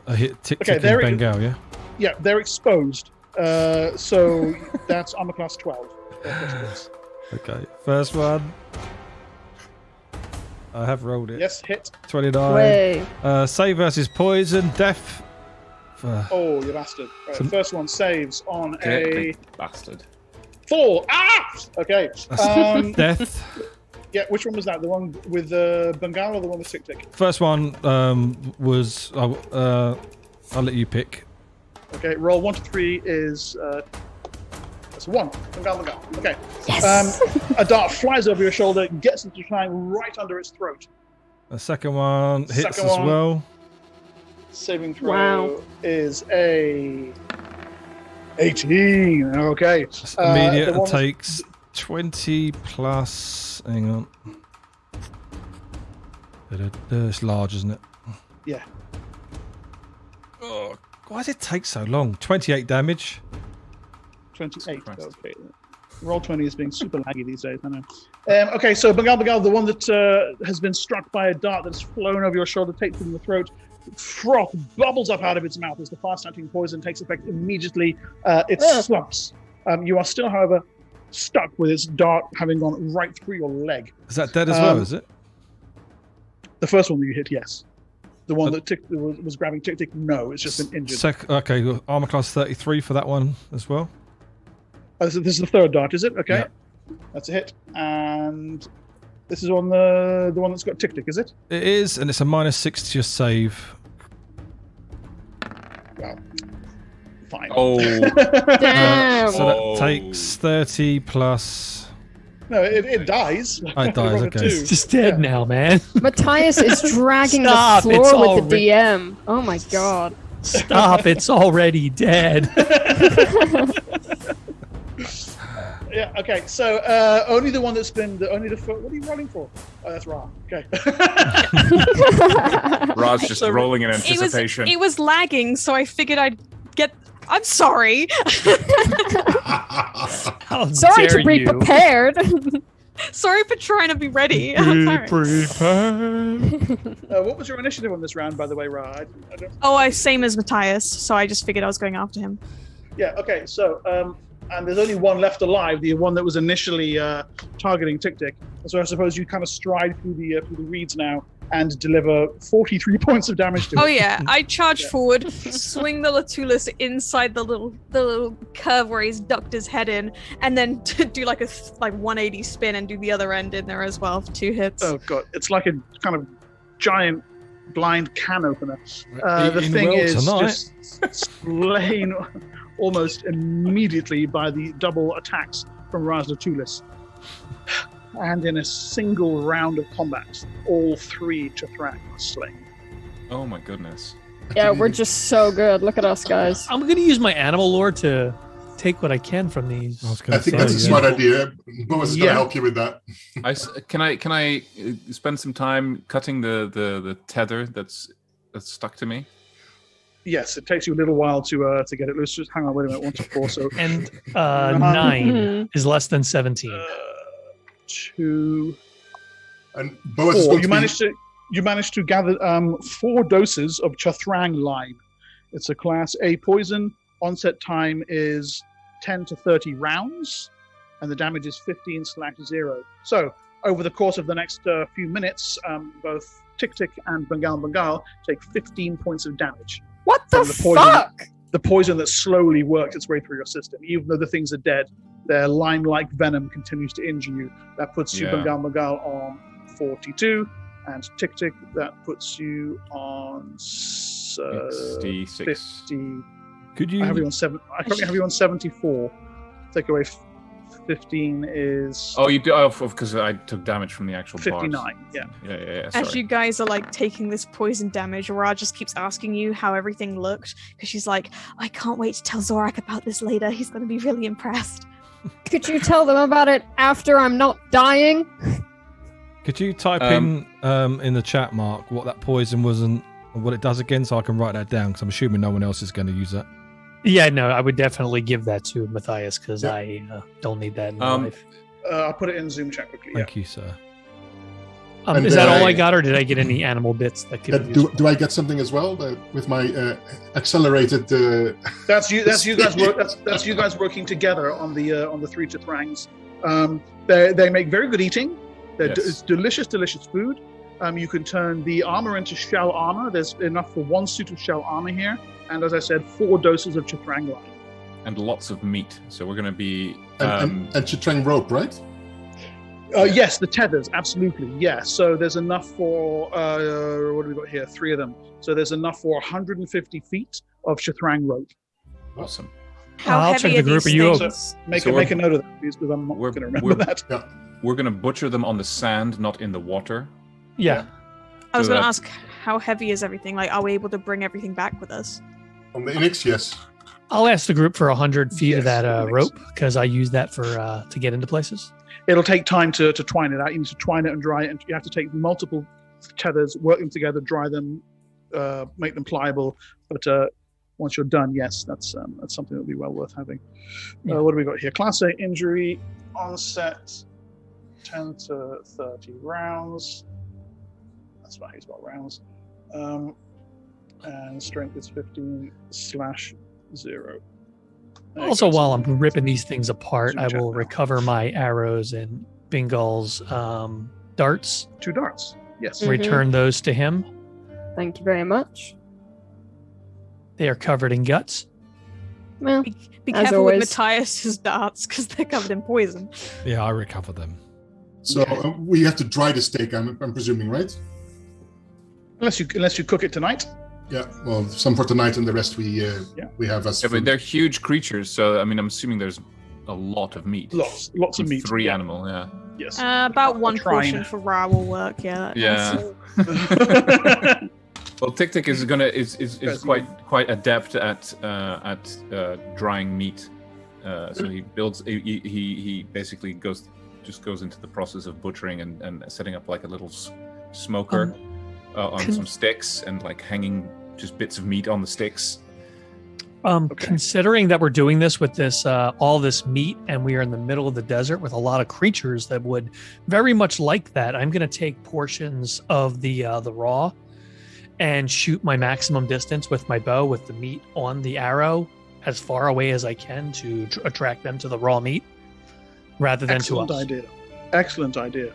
I hit Tic-Tac and Bengal, yeah? Yeah, they're exposed. So that's armor class 12. Okay, first one. I have rolled it. Yes, hit. 29. Way. Save versus poison, death. Oh, you bastard. Right, first one saves on a bastard. 4. Ah! Okay. Death. Yeah, which one was that? The one with Bengal or the one with Tic-Tac? First one was... I'll let you pick. Okay, roll 1 to 3 is... that's 1. Bengal. Okay. Yes! A dart flies over your shoulder, gets into Chithrang right under its throat. The second one hits as well. Saving throw is a 18. Okay. Immediate takes 20 plus. Hang on. It's large, isn't it? Yeah. Oh, why does it take so long? 28 damage. 28. Okay. Roll 20 is being super laggy these days, I know. Okay, so Bengal, the one that has been struck by a dart that has flown over your shoulder, takes it in the throat. Froth bubbles up out of its mouth as the fast-acting poison takes effect immediately. It slumps. You are still, however, stuck with its dart having gone right through your leg. Is that dead as well, is it? The first one that you hit, yes. The one that was grabbing Tic-Tac, no, it's just been injured. Okay, armor class 33 for that one as well. Oh, this is the third dart, is it? Okay. Yeah. That's a hit. And this is on the one that's got Tic-Tac, is it? It is, and it's a -6 to your save. Well, fine. Oh. Damn. So that takes 30 plus... No, it dies. Oh, it dies, okay. It's just dead now, man. Matthias is dragging Stop, the it's floor with the already- DM. Oh my god. Stop, it's already dead. Yeah, okay, so only the one that's been, what are you rolling for? Oh, that's Ra. Okay. Ra's just rolling in anticipation. It was lagging, so I figured I'd get... I'm sorry. How Sorry dare to be you. prepared. Sorry for trying to be ready. What was your initiative on this round, by the way, Ra? I don't... Oh, same as Matthias, so I just figured I was going after him. Yeah, okay, so, and there's only one left alive, the one that was initially targeting Tic-Tac. So I suppose you kind of stride through the reeds now and deliver 43 points of damage to it. Oh yeah, I charge forward, swing the Latulus inside the little curve where he's ducked his head in, and then do like a 180 spin and do the other end in there as well for 2 hits. Oh god, it's like a kind of giant blind can opener. The thing well is tonight. just slain almost immediately by the double attacks from Raz Latulus. And in a single round of combat, all 3 Chithrang are slain. Oh my goodness. Yeah, we're just so good. Look at us, guys. I'm going to use my animal lore to take what I can from these. I think that's a smart idea. Boaz is going to help you with that. Can I spend some time cutting the tether that's stuck to me? Yes, it takes you a little while to get it loose. Just hang on, wait a minute. 1 to 4. So And 9 is less than 17. 2. And Boaz is 4. going to You managed to gather 4 doses of Chathrang lime. It's a class A poison. Onset time is 10 to 30 rounds, and the damage is 15/0. So over the course of the next few minutes, both Tick Tick and Bengal take 15 points of damage. What the fuck? The poison that slowly worked its way through your system. Even though the things are dead, their lime-like venom continues to injure you. That puts you, Bengal, on 42. And Tick Tick, that puts you on 66. 50. Could you? I have you on 7. I currently have you on 74. Take away 15 is. Oh, you do? Oh, because I took damage from the actual 59. bars. Yeah. Yeah. As Sorry. you guys are like taking this poison damage, Ra just keeps asking you how everything looked because she's like, I can't wait to tell Zorak about this later. He's going to be really impressed. Could you tell them about it after I'm not dying? Could you type in the chat, Mark, what that poison was and what it does again, so I can write that down? Because I'm assuming no one else is going to use that. Yeah, no, I would definitely give that to Matthias because I don't need that in my life. I'll put it in Zoom chat quickly. Thank you, sir. Is that all I got, or did I get any animal bits that could be do I get something as well with my accelerated? That's you. That's you guys. That's you guys working together on the 3 Chithrangs. They make very good eating. It's delicious food. You can turn the armor into shell armor. There's enough for 1 suit of shell armor here, and as I said, 4 doses of Chathrang lime. And lots of meat. So we're going to be and Chathrang rope, right? Yes, the tethers, absolutely. Yes. So there's enough for what do we got here? 3 of them. So there's enough for 150 feet of Chathrang rope. Awesome. How I'll heavy check the are group. these Are you things? Make a note of that, please, because I'm not going to remember that. Yeah. We're going to butcher them on the sand, not in the water. Yeah. I was So going to that- ask, how heavy is everything? Like, are we able to bring everything back with us? On the Inix, yes. I'll ask the group for 100 feet of Yes, that thanks. rope because I use that for to get into places. It'll take time to twine it out. You need to twine it and dry it, and you have to take multiple tethers, work them together, dry them, make them pliable. But once you're done, yes, that's something that would be well worth having. Yeah. What do we got here? Class A injury, onset 10 to 30 rounds. That's right, he's got rounds. And strength is 15/0. Also, while I'm ripping these things apart, Zoom I chat will now. recover my arrows and Bengal's darts. 2 darts. Yes. Mhm. Return those to him. Thank you very much. They are covered in guts. Well, Be As careful with always. Matthias's darts because they're covered in poison. Yeah, I recover them. So we have to dry the steak. I'm presuming, right? Unless you cook it tonight. Yeah. Well, some for tonight, and the rest we have as. Yeah, but food. they're huge creatures, so I mean, I'm assuming there's a lot of meat. Lots of meat. 3 Yeah. animal, yeah. Yes. About 1 trying. portion for Ra will work. Yeah. Yeah. Well, Tick Tick is quite adept at drying meat. So he builds. He basically goes into the process of butchering and setting up like a little smoker on some sticks and like hanging just bits of meat on the sticks. Considering that we're doing this with this all this meat and we are in the middle of the desert with a lot of creatures that would very much like that, I'm going to take portions of the raw and shoot my maximum distance with my bow with the meat on the arrow as far away as I can to attract them to the raw meat rather than to us. Excellent idea.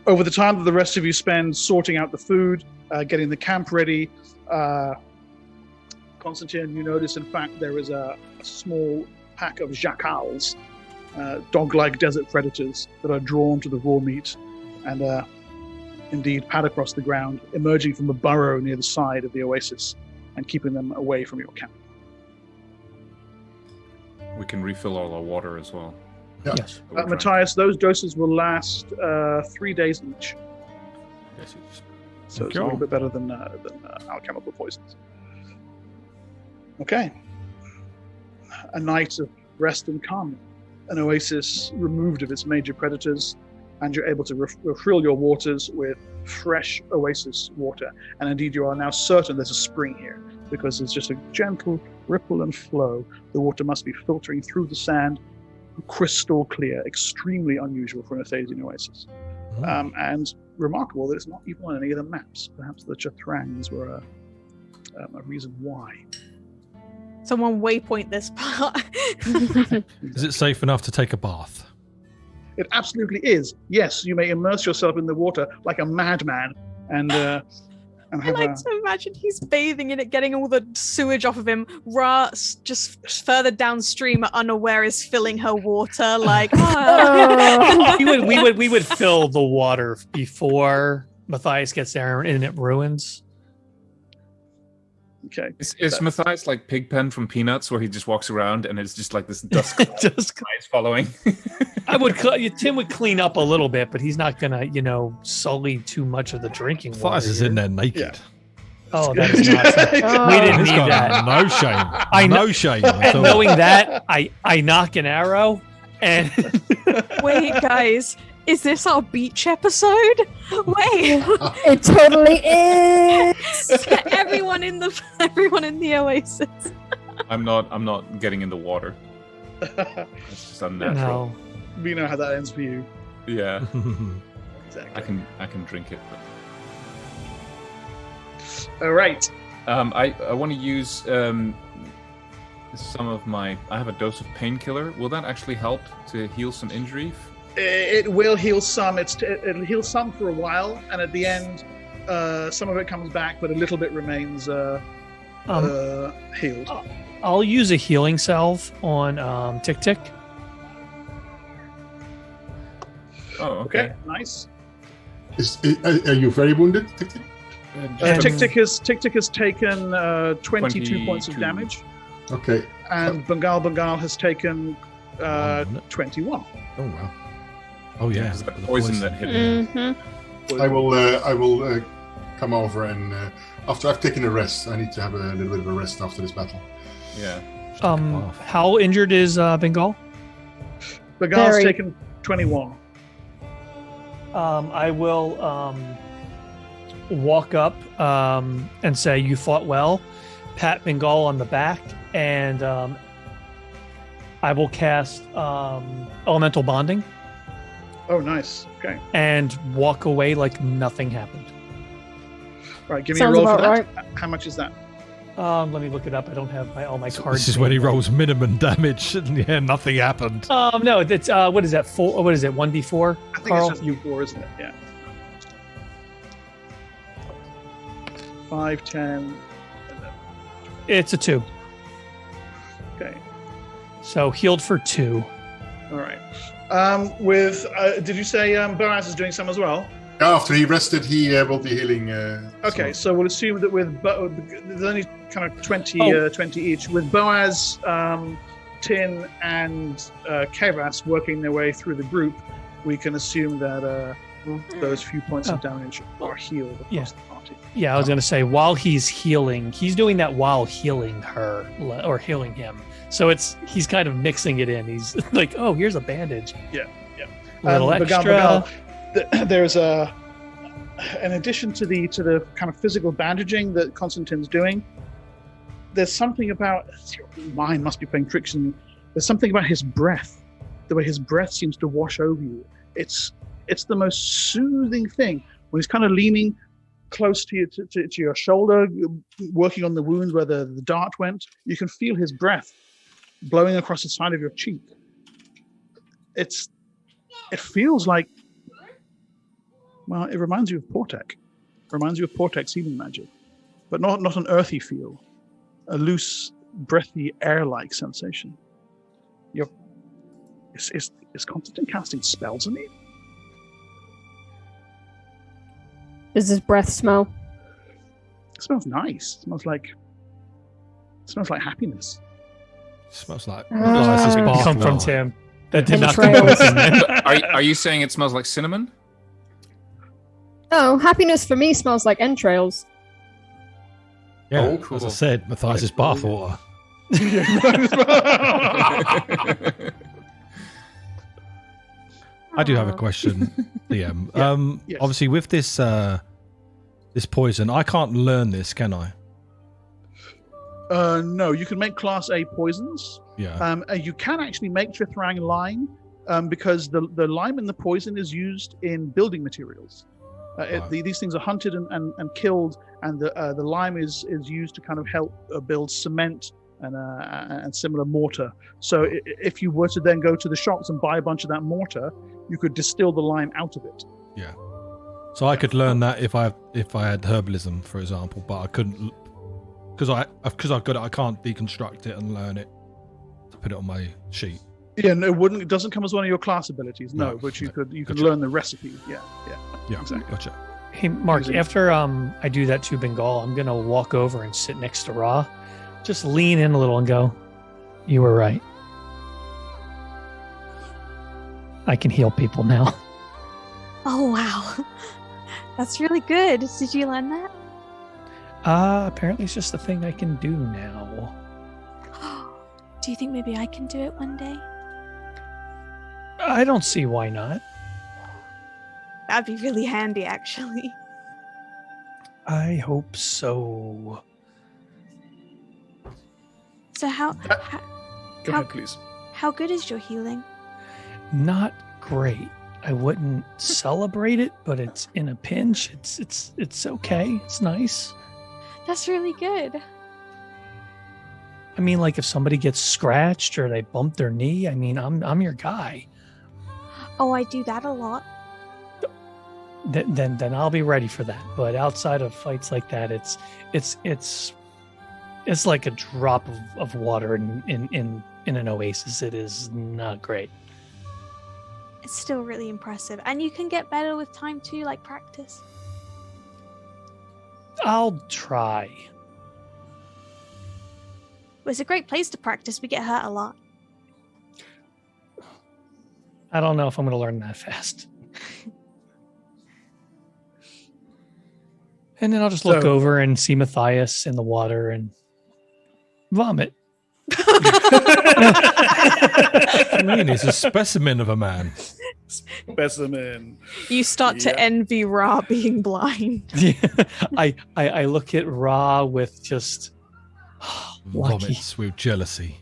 Over the time that the rest of you spend sorting out the food, getting the camp ready, Constantine, you notice, in fact, there is a small pack of jacals, dog-like desert predators that are drawn to the raw meat and indeed pad across the ground, emerging from a burrow near the side of the oasis and keeping them away from your camp. We can refill all our water as well. Yeah. Yes. We're trying- Matthias, those doses will last 3 days each. So it's a little bit better than alchemical poisons. Okay. A night of rest and calm. An oasis removed of its major predators, and you're able to refill your waters with fresh oasis water. And indeed, you are now certain there's a spring here, because it's just a gentle ripple and flow. The water must be filtering through the sand, crystal clear, extremely unusual for an Athasian oasis. And remarkable that it's not even on any of the maps. Perhaps the Chathrangs were a reason why. Someone waypoint this part. Is it safe enough to take a bath? It absolutely is. Yes, you may immerse yourself in the water like a madman, and I like to imagine he's bathing in it, getting all the sewage off of him. Ra, just further downstream, unaware, is filling her water. Like, we would fill the water before Matthias gets there and it ruins. Okay. Is Matthias like Pigpen from Peanuts, where he just walks around and it's just like this dust clouds following? Tim would clean up a little bit, but he's not gonna, sully too much of the drinking water. Matthias is in there naked. Yeah. Oh, that is not. We didn't He's need got that. no shame. No shame. And knowing that, I knock an arrow and wait, guys. Is this our beach episode? Wait, It totally is. everyone in the oasis. I'm not getting in the water. It's just unnatural. no. We know how that ends for you. Yeah, Exactly. I can drink it. All right. I want to use some of my. I have a dose of painkiller. Will that actually help to heal some injury? It will heal some. It'll heal some for a while, and at the end, some of it comes back, but a little bit remains healed. I'll use a healing salve on Tick Tick. Oh, okay. Nice. Are you very wounded, Tick Tick? Tick Tick has taken 22 points of 22. damage, Okay. and Bengal has taken 21. Oh wow. Oh yeah. It's the poison that hit him. Mm-hmm. I will come over and after I've taken a rest, I need to have a little bit of a rest after this battle. Yeah. How injured is Bengal? Bengal's Very. taken 21. I will walk up and say, "You fought well." Pat Bengal on the back, and I will cast Elemental Bonding Oh, nice. Okay. and walk away like nothing happened. Right, give me Sounds a roll for about that. How much is that? Let me look it up. I don't have all my cards. This is when he rolls minimum damage. Yeah, nothing happened. No, that's what is that? What is it? 1d4? I think Carl? it's just U4, isn't it? Yeah. 5, 10. It's a 2. Okay. So healed for 2. All right. Did you say Boaz is doing some as well? After he rested, he will be healing. Okay, so we'll assume that there's only kind of 20 each. With Boaz, Tin, and Kevas working their way through the group, we can assume that those few points of damage are healed across the party. Yeah, I was going to say, while he's healing, he's doing that while healing her or healing him. So he's kind of mixing it in. He's like, oh, here's a bandage. Yeah. A little extra. Bagal, there's in addition to the kind of physical bandaging that Constantine's doing, there's something about, your mind must be playing tricks on you. There's something about his breath, the way his breath seems to wash over you. It's the most soothing thing when he's kind of leaning close to your shoulder, working on the wound where the dart went. You can feel his breath blowing across the side of your cheek. It feels like, well, it reminds you of Portek. It reminds you of Portek's healing magic, but not an earthy feel, a loose, breathy, air-like sensation. Is Constantine casting spells on you? Does his breath smell? It smells nice. It smells like happiness. Smells like Come from Tim. That did not Entrails. come from him. Are you saying it smells like cinnamon? Oh, happiness for me smells like entrails. Yeah, Oh, cool. as I said, Matthias is bathwater. I do have a question, DM. Yes. Obviously, with this this poison, I can't learn this, can I? No, you can make Class A poisons. Yeah. You can actually make fifth rank lime because the lime in the poison is used in building materials. These things are hunted and killed, and the lime is used to kind of help build cement and similar mortar. So if you were to then go to the shops and buy a bunch of that mortar, you could distill the lime out of it. Yeah. So I could learn that if I had herbalism, for example, but I couldn't because I've got it. I can't deconstruct it and learn it to put it on my sheet. Yeah, no, it doesn't come as one of your class abilities. No, but you could Gotcha. learn the recipe. Yeah. Yeah, Exactly. Gotcha. Hey, Mark, Using- after I do that to Bengal, I'm going to walk over and sit next to Ra. Just lean in a little and go, you were right. I can heal people now. Oh, wow. That's really good. Did you learn that? Apparently it's just a thing I can do now. Do you think maybe I can do it one day? I don't see why not. That'd be really handy, actually. I hope so. So how Go ahead, please. how good is your healing? Not great. I wouldn't celebrate it, but it's in a pinch. It's okay. It's nice. That's really good. I mean, like if somebody gets scratched or they bump their knee, I mean, I'm your guy. Oh, I do that a lot. Then I'll be ready for that. But outside of fights like that, it's like a drop of water in an oasis. It is not great. It's still really impressive. And you can get better with time too, like practice. I'll try. Well, it's a great place to practice. We get hurt a lot. I don't know if I'm going to learn that fast. And then I'll just look So- over and see Matthias in the water and vomit. I mean, he's a specimen of a man. Specimen. You start to Yeah. envy Ra being blind. Yeah, I look at Ra with just lucky. Vomits with jealousy.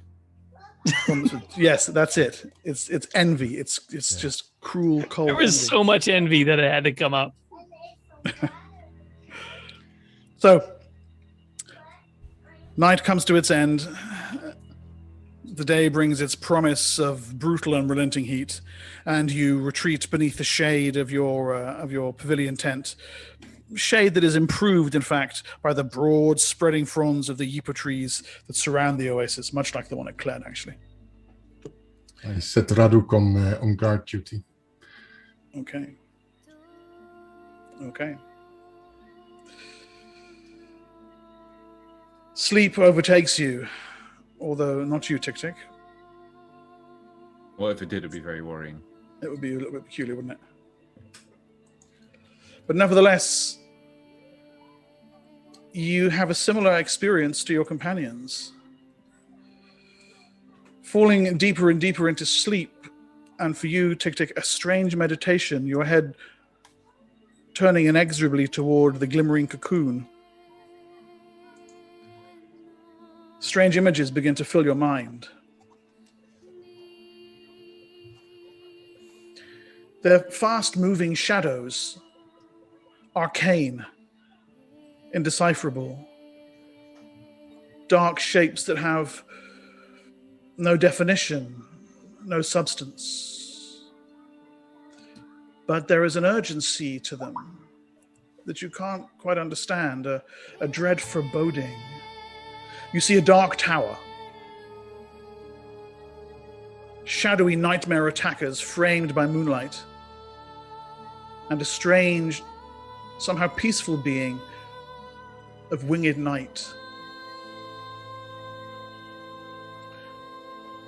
Yes, that's it. It's envy. It's just cruel, cold. There was envy. so much envy that it had to come up. So, night comes to its end. The day brings its promise of brutal and relenting heat, and you retreat beneath the shade of your pavilion tent. Shade that is improved, in fact, by the broad, spreading fronds of the yeepa trees that surround the oasis, much like the one at Cled, actually. I set Raduk on guard duty. Okay. Sleep overtakes you, although not you, Tick Tick. Well, if it did, it'd be very worrying. It would be a little bit peculiar, wouldn't it? But nevertheless, you have a similar experience to your companions. Falling deeper and deeper into sleep, and for you, Tick Tick, a strange meditation, your head turning inexorably toward the glimmering cocoon. Strange images begin to fill your mind. They're fast-moving shadows, arcane, indecipherable, dark shapes that have no definition, no substance. But there is an urgency to them that you can't quite understand, a dread foreboding. You see a dark tower, shadowy nightmare attackers framed by moonlight, and a strange, somehow peaceful being of winged night.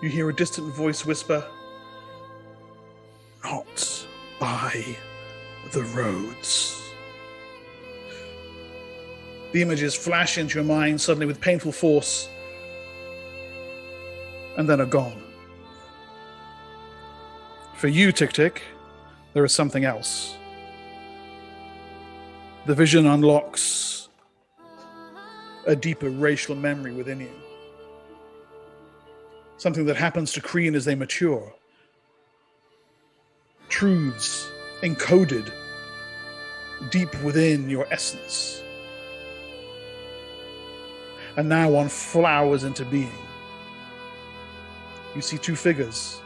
You hear a distant voice whisper, "Not by the roads." The images flash into your mind suddenly with painful force, and then are gone. For you, Tick-Tick, there is something else. The vision unlocks a deeper racial memory within you. Something that happens to Kreen as they mature. Truths encoded deep within your essence. And now one flowers into being. You see two figures.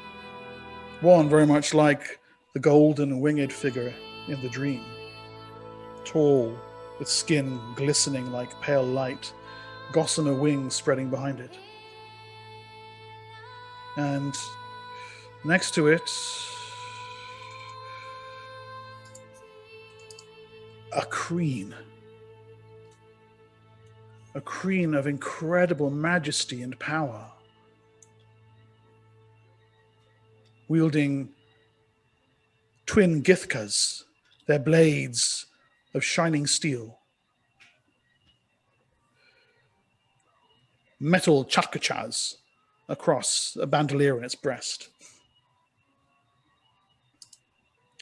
One very much like the golden winged figure in the dream. Tall, with skin glistening like pale light, gossamer wings spreading behind it. And next to it, a Kreen. A Kreen of incredible majesty and power. Wielding twin Githkas, their blades of shining steel. Metal chatkachas across a bandolier in its breast.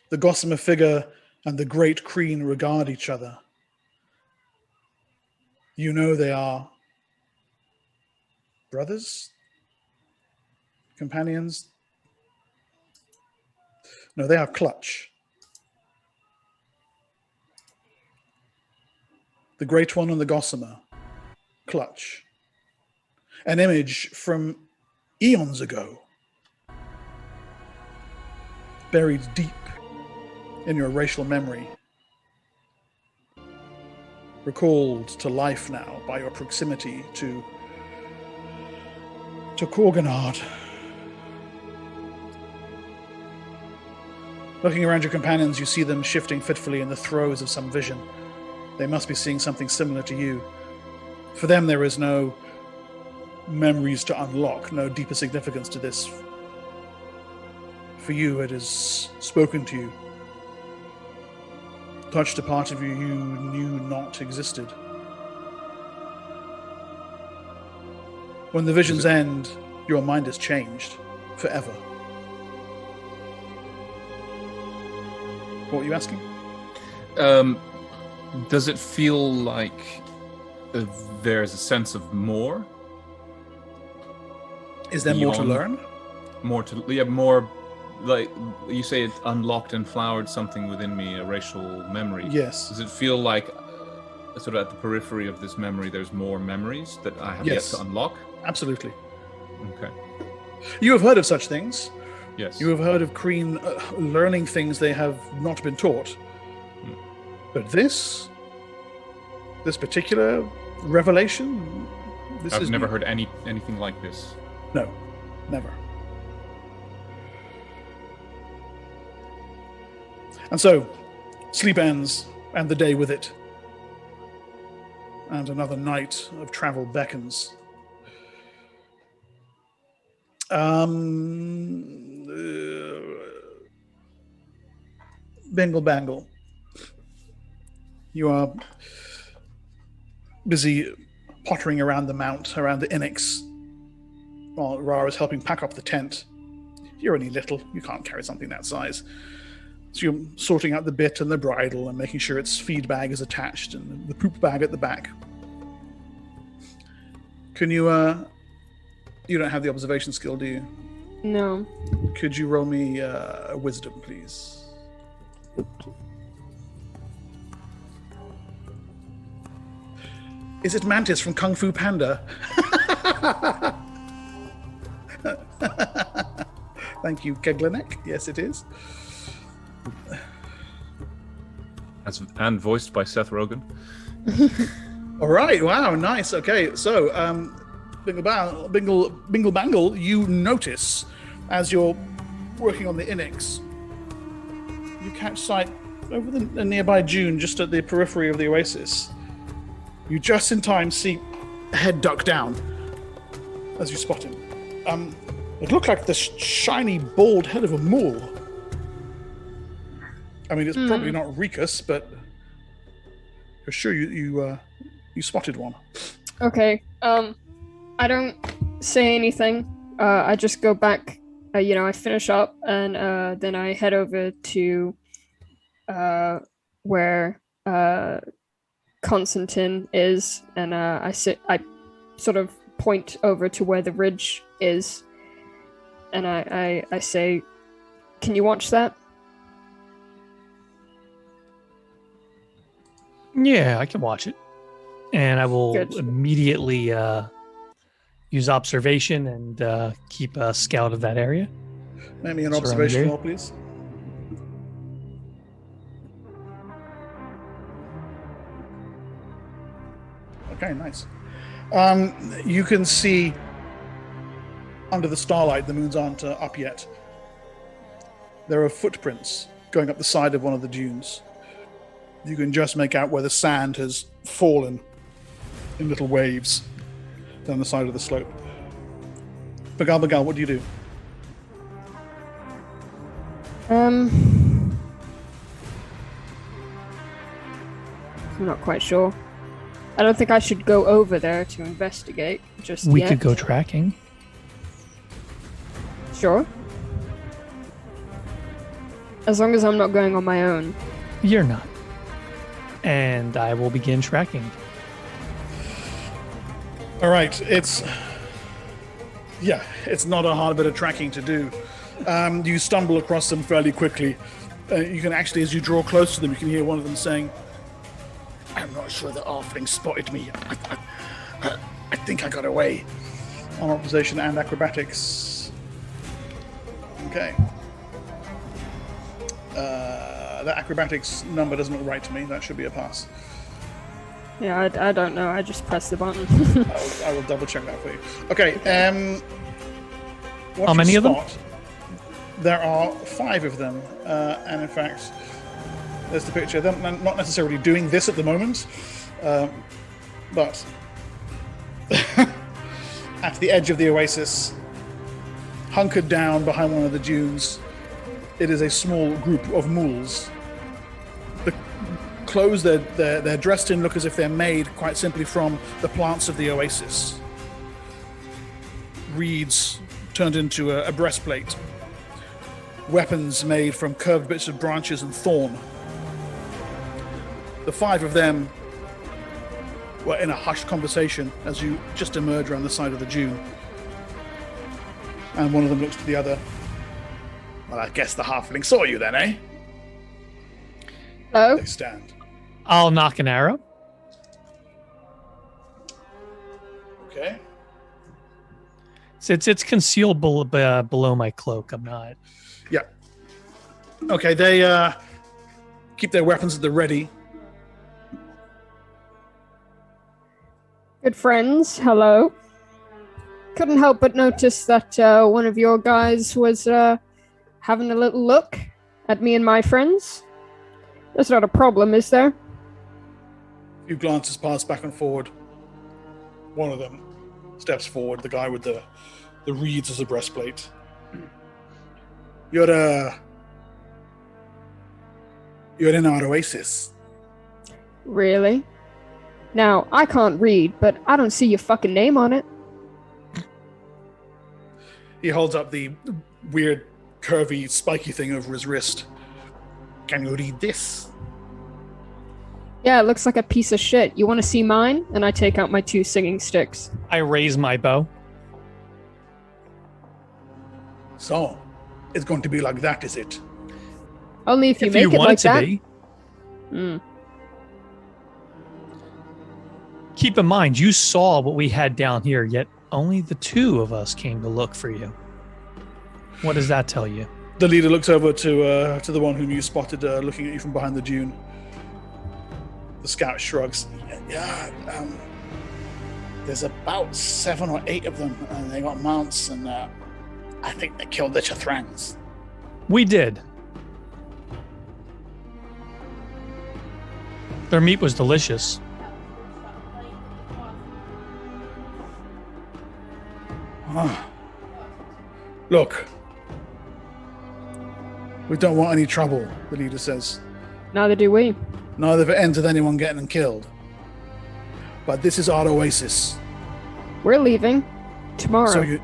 The gossamer figure and the great Kreen regard each other. You know they are brothers? Companions? No, they are clutch. The great one and the gossamer. Clutch. An image from eons ago. Buried deep in your racial memory. Recalled to life now by your proximity to Korganard. Looking around your companions, you see them shifting fitfully in the throes of some vision. They must be seeing something similar to you. For them, there is no memories to unlock, no deeper significance to this. For you, it has spoken to you. Touched a part of you you knew not existed. When the visions end, your mind is changed forever. What were you asking? Does it feel like there's a sense of more? Is there more to learn? More like you say it unlocked and flowered something within me, a racial memory. Yes. Does it feel like sort of at the periphery of this memory there's more memories that I have yet to unlock? Absolutely. Okay. You have heard of such things. Yes. You have heard of Kreen learning things they have not been taught. But this particular revelation, I've never heard anything like this. No, never. And so, sleep ends, and the day with it. And another night of travel beckons. Bingle Bangle. You are busy pottering around the mount, around the Inix, while Ra is helping pack up the tent. You're only little, you can't carry something that size. So you're sorting out the bit and the bridle and making sure its feed bag is attached and the poop bag at the back. Can you, you don't have the observation skill, do you? No. Could you roll me a wisdom, please? Is it Mantis from Kung Fu Panda? Thank you, Keglanek. Yes, it is. And voiced by Seth Rogen. All right. Wow. Nice. Okay. So, Bingle Bangle, you notice as you're working on the Inix, you catch sight over the nearby dune, just at the periphery of the oasis. You just in time see a head duck down as you spot him. It looked like the shiny, bald head of a mole. I mean, it's probably not Rikus, but for sure you You spotted one. Okay. I don't say anything. I just go back. I finish up, and then I head over to where Constantine is, and I sort of point over to where the ridge is, and I say, "Can you watch that?" Yeah, I can watch it. And I will Good. immediately use observation and keep a scout of that area. Make me an Surrounding observation area. roll, please. Okay, nice. You can see under the starlight, the moons aren't up yet. There are footprints going up the side of one of the dunes. You can just make out where the sand has fallen in little waves down the side of the slope. Bagal, what do you do? I'm not quite sure. I don't think I should go over there to investigate just We yet. could go tracking. Sure. As long as I'm not going on my own. You're not. And I will begin tracking. All right, it's not a hard bit of tracking to do. You stumble across them fairly quickly. You can actually, as you draw close to them, you can hear one of them saying, "I'm not sure the Halfling spotted me. I think I got away." On observation and acrobatics. Okay. That acrobatics number doesn't look right to me. That should be a pass. Yeah, I don't know. I just pressed the button. I will double check that for you. Okay. What How you many of them? spot, there are 5 of them, and in fact, there's the picture. They're not necessarily doing this at the moment, but at the edge of the oasis, hunkered down behind one of the dunes, it is a small group of mules. The clothes they're dressed in look as if they're made quite simply from the plants of the oasis. Reeds turned into a breastplate. Weapons made from curved bits of branches and thorn. The 5 of them were in a hushed conversation as you just emerge around the side of the dune. And one of them looks to the other. "Well, I guess the halfling saw you then, eh?" Hello? They stand. I'll knock an arrow. Okay. It's concealed below my cloak. I'm not. Yeah. Okay, they keep their weapons at the ready. Good friends, hello. Couldn't help but notice that one of your guys was having a little look at me and my friends. That's not a problem, is there? A few glances pass back and forward. One of them steps forward, the guy with the reeds as a breastplate. You're in our oasis. Really? Now, I can't read, but I don't see your fucking name on it. He holds up the weird, curvy, spiky thing over his wrist. Can you read this? Yeah, it looks like a piece of shit. You want to see mine? And I take out my 2 singing sticks. I raise my bow. So, it's going to be like that, is it? Only if you If make you it want like it to that. be. Hmm. Keep in mind, you saw what we had down here, yet only the 2 of us came to look for you. What does that tell you? The leader looks over to the one whom you spotted looking at you from behind the dune. The scout shrugs. Yeah, there's about 7 or 8 of them, and they got mounts, and I think they killed the Chathrangs. We did. Their meat was delicious. Look, we don't want any trouble, the leader says. Neither do we. Neither if it ends with anyone getting killed. but this is our oasis. We're leaving tomorrow. So you...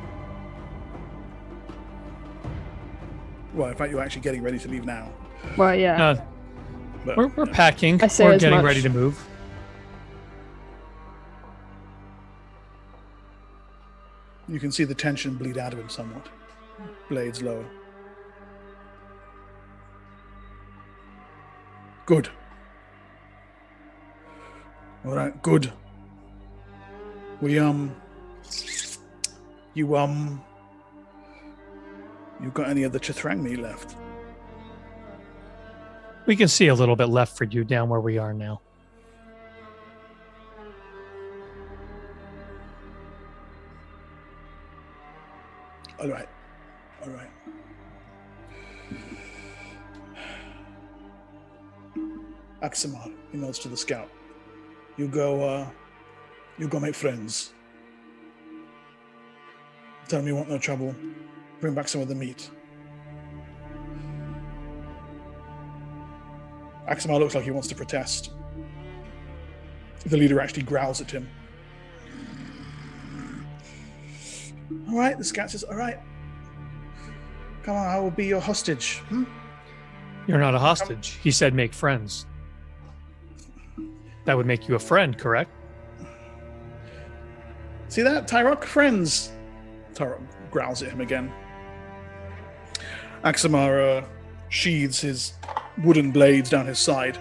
Well, in fact, you're actually getting ready to leave now. Well, yeah. But, We're packing. I say We're as getting much. ready to move. You can see the tension bleed out of him somewhat. Blades lower. Good. All right, good. You got any of the Chithrang meat left? We can see a little bit left for you down where we are now. All right. All right. Axamar, he nods to the scout. You go make friends. Tell me you want no trouble. Bring back some of the meat. Axamar looks like he wants to protest. The leader actually growls at him. All right, the scout says, all right. Come on, I will be your hostage. You're not a hostage. He said make friends. That would make you a friend, correct? See that, Tyrok? Friends. Tyrok growls at him again. Axamar sheathes his wooden blades down his side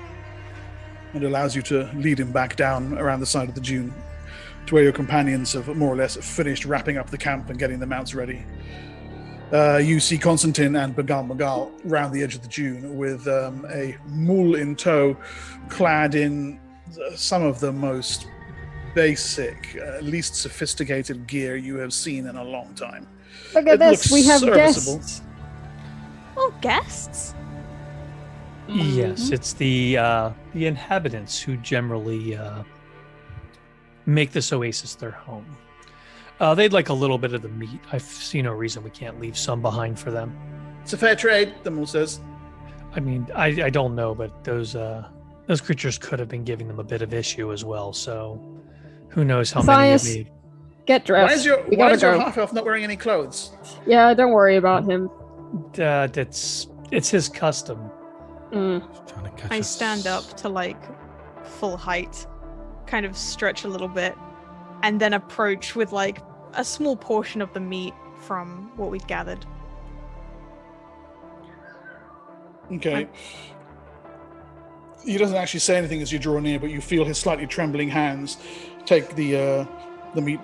and allows you to lead him back down around the side of the dune to where your companions have more or less finished wrapping up the camp and getting the mounts ready. You see Constantine and Bagal round the edge of the dune with a mule in tow, clad in some of the most basic, least sophisticated gear you have seen in a long time. Look at this. We have serviceable. guests. Oh, guests? Yes, it's the inhabitants who generally make this oasis their home. They'd like a little bit of the meat. I see no reason we can't leave some behind for them. It's a fair trade, the mule says. I mean, I don't know, but those creatures could have been giving them a bit of issue as well. So, who knows how Matthias, many of get dressed. Why is your half-elf not wearing any clothes? Yeah, don't worry about him. it's his custom. I stand up to like full height, kind of stretch a little bit, and then approach with like a small portion of the meat from what we'd gathered. Okay. He doesn't actually say anything as you draw near, but you feel his slightly trembling hands take the meat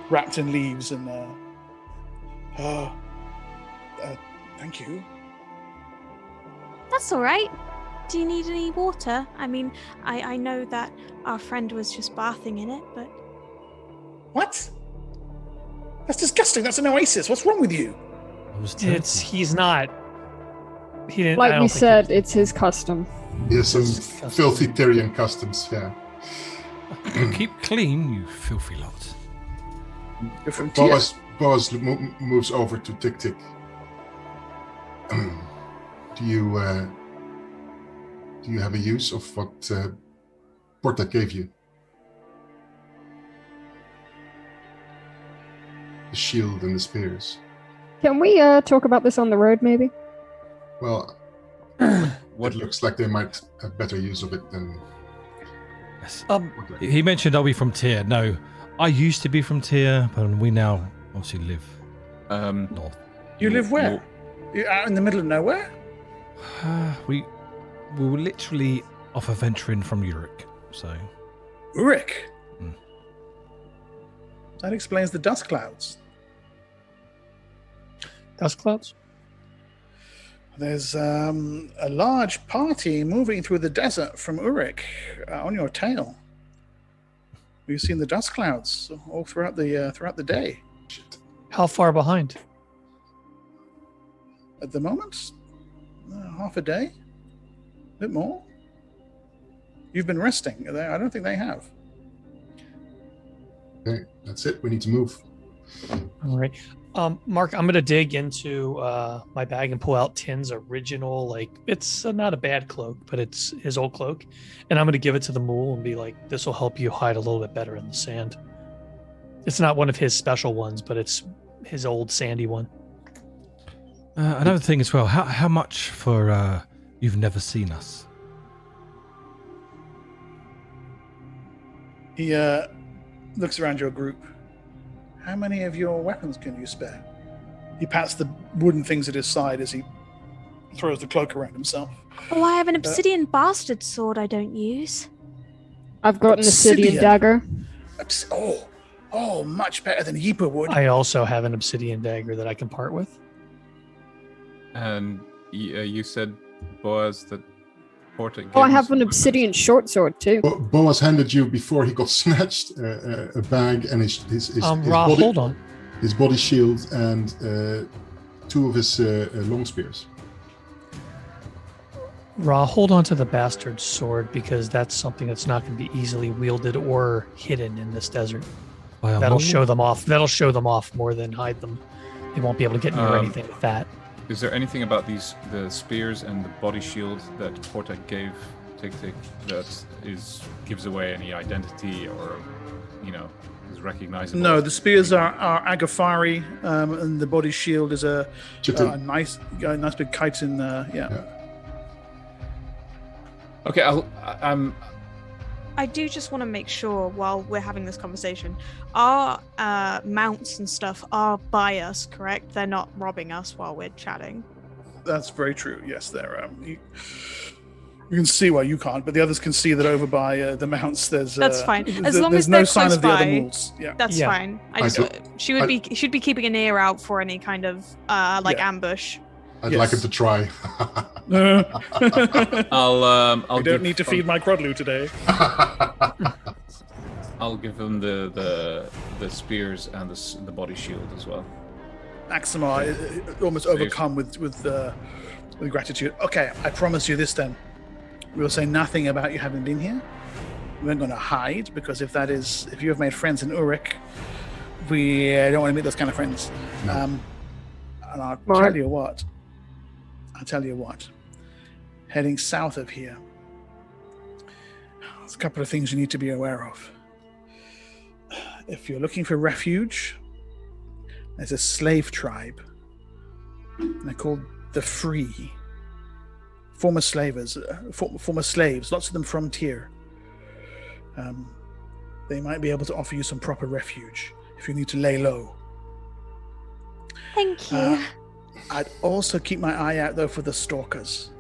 wrapped in leaves and thank you. That's all right. Do you need any water? I mean, I know that our friend was just bathing in it, but... What? That's disgusting. That's an oasis. What's wrong with you? He's not. He didn't. Like we said, it's his custom. He has some filthy Tyrian customs, yeah. Keep clean, you filthy lot. You're from Tyr. Boaz moves over to Tick Tick. Do you have a use of what Portek gave you? The shield and the spears. Can we talk about this on the road, maybe? Well, it looks like they might have better use of it than... Yes. He mentioned, are we from Tyr? No, I used to be from Tyr, but we now obviously live north. You live where? You're out in the middle of nowhere? We were literally off adventuring from Urik, so... Urik? That explains the dust clouds. Dust clouds? There's a large party moving through the desert from Urik on your tail. We've seen the dust clouds all throughout the day. How far behind? At the moment, half a day, a bit more. You've been resting. I don't think they have. Okay, that's it. We need to move. All right. Mark, I'm gonna dig into my bag and pull out Tin's original, like it's not a bad cloak, but it's his old cloak, and I'm gonna give it to the mule and be like, "This will help you hide a little bit better in the sand." It's not one of his special ones, but it's his old sandy one. Another thing as well. How much for you've never seen us? He looks around your group. How many of your weapons can you spare? He pats the wooden things at his side as he throws the cloak around himself. Oh, I have an obsidian bastard sword I don't use. I've got an obsidian dagger. Oh, much better than Yeepa would. I also have an obsidian dagger that I can part with. And you said, Boaz, that Portek. Oh, I have an obsidian short sword too. Boaz handed you before he got snatched a bag and his Ra, body, hold on. his body shield and 2 of his long spears. Ra, hold on to the bastard sword because that's something that's not going to be easily wielded or hidden in this desert. That'll show them off. That'll show them off more than hide them. They won't be able to get near anything with that. Is there anything about the spears and the body shield that Portek gave Tik that gives away any identity or, is recognizable? No, the spears are Agafari, and the body shield is a nice big chitin. Yeah. Okay, I do just want to make sure while we're having this conversation, our mounts and stuff are by us, correct? They're not robbing us while we're chatting. That's very true. Yes, they're. You can see why you can't, but the others can see that over by the mounts. That's fine. As long as no they're sign close of the other by, mules. Yeah, that's fine. Should be keeping an ear out for any kind of ambush. I'd like him to try. I'll You don't need to feed my Crodlu today. I'll give him the spears and the body shield as well. Axamar, almost overcome with gratitude. Okay, I promise you this then. We'll say nothing about you having been here. We're going to hide because if you have made friends in Urik, we don't want to meet those kind of friends. No. And I'll tell you what. Heading south of here, there's a couple of things you need to be aware of. If you're looking for refuge, there's a slave tribe. They're called the Free. Former slaves, lots of them from Tyr. They might be able to offer you some proper refuge if you need to lay low. Thank you. I'd also keep my eye out, though, for the Stalkers.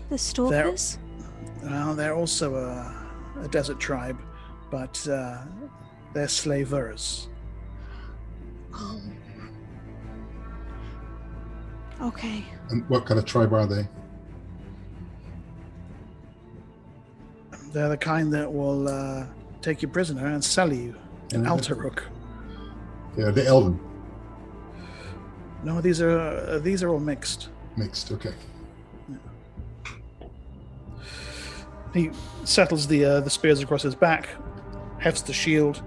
The Stalkers? They're also a desert tribe, but they're slavers. Oh. Okay. And what kind of tribe are they? They're the kind that will take you prisoner and sell you in Alteruk. Yeah, the Elven. No, these are all mixed. Mixed, okay. Yeah. He settles the spears across his back, hefts the shield,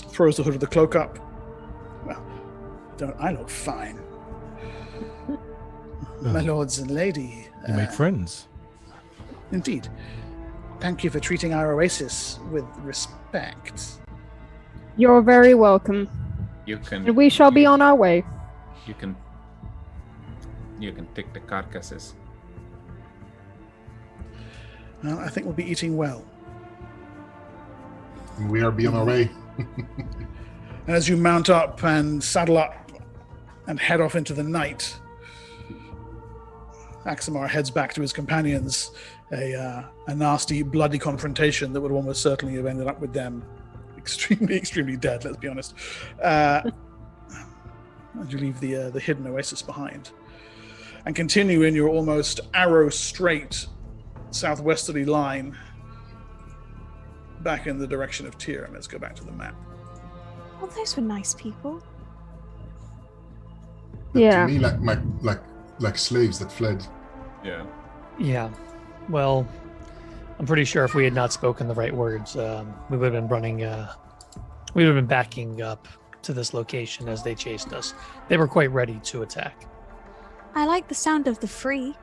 throws the hood of the cloak up. Well, don't I look fine? My lords and lady. You made friends. Indeed. Thank you for treating our oasis with respect. You're very welcome. And we shall be on our way. You can take the carcasses. Well, I think we'll be eating well. We are on our way. And as you mount up and saddle up and head off into the night, Axamar heads back to his companions, a nasty, bloody confrontation that would almost certainly have ended up with them extremely, extremely dead, let's be honest. And you leave the hidden oasis behind and continue in your almost arrow-straight southwesterly line back in the direction of Tyr. And let's go back to the map. Oh, those were nice people. Yeah. To me, like slaves that fled. Yeah. Yeah. Well, I'm pretty sure if we had not spoken the right words, we would have been running. We would have been backing up to this location as they chased us. They were quite ready to attack. I like the sound of the free.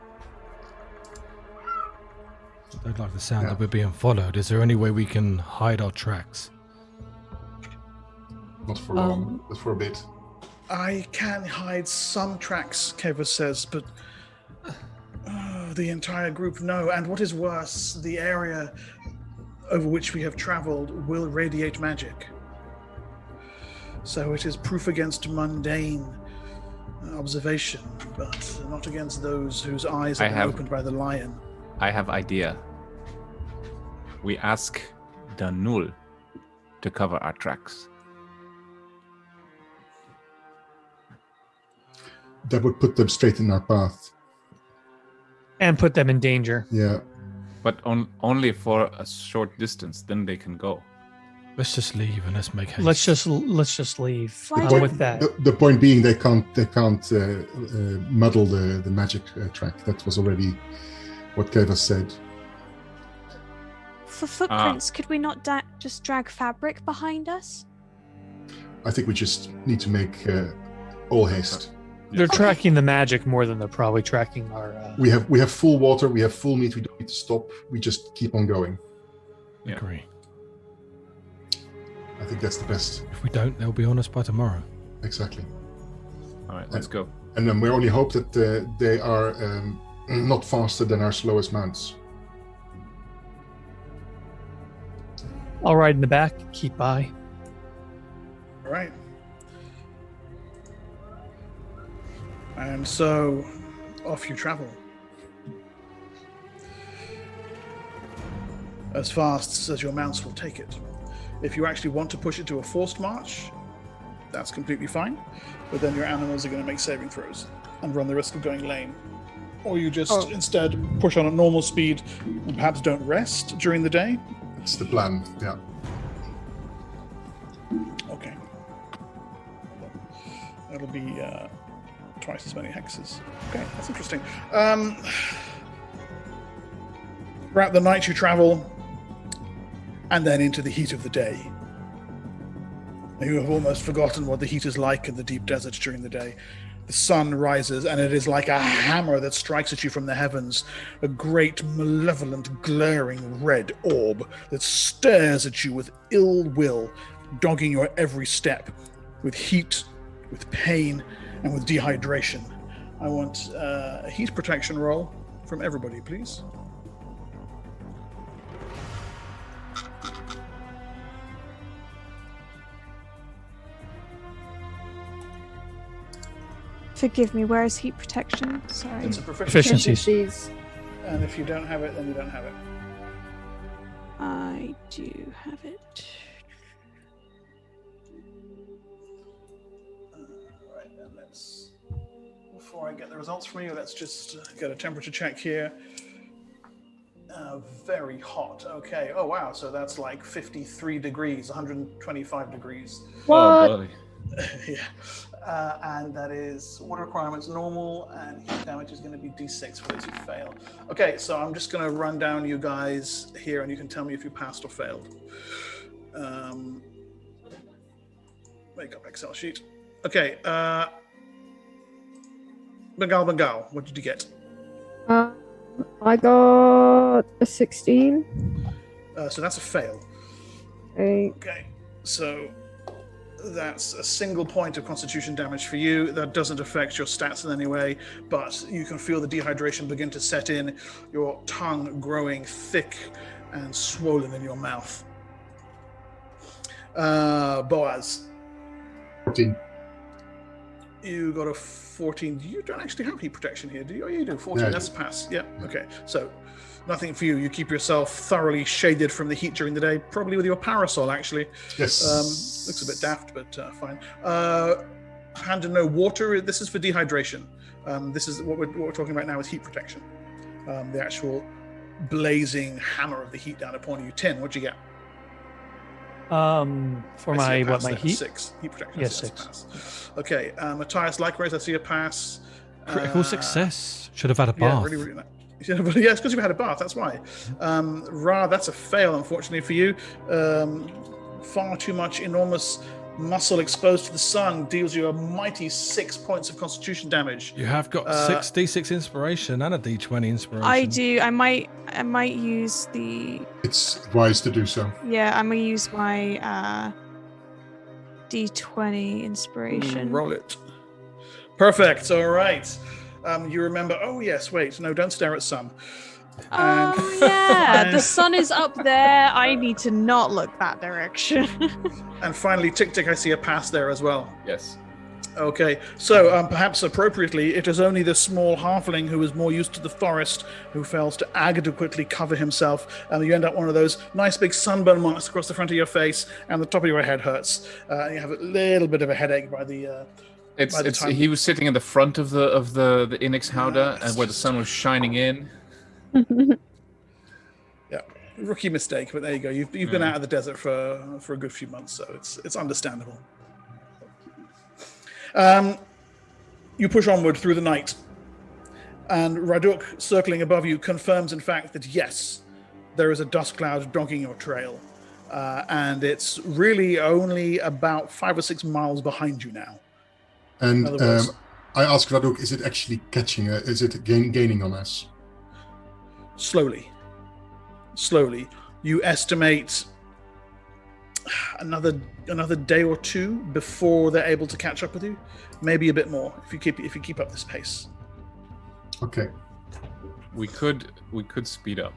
I don't like the sound that we're being followed. Is there any way we can hide our tracks? Not for long, but for a bit. I can hide some tracks, Keva says, but the entire group no. And what is worse, the area over which we have traveled will radiate magic. So it is proof against mundane observation, but not against those whose eyes have been opened by the lion. I have idea. We ask Danul to cover our tracks. That would put them straight in our path. And put them in danger. Yeah. But only for a short distance, then they can go. Let's just leave and let's make haste. Let's just leave. Why With that. The point being, they can't muddle the magic track. That was already what Keva said. For footprints, could we not just drag fabric behind us? I think we just need to make all haste. They're tracking the magic more than they're probably tracking our... We have full water, we have full meat, we don't need to stop. We just keep on going. Yeah. Agree. I think that's the best. If we don't, they'll be on us by tomorrow. Exactly. All right, let's go. And then we only hope that they are not faster than our slowest mounts. I'll ride in the back, keep by. All right. And so, off you travel. As fast as your mounts will take it. If you actually want to push it to a forced march, that's completely fine. But then your animals are going to make saving throws and run the risk of going lame. Or you just instead push on at normal speed and perhaps don't rest during the day. That's the plan, yeah. Okay. That'll be twice as many hexes. Okay, that's interesting. Throughout the night you travel, and then into the heat of the day. You have almost forgotten what the heat is like in the deep desert during the day. The sun rises, and it is like a hammer that strikes at you from the heavens, a great, malevolent, glaring red orb that stares at you with ill will, dogging your every step, with heat, with pain, and with dehydration. I want a heat protection roll from everybody, please. Forgive me, where is heat protection? Sorry. It's a proficiency. Efficiencies. And if you don't have it, then you don't have it. I do have it. Right, and let's, before I get the results from you, let's just get a temperature check here. Very hot. Okay. Oh, wow. So that's like 53 degrees, 125 degrees. What? Oh, Yeah. And that is water requirements normal, and heat damage is going to be d6 for those who fail. Okay, so I'm just going to run down you guys here, and you can tell me if you passed or failed. Make up Excel sheet. Okay, Bengal, what did you get? I got a 16. So that's a fail. Okay, so that's a single point of constitution damage for you. That doesn't affect your stats in any way, but you can feel the dehydration begin to set in, your tongue growing thick and swollen in your mouth. Boaz. 14. You got a 14. You don't actually have heat protection here, do you? Oh, you do. 14. Yeah, That's a pass. Yeah. Okay. So nothing for you. You keep yourself thoroughly shaded from the heat during the day, probably with your parasol, actually. Yes. Looks a bit daft, but fine. Hand and no water. This is for dehydration. This is what we're talking about now is heat protection. The actual blazing hammer of the heat down upon you. 10. What'd you get? For my heat? 6. Heat protection. Yes, That's a 6. pass. Okay. Matthias, likewise, I see a pass. Critical success. Should have had a Yeah, bath. really nice. Yeah, but yeah, it's because you had a bath. That's why. Ra, that's a fail, unfortunately for you. Far too much enormous muscle exposed to the sun deals you a mighty 6 points of constitution damage. You have got 6d6 inspiration and a d20 inspiration. I do. I might use the. It's wise to do so. Yeah, I'm gonna use my d20 inspiration. Roll it. Perfect. All right. You remember. Oh yes. Wait. No. Don't stare at sun. Oh yeah, the sun is up there. I need to not look that direction. And finally, Tick Tick, I see a pass there as well. Yes. Okay, so perhaps appropriately, it is only the small halfling who is more used to the forest who fails to adequately cover himself. You end up one of those nice big sunburn marks across the front of your face, and the top of your head hurts. You have a little bit of a headache by the. Time. He was sitting in the front of the Inix Howdah, and where the sun was shining in. Yeah, rookie mistake, but there you go. You've been out of the desert for a good few months, so it's understandable. You push onward through the night, and Raduk, circling above you, confirms in fact that yes, there is a dust cloud dogging your trail, and it's really only about 5 or 6 miles behind you now. And I ask Raduk, is it actually catching? Is it gaining on us? Slowly. You estimate another day or two before they're able to catch up with you. Maybe a bit more if you keep up this pace. Okay. We could speed up.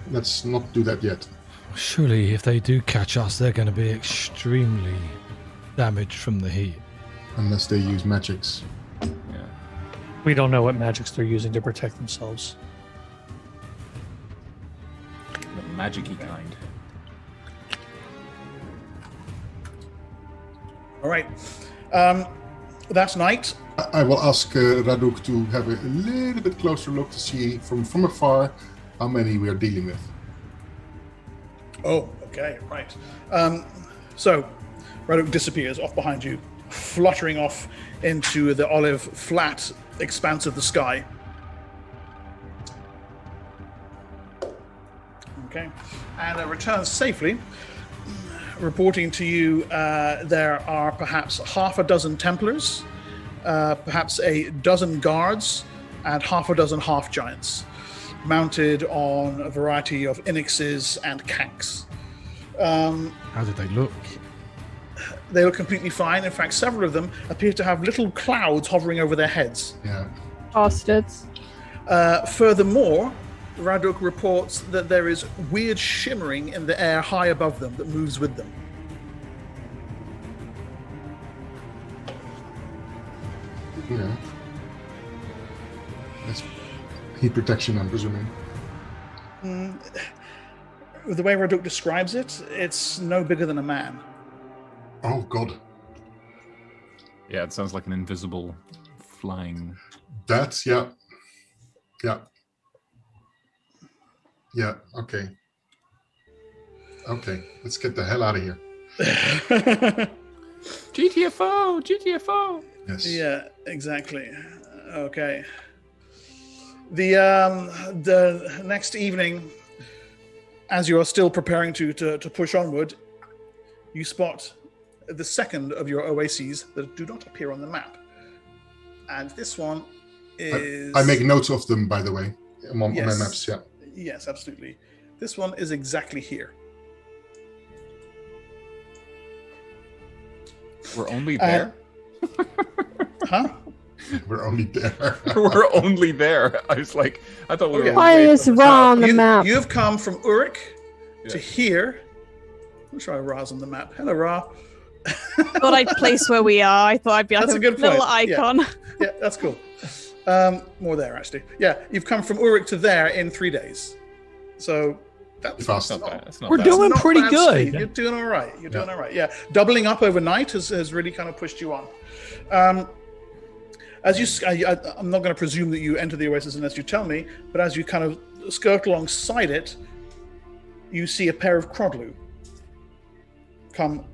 Let's not do that yet. Surely, if they do catch us, they're going to be extremely damaged from the heat. Unless they use magics. We don't know what magics they're using to protect themselves. The magic-y kind. All right. That night, I will ask Raduk to have a little bit closer look to see from afar how many we are dealing with. Oh, okay, right. So, Raduk disappears off behind you, fluttering off into the olive flat expanse of the sky. Okay, and returns safely, reporting to you there are perhaps half a dozen Templars, perhaps a dozen guards, and half a dozen half-giants, mounted on a variety of Inixes and Kanks. How did they look? They look completely fine. In fact, several of them appear to have little clouds hovering over their heads. Yeah. Bastards. Furthermore, Raduk reports that there is weird shimmering in the air high above them that moves with them. Yeah. That's heat protection, I'm presuming. The way Raduk describes it, it's no bigger than a man. Oh, God. Yeah, it sounds like an invisible flying... That, yeah. Yeah. Yeah, okay. Okay, let's get the hell out of here. GTFO! Yes. Yeah, exactly. Okay. The next evening, as you are still preparing to push onward, you spot the second of your oases that do not appear on the map. And this one is... I make notes of them, by the way, on my maps, yeah. Yes, absolutely. This one is exactly here. We're only there? Huh? We're only there. We're only there. I was like, I thought we were... Why is Ra on the map? You've come from Urik to here. I'm try Ra's on the map. Hello, Ra. Thought I'd place where we are. I thought I'd be like That's a a good little point. icon. Yeah, that's cool. More there, actually. Yeah, you've come from Urik to there in 3 days. So that's fast. Not bad. That's not We're bad. doing not pretty bad good. speed. You're doing all right. You're doing all right. Yeah, doubling up overnight has really kind of pushed you on. As you, I'm not going to presume that you enter the oasis unless you tell me, but as you kind of skirt alongside it, you see a pair of Crodlu come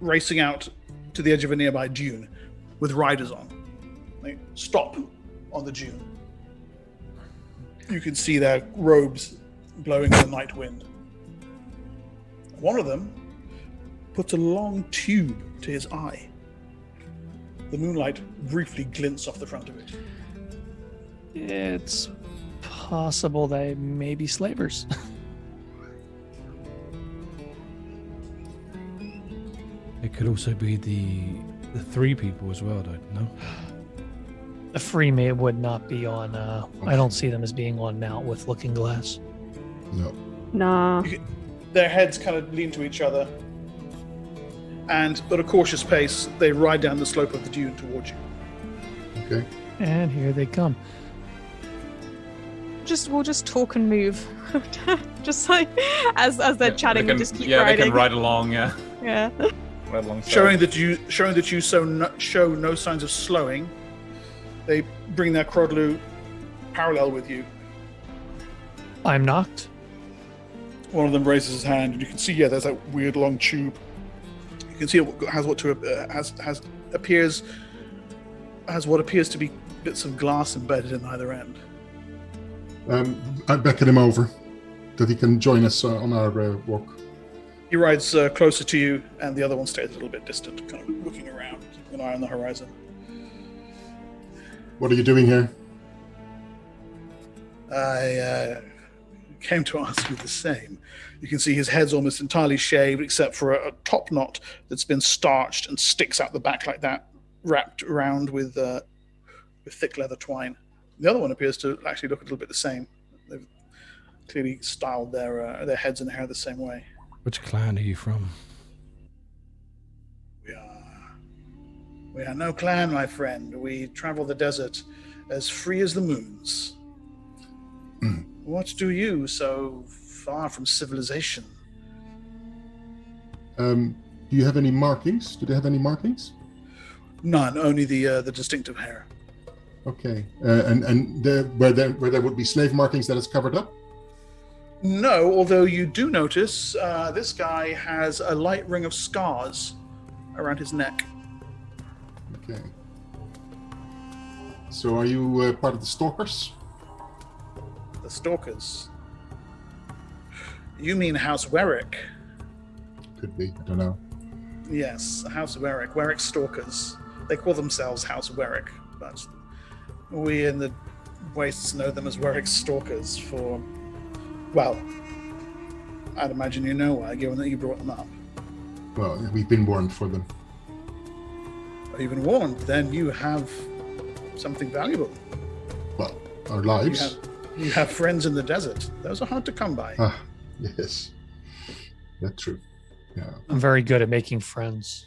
racing out to the edge of a nearby dune with riders on. They stop on the dune. You can see their robes blowing in the night wind. One of them puts a long tube to his eye. The moonlight briefly glints off the front of it. It's possible they may be slavers. It could also be the three people as well, don't know. The free mate would not be on. I don't see them as being on mount with Looking Glass. No. Nah. Their heads kind of lean to each other, and at a cautious pace, they ride down the slope of the dune towards you. Okay. And here they come. We'll just talk and move. Just like as they're chatting, we just keep riding. They can ride along. Yeah. Yeah. Right alongside. Showing that you show no signs of slowing, they bring their Crodlu parallel with you. I'm knocked. One of them raises his hand, and you can see, there's that weird long tube. You can see it has what appears to be bits of glass embedded in either end. I beckon him over that he can join us on our walk. He rides closer to you, and the other one stays a little bit distant, kind of looking around, keeping an eye on the horizon. What are you doing here? I came to ask you the same. You can see his head's almost entirely shaved, except for a top knot that's been starched and sticks out the back like that, wrapped around with thick leather twine. The other one appears to actually look a little bit the same. They've clearly styled their heads and hair the same way. Which clan are you from? We are no clan, my friend. We travel the desert as free as the moons. What do you so far from civilization? Do you have any markings? Do they have any markings? None, only the distinctive hair. Okay. And where there would be slave markings that is covered up? No, although you do notice this guy has a light ring of scars around his neck. Okay. So are you part of the Stalkers? The Stalkers? You mean House Werik? Could be, I don't know. Yes, House Werik. Werik Stalkers. They call themselves House Werik, but we in the Wastes know them as Werik Stalkers for... Well, I'd imagine you know why, given that you brought them up. Well, we've been warned for them. Oh, you've been warned? Then you have something valuable. Well, our lives. You have friends in the desert. Those are hard to come by. Ah, yes. That's true. Yeah. I'm very good at making friends.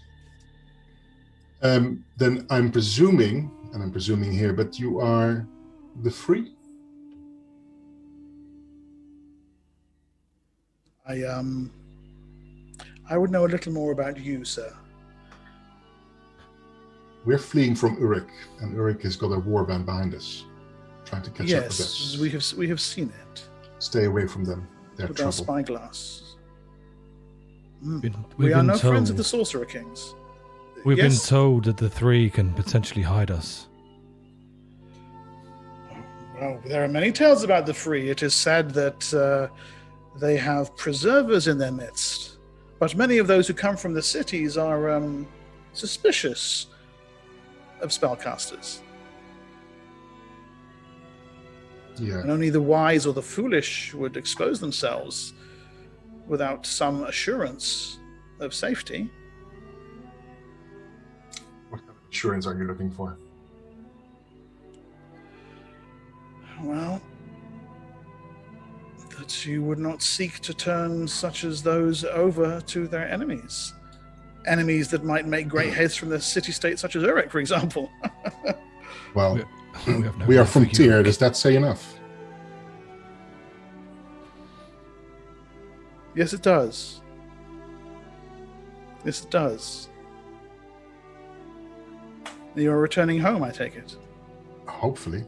Then I'm presuming here, but you are the Free? I would know a little more about you, sir. We're fleeing from Urik, and Urik has got a warband behind us, trying to catch up with us. Yes, we have seen it. Stay away from them. They're With trouble. our spyglass. We are no friends of the Sorcerer Kings. We've been Yes? told that the three can potentially hide us. Well, there are many tales about the Free. It is said that they have preservers in their midst, but many of those who come from the cities are suspicious of spellcasters. Yeah. And only the wise or the foolish would expose themselves without some assurance of safety. What kind of assurance are you looking for? Well, that you would not seek to turn such as those over to their enemies. Enemies that might make great haste from the city-state such as Urik, for example. Well, have no we are love from for Tyr. Urik. Does that say enough? Yes, it does. Yes, it does. You are returning home, I take it. Hopefully.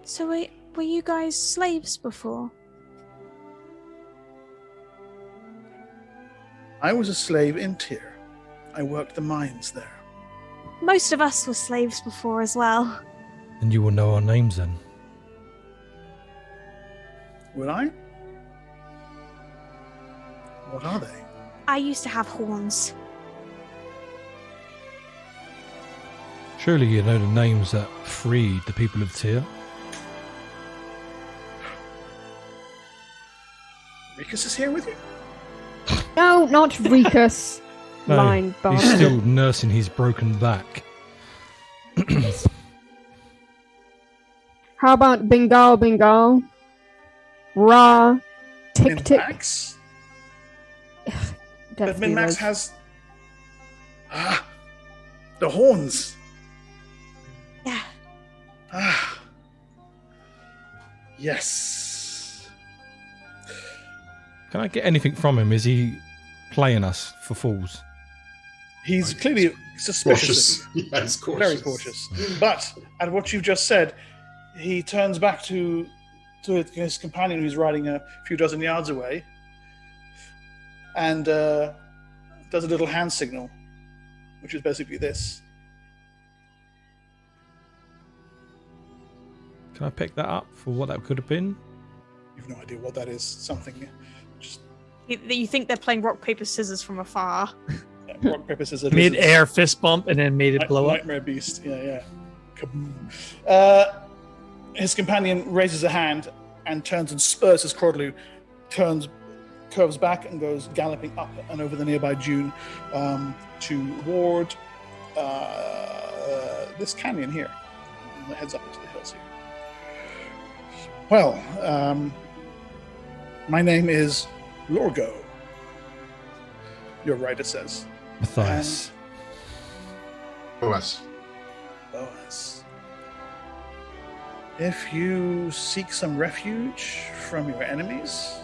So were you guys slaves before? I was a slave in Tyr. I worked the mines there. Most of us were slaves before as well. And you will know our names then. Would I? What are they? I used to have horns. Surely you know the names that freed the people of Tyr. Rikus is here with you? No, not Rikus. No, Line he's bastard. still nursing his broken back. How about Bengal, Bengal? Ra, Tick Tick. Min-Max? But Definitely Min-Max those. has... the horns. Yeah. Yes. Can I get anything from him? Is he playing us for fools? He's clearly suspicious. Cautious. Yeah, he's cautious. Very cautious. But at what you've just said, he turns back to his companion who's riding a few dozen yards away and does a little hand signal, which is basically this. Can I pick that up for what that could have been? You've no idea what that is. Something just You think they're playing rock, paper, scissors from afar. rock, paper, scissors. Mid-air fist bump and then made it blow up. Nightmare Beast. Yeah. Kaboom. His companion raises a hand and turns and spurs his Cordlu, curves back and goes galloping up and over the nearby dune toward this canyon here. And heads up into the hills here. Well, my name is Lorgo. Your writer says. Matthias. Boaz. Boaz. If you seek some refuge from your enemies,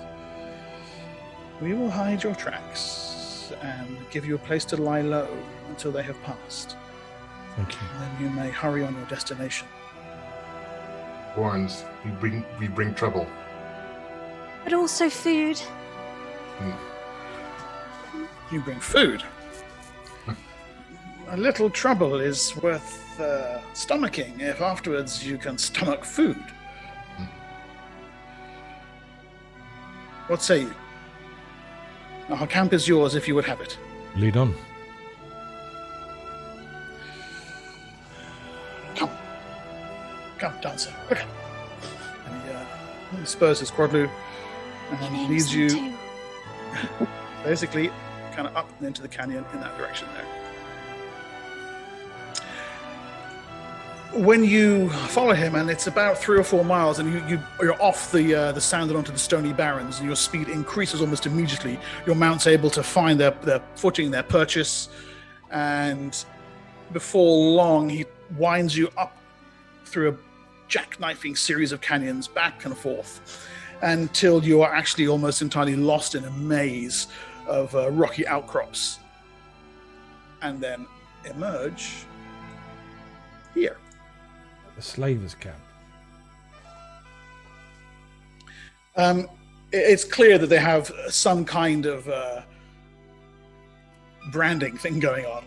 we will hide your tracks and give you a place to lie low until they have passed. Thank you. And then you may hurry on your destination. Warns, we bring trouble. But also food. You bring food. A little trouble is worth stomaching if afterwards you can stomach food. What say you? Our camp is yours if you would have it. Lead on. Come, dancer. Okay. And he spurs his Quadlu and leads you basically kind of up and into the canyon in that direction there. When you follow him, and it's about 3 or 4 miles, and you're off the sand and onto the stony barrens, and your speed increases almost immediately. Your mount's able to find their footing, their purchase, and before long, he winds you up through a jackknifing series of canyons, back and forth, until you are actually almost entirely lost in a maze of rocky outcrops, and then emerge here. The slavers' camp. It's clear that they have some kind of branding thing going on.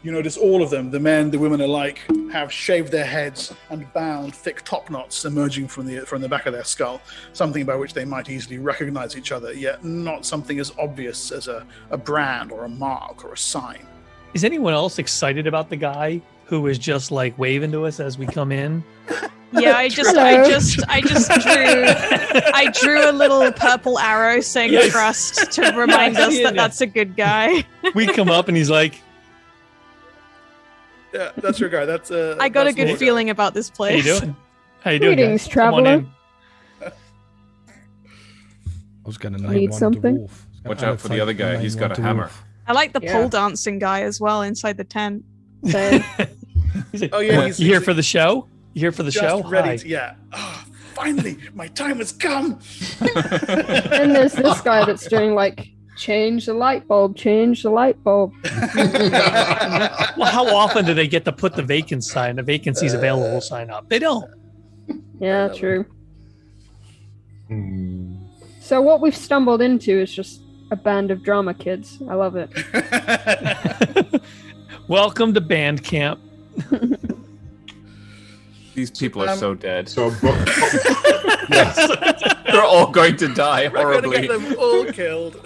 You notice all of them, the men, the women alike, have shaved their heads and bound thick top knots emerging from the back of their skull, something by which they might easily recognize each other, yet not something as obvious as a brand or a mark or a sign. Is anyone else excited about the guy who was just like waving to us as we come in? Yeah, I just drew a little purple arrow saying Yes. trust to remind us that that's a good guy. We come up and he's like, Yeah, that's your guy. That's I got a that's good Lorgo. feeling about this "How you place. doing? How you doing, Greetings, guys? Come on traveler. in." I was going to name Need one something? dwarf. Watch out for the other guy. He's got a hammer. I like the Yeah. pole dancing guy as well inside the tent. So, He's like, Oh, yeah, "What, he's- you here he's- for the show? You here for the Just show? ready Hi." to, yeah. Oh, finally, my time has come. then there's this guy that's doing like, change the light bulb, change the light bulb. Well, how often do they get to put the vacancies available sign up? They don't. Yeah, true. So what we've stumbled into is just a band of drama kids. I love it. Welcome to band camp. These people are so dead. So, They're all going to die We're going to horribly. get them all killed.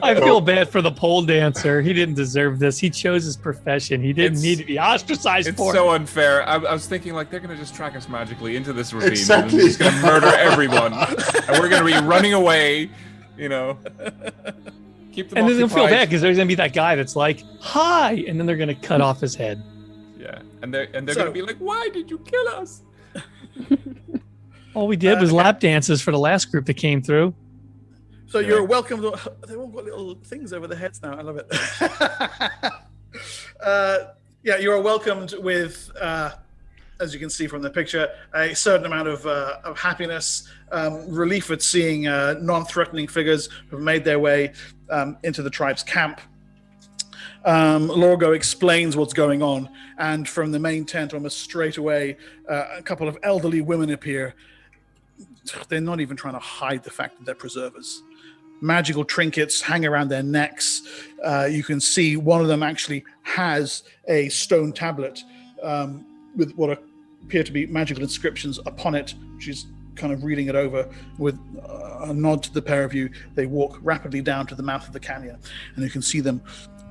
I feel bad for the pole dancer. He didn't deserve this. He chose his profession. He didn't need to be ostracized It's for so it. unfair. I was thinking, like, they're going to just track us magically into this ravine. Exactly. And they're just going to murder everyone. And we're going to be running away, you know. Keep them And then they'll feel occupied. bad because there's going to be that guy that's like, hi, and then they're going to cut off his head. Yeah. And they're So- going to be like, why did you kill us? All we did was lap dances for the last group that came through. So you're welcome to. They've all got little things over their heads now. I love it. Yeah, you are welcomed with, as you can see from the picture, a certain amount of happiness, relief at seeing non-threatening figures who have made their way into the tribe's camp. Lorgo explains what's going on, and from the main tent, almost straight away, a couple of elderly women appear. They're not even trying to hide the fact that they're preservers. Magical trinkets hang around their necks. You can see one of them actually has a stone tablet with what appear to be magical inscriptions upon it. She's kind of reading it over with a nod to the pair of you. They walk rapidly down to the mouth of the canyon, and you can see them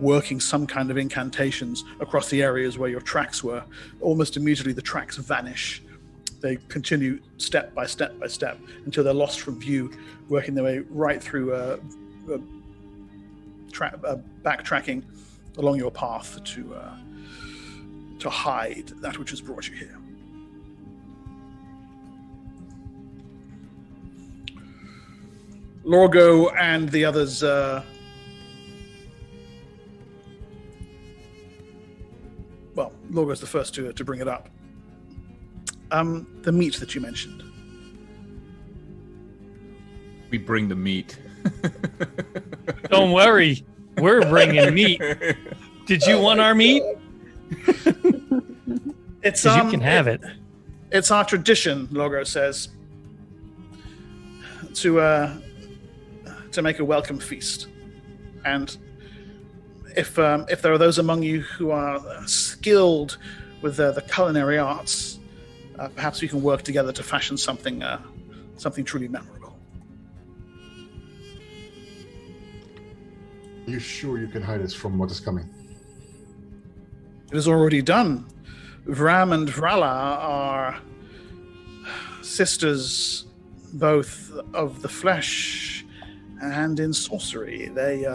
working some kind of incantations across the areas where your tracks were. Almost immediately, the tracks vanish. They continue step by step by step until they're lost from view, working their way right through backtracking along your path to hide that which has brought you here. Lorgo and the others well, Lorgo's the first to bring it up. The meat that you mentioned. We bring the meat. Don't worry. We're bringing meat. Did you want our meat? It's you can have it. It's our tradition, Lorgo says, to make a welcome feast. And if there are those among you who are skilled with the culinary arts, perhaps we can work together to fashion something truly memorable. Are you sure you can hide us from what is coming? It is already done. Vram and Vrala are sisters, both of the flesh and in sorcery. They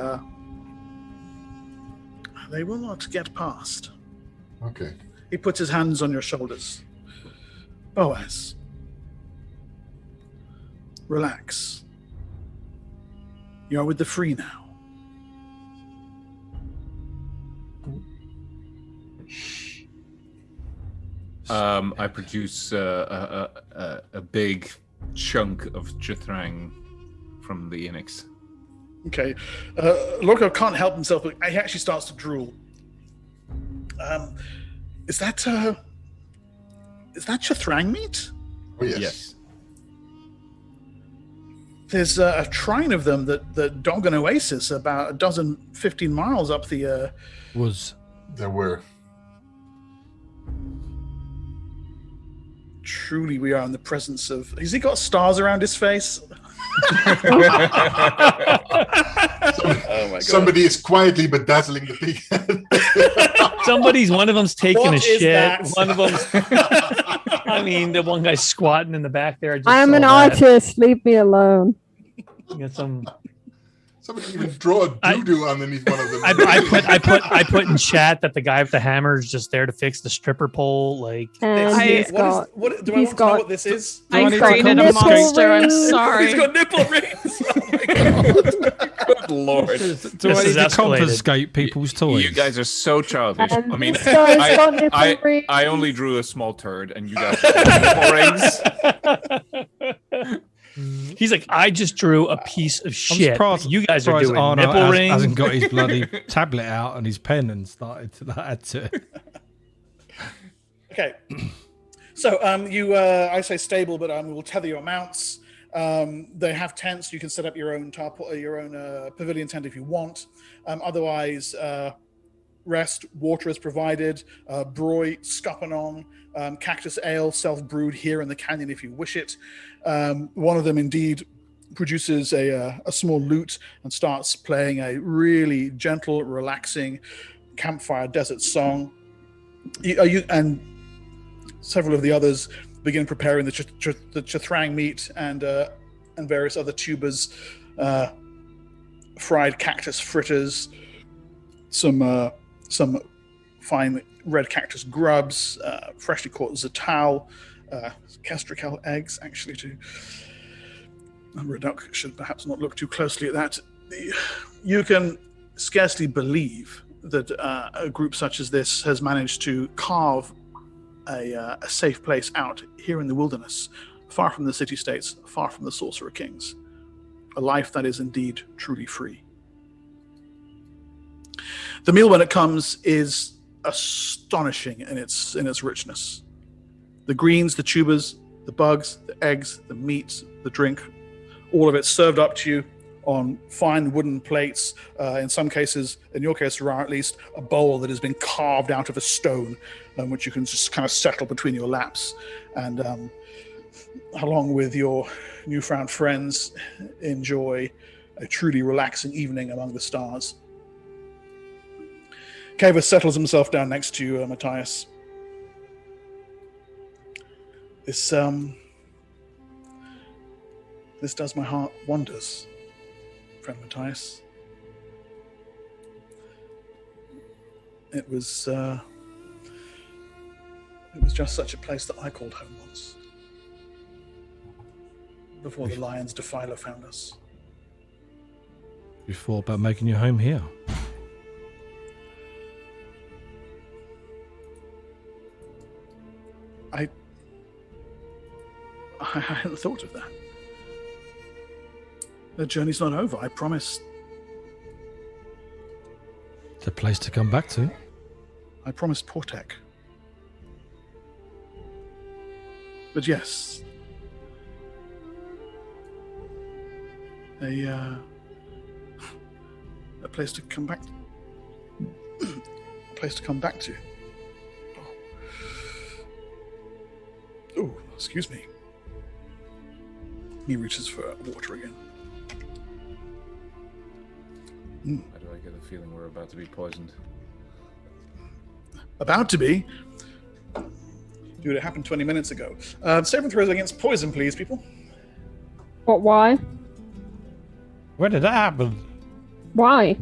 will not get past. Okay. He puts his hands on your shoulders. Boaz, relax. You're with the free now. I produce a big chunk of Jithrang from the Enix. Okay. Lorco can't help himself, but he actually starts to drool. Is that Jithrang meat? Oh, yes. Yes. There's a shrine of them that dog an oasis about 15 miles up the... There were. Truly, we are in the presence of... Has he got stars around his face? Oh my God. Somebody is quietly bedazzling the pig. One of them's taking What a is shit. that? One of them's... I mean, the one guy's squatting in the back there. I just I'm saw an that. artist. Leave me alone. You got some... Somebody even draw a doo-doo underneath one of them. I put in chat that the guy with the hammer is just there to fix the stripper pole. Like, And he's got. Do I want to he's know what this is? I created a monster. I'm sorry. He's got nipple rings. Oh my God. Good Lord. Do I This need is to escalated. confiscate people's toys? You guys are so childish. And I mean, this guy's got nipple I rings. only drew a small turd, and you guys got nipple rings. he's like, I just drew a piece of I'm shit. surprised, You guys are surprised doing Arno nipple rings. hasn't got his bloody tablet out and his pen and started to add to it. Okay. So I say stable, but we'll tether your mounts. They have tents. You can set up your own pavilion tent if you want. Otherwise, rest. Water is provided. Broy, scuppernong, cactus ale, self-brewed here in the canyon if you wish it. One of them indeed produces a small lute and starts playing a really gentle, relaxing campfire desert song. And several of the others begin preparing the chathrang meat and various other tubers, fried cactus fritters, some fine red cactus grubs, freshly caught zatao, kestrel eggs, actually, too. Reduk should perhaps not look too closely at that. You can scarcely believe that a group such as this has managed to carve a safe place out here in the wilderness, far from the city-states, far from the sorcerer kings. A life that is indeed truly free. The meal, when it comes, is astonishing in its richness. The greens, the tubers, the bugs, the eggs, the meat, the drink, all of it served up to you on fine wooden plates. In some cases, in your case, Ra, at least, a bowl that has been carved out of a stone, which you can just kind of settle between your laps. And along with your newfound friends, enjoy a truly relaxing evening among the stars. Kava settles himself down next to you, Matthias. This does my heart wonders, friend Matthias. It was just such a place that I called home once, before the Lions Defiler found us. You thought about making your home here? I hadn't thought of that. The journey's not over, I promise. It's a place to come back to. I promised Portek. But yes, a place to come back. A place to come back to. Oh, excuse me. He reaches for water again. Why do I get the feeling we're about to be poisoned? About to be? Dude, it happened 20 minutes ago. Saving throws against poison, please, people. What? Why? When did that happen? Why?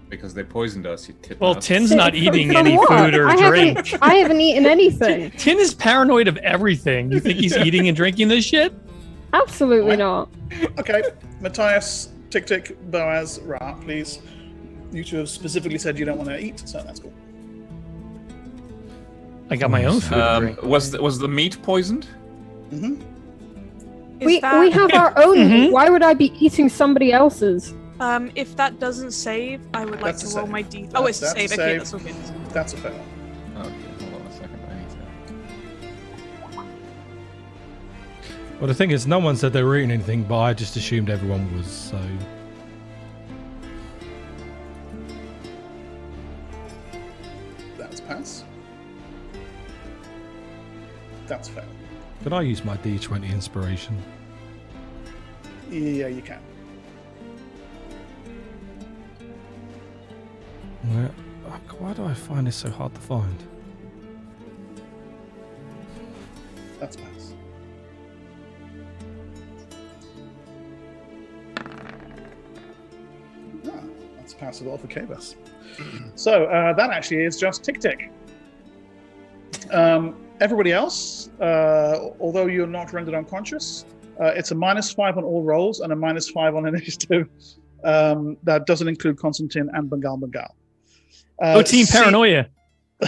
Because they poisoned us, you titmouse. Well, Tin's not eating From any what? food or drink. I haven't eaten anything. Tin is paranoid of everything. You think he's eating and drinking this shit? Absolutely not. Okay, Matthias, Tik, Boaz, Ra, please. You two have specifically said you don't want to eat, so that's cool. I got my own food to drink. Was the meat poisoned? Mm-hmm. We have our own. Mhm. Why would I be eating somebody else's? If that doesn't save, I would like That's to a roll save. my d. Oh, it's a That's a save. Okay, save. that's all good. That's a fail. Okay, hold on a second. I need to... Well, the thing is, no one said they were eating anything, but I just assumed everyone was, so... That's a pass. That's fair. Could I use my D20 inspiration? Yeah, you can. Why do I find this so hard to find? That's a pass. That's a pass as well for Kavas. So that actually is just Tik. Everybody else, although you're not rendered unconscious, it's a -5 on all rolls and a -5 on initiative. That doesn't include Constantine and Bengal. Team paranoia.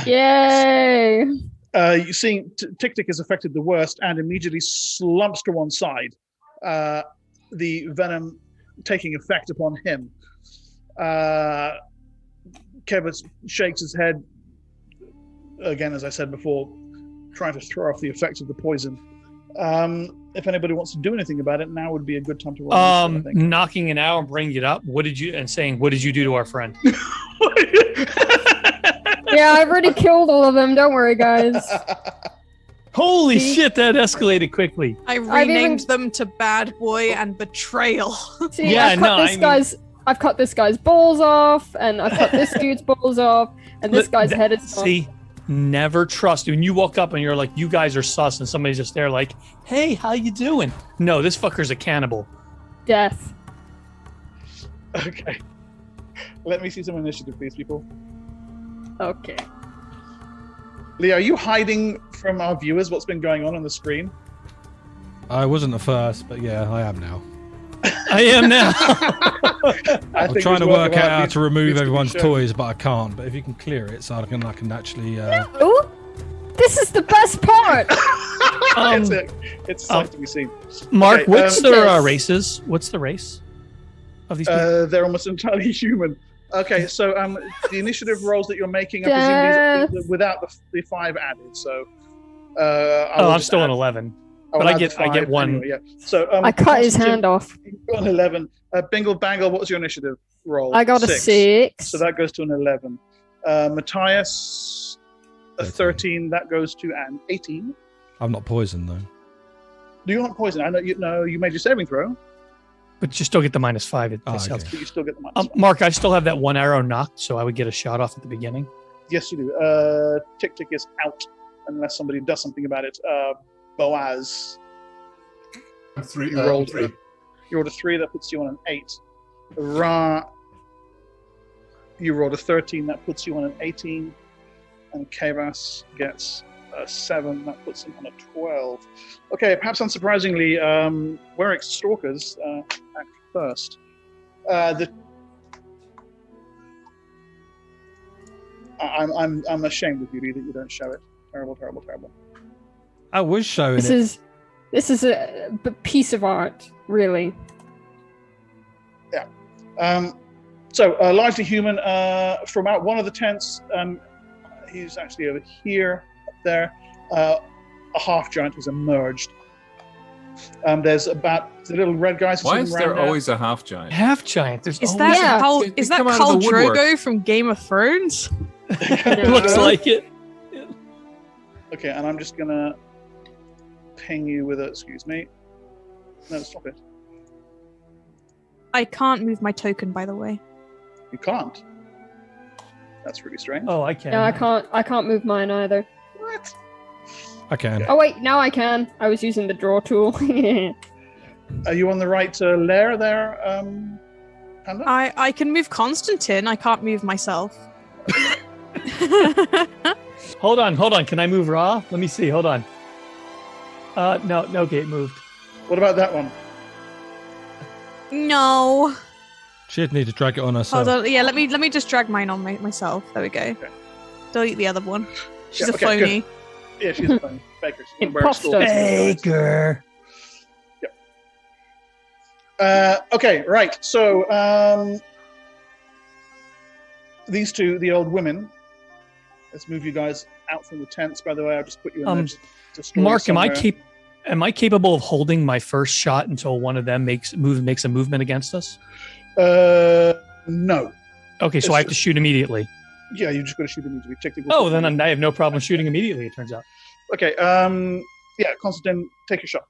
Yay! You see, Tik is affected the worst and immediately slumps to one side, the venom taking effect upon him. Kevin shakes his head, again, as I said before, trying to throw off the effects of the poison. If anybody wants to do anything about it, now would be a good time to roll. I think. Knocking it out and bringing it up. What did you do to our friend? Yeah, I've already killed all of them. Don't worry, guys. Holy shit, that escalated quickly. I renamed them to Bad Boy and Betrayal. See, yeah, I've cut this guy's balls off, and I've cut this dude's balls off, and this guy's head is off. See, never trust. When you walk up and you're like, you guys are sus, and somebody's just there like, hey, how you doing? No, this fucker's a cannibal. Death. Okay. Let me see some initiative, please, people. Okay. Lee, are you hiding from our viewers what's been going on the screen? I wasn't at first, but yeah, I am now. I am now. I'm trying to work out how to remove everyone's toys, but I can't. But if you can clear it, so I can actually. Ooh, this is the best part. It's sight to be seen. Mark, Okay, what's the races? What's the race of these people? They're almost entirely human. Okay, so the initiative rolls that you're making, I presume, without the 5 added. So. I'm still on 11. But I get one. Anyway, yeah. So I cut his hand off. You got an 11. Bingle Bangle, what was your initiative roll? I got a 6. So that goes to an 11. Matthias, a 13. That goes to an 18. I'm not poisoned though. You're not poisoned. I know you made your saving throw. But you still get the -5. But you still get the -5. Mark, I still have that one arrow knocked, so I would get a shot off at the beginning. Yes, you do. Tick Tick is out unless somebody does something about it. Boaz. 3. You rolled a 3, that puts you on an 8. Ra, you rolled a 13, that puts you on an 18. And Kavas gets a 7, that puts him on a 12. Okay, perhaps unsurprisingly, Warwick's Stalkers act first. I'm ashamed of you, Lee, that you don't show it. Terrible, terrible, terrible. I was showing This is a piece of art, really. Yeah. So, largely human, from out one of the tents, he's actually over here, up there, a half giant has emerged. There's about the little red guys. Why is there always a half giant? Half giant. There's is that Khal Drogo from Game of Thrones? It looks like it. Okay, and I'm just gonna ping you with excuse me. No, stop it. I can't move my token, by the way. You can't. That's really strange. Oh, I can. Yeah, I can't move mine either. What? I can. Oh wait, now I can. I was using the draw tool. Are you on the right layer there, Panda? I can move Constantine. I can't move myself. Hold on. Can I move Ra? Let me see. Hold on. No, Gate moved. What about that one? No. She'd need to drag it on herself. Hold on. Yeah, let me just drag mine on myself. There we go. Okay. Delete the other one. She's a phony. Good. Yeah, she's a phony. Baker. Baker. Yep. Okay, right. So these two, the old women. Let's move you guys out from the tents. By the way, I'll just put you in Mark, am I capable of holding my first shot until one of them makes a movement against us? No. Okay, so I have to shoot immediately. Yeah, you just got to shoot immediately. Then I have no problem shooting immediately, it turns out. Okay, yeah, Constantine, take your shot.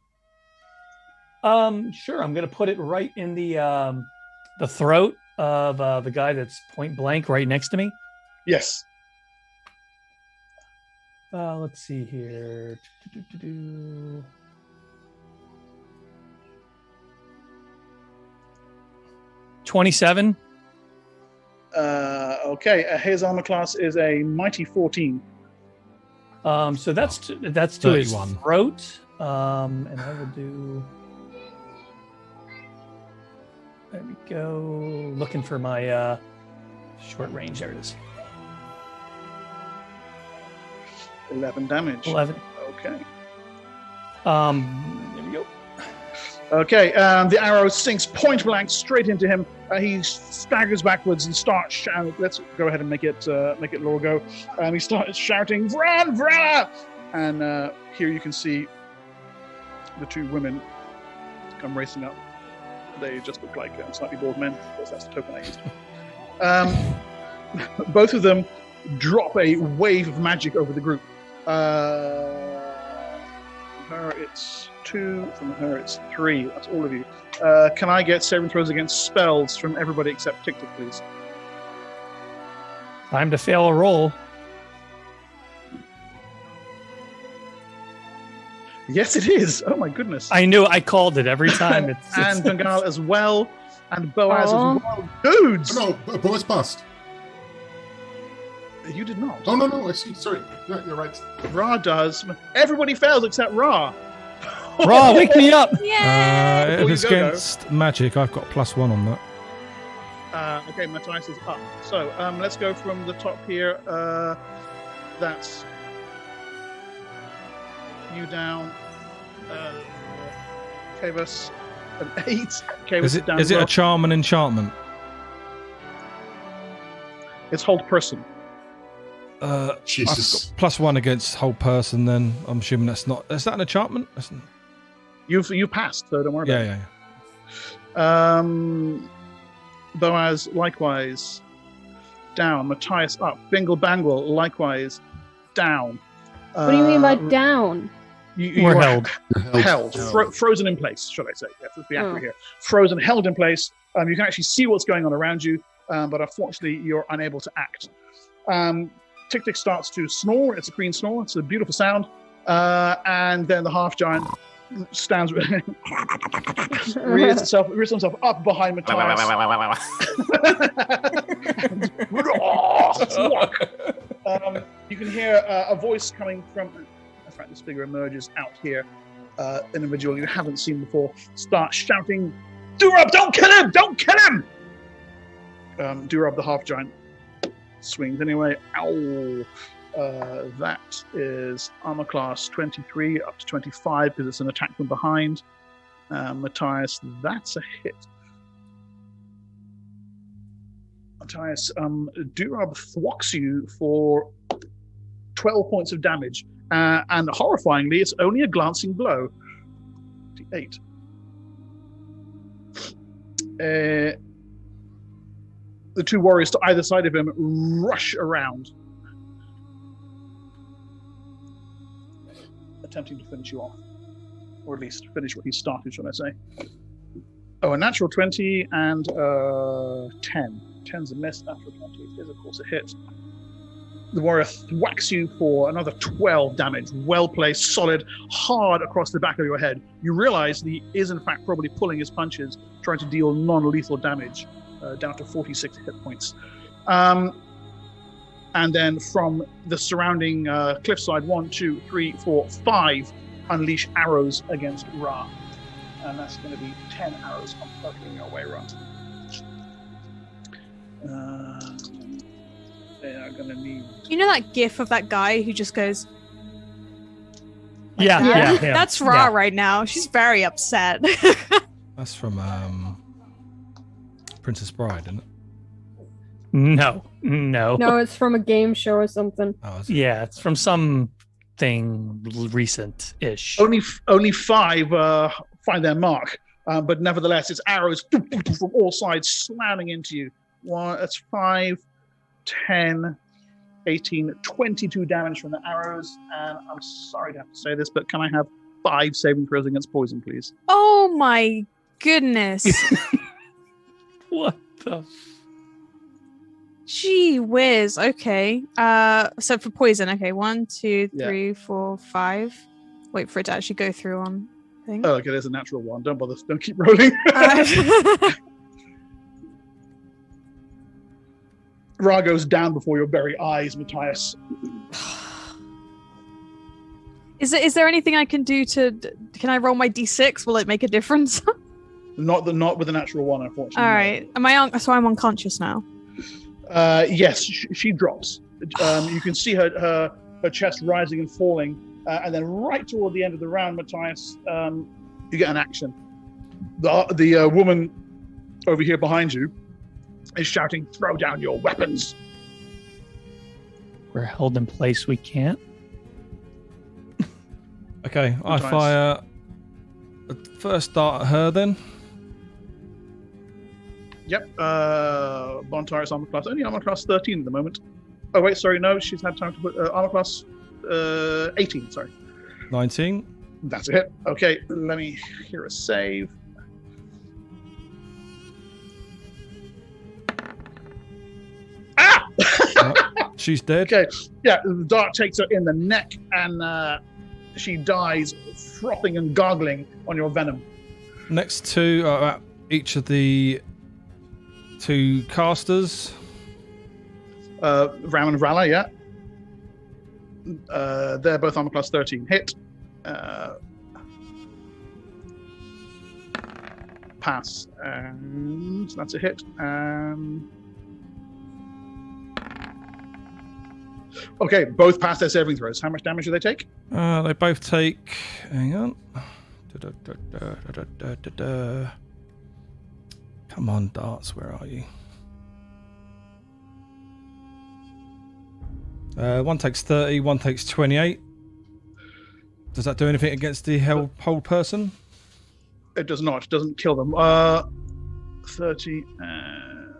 Sure, I'm going to put it right in the throat of the guy that's point blank right next to me. Yes. Let's see here. 27. Okay, his armor class is a mighty 14. So that's to his throat. And I will do. There we go. Looking for my short range. There it is. 11 damage. 11. Okay. There we go. Okay, the arrow sinks point blank straight into him. He staggers backwards and starts shouting. Let's go ahead and make it Laura go. He starts shouting, "Vran, Vran!" And here you can see the two women come racing up. They just look like slightly bald men, because that's the token I used. Both of them drop a wave of magic over the group. From her it's 2, from her it's 3. That's all of you. Can I get saving throws against spells from everybody except Tic Tic, please? Time to fail a roll. Yes, it is. Oh my goodness. I knew. I called it every time. And Bengal as well, and Boaz Aw. as well. Dudes! Oh, no, Boaz passed. You did not. Oh, no, I see. Sorry. Yeah, you're right. Ra does. Everybody fails except Ra. Raw, wake me up. Yeah. If Before it's you go, against magic, I've got +1 on that. Okay, Matthias is up. So let's go from the top here. That's you down. Kavus, an 8. Kavus Is down it as well. a charm and enchantment? It's hold person. Jesus. I've got +1 against whole person. Then I'm assuming that's not. Is that an enchantment? You passed, so don't worry about it. Yeah. Boaz, likewise, down. Matthias up. Bingle Bangle, likewise, down. What do you mean by down? We're held. Held. Frozen in place, should I say. Yes, let's be accurate here. Frozen, held in place. You can actually see what's going on around you, but unfortunately, you're unable to act. Tic Tic starts to snore. It's a green snore. It's a beautiful sound. And then the half-giant stands, rears himself up behind Matthias. You can hear a voice coming from. In fact, this figure emerges out here. An individual you haven't seen before starts shouting, "Durab, don't kill him! Don't kill him!" Durab, the half-giant, swings anyway. Ow! That is armor class 23 up to 25 because it's an attack from behind. Matthias, that's a hit. Matthias, Durab thwacks you for 12 points of damage. And horrifyingly, it's only a glancing blow. 8. The two warriors to either side of him rush around, attempting to finish you off. Or at least finish what he started, shall I say. Oh, a natural 20 and 10. 10's a miss, natural 20 is, of course, a hit. The warrior whacks you for another 12 damage. Well placed, solid, hard across the back of your head. You realize that he is, in fact, probably pulling his punches, trying to deal non-lethal damage, down to 46 hit points. And then from the surrounding cliffside, 1, 2, 3, 4, 5 unleash arrows against Ra. And that's going to be 10 arrows coming your way, Ra. They are going to need... You know that gif of that guy who just goes... Yeah. That's Ra right now. She's very upset. That's from Princess Bride, isn't it? No. No, it's from a game show or something. Oh, is it? Yeah, it's from something recent-ish. Only 5 find their mark, but nevertheless, it's arrows from all sides slamming into you. That's 5, 10, 18, 22 damage from the arrows. And I'm sorry to have to say this, but can I have 5 saving throws against poison, please? Oh my goodness. What the... Gee whiz. Okay. So for poison, okay. 1, 2, 3, 4, 5. Wait for it to actually go through on thing. Oh, okay, there's a natural 1. Don't bother. Don't keep rolling. Ra goes down before your very eyes, Matthias. Is there anything I can do to? Can I roll my d6? Will it make a difference? Not with the natural 1, unfortunately. All right. Am I on? So I'm unconscious now. Yes, she drops. You can see her chest rising and falling, and then right toward the end of the round, Matthias, you get an action. The woman over here behind you is shouting, "Throw down your weapons!" We're held in place. We can't. Okay, I Matthias. fire First start at her then. Yep. Bontar's armor class. Only armor class 13 at the moment. Oh, wait, sorry. No, she's had time to put armor class 18. Sorry. 19. That's it. Okay, let me hear a save. Ah! She's dead. Okay, yeah, the dart takes her in the neck and she dies, frothing and gargling on your venom. Next to each of the 2 casters. Ram and Vrala, yeah. They're both armor class 13. Hit. Pass. And that's a hit. Okay, both pass their saving throws. How much damage do they take? They both take. Hang on. Come on, darts. Where are you? One takes 30. One takes 28. Does that do anything against the whole person? It does not. It doesn't kill them. 30 and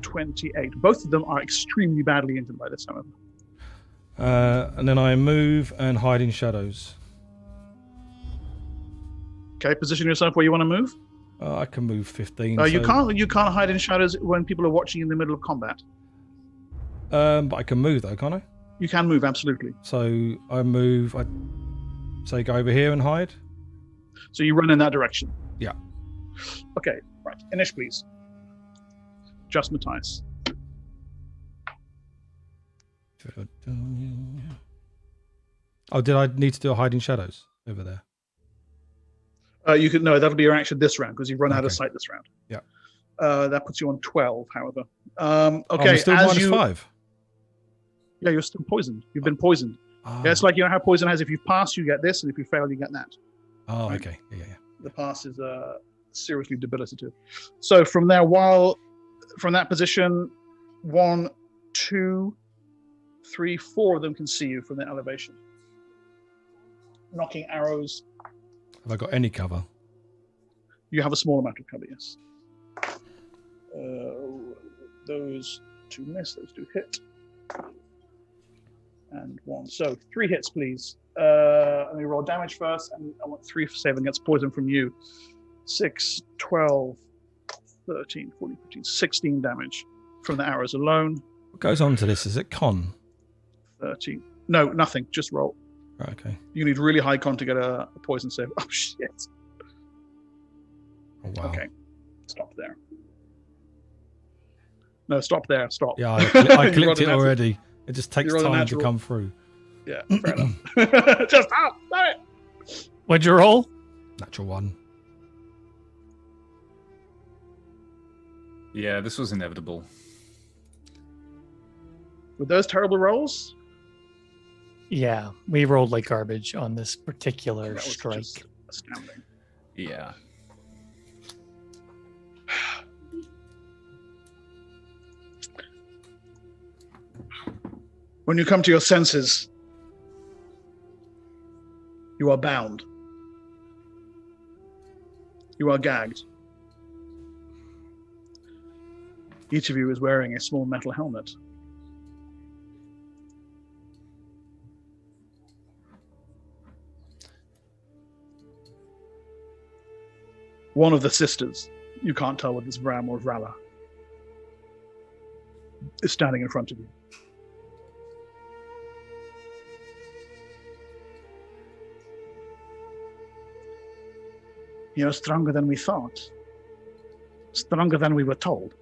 28. Both of them are extremely badly injured by this, however. And then I move and hide in shadows. Okay, position yourself where you want to move. I can move 15. You can't hide in shadows when people are watching in the middle of combat. But I can move though, can't I? You can move, absolutely. So I move. I say go over here and hide. So you run in that direction. Yeah. Okay, right. Inish, please. Just Matthias. Oh, did I need to do a hide in shadows over there? You could no. That'll be your action this round because you've run out of sight this round. Yeah. That puts you on 12, however. Okay. I'm still as -5. Yeah, you're still poisoned. You've been poisoned. Ah. Yeah, it's like you know how poison has. If you pass, you get this, and if you fail, you get that. Oh, right? okay. Yeah. The pass is seriously debilitative. So from there, from that position, 1, 2, 3, 4 of them can see you from the elevation. Knocking arrows. Have I got any cover? You have a small amount of cover, yes. Those 2 miss, those 2 hit. And 1. So 3 hits, please. Let me roll damage first, and I want 3 for saving against poison from you. 6, 12, 13, 14, 15, 16 damage from the arrows alone. What goes on to this? Is it con? 13. No, nothing. Just roll. Right, okay. You need really high con to get a poison save. Oh, shit. Oh, wow. Okay. Stop there. No, stop there. Stop. Yeah, I clicked it already. It just takes time to come through. Yeah, fair enough. Just stop. Stop it. What'd you roll? Natural 1. Yeah, this was inevitable. With those terrible rolls? Yeah, we rolled like garbage on this particular That was strike. just astounding. Yeah. When you come to your senses, you are bound. You are gagged. Each of you is wearing a small metal helmet. One of the sisters, you can't tell whether it's Vram or Vrala, is standing in front of you. You're stronger than we thought. Stronger than we were told.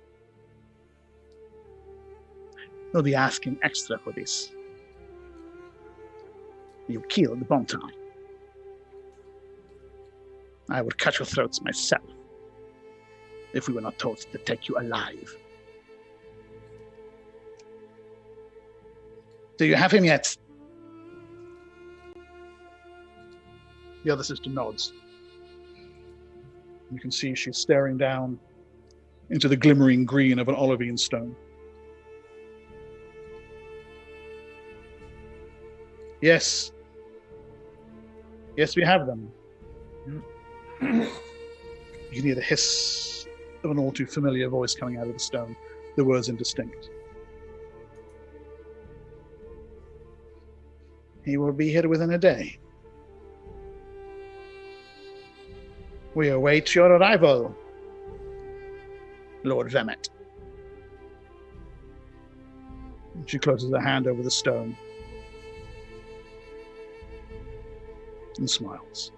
You'll be asking extra for this. You killed Bontai. I would cut your throats myself if we were not told to take you alive. Do you have him yet? The other sister nods. You can see she's staring down into the glimmering green of an olivine stone. Yes. Yes, we have them. You can hear the hiss of an all too familiar voice coming out of the stone. The words indistinct. He will be here within a day. We await your arrival, Lord Vemet. She closes her hand over the stone and smiles.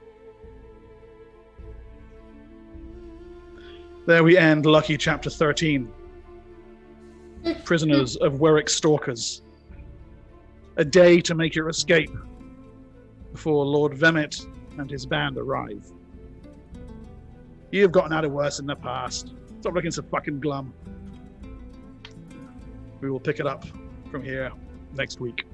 There we end Lucky Chapter 13. Prisoners of Warwick Stalkers. A day to make your escape before Lord Vemet and his band arrive. You've gotten out of worse in the past. Stop looking so fucking glum. We will pick it up from here next week.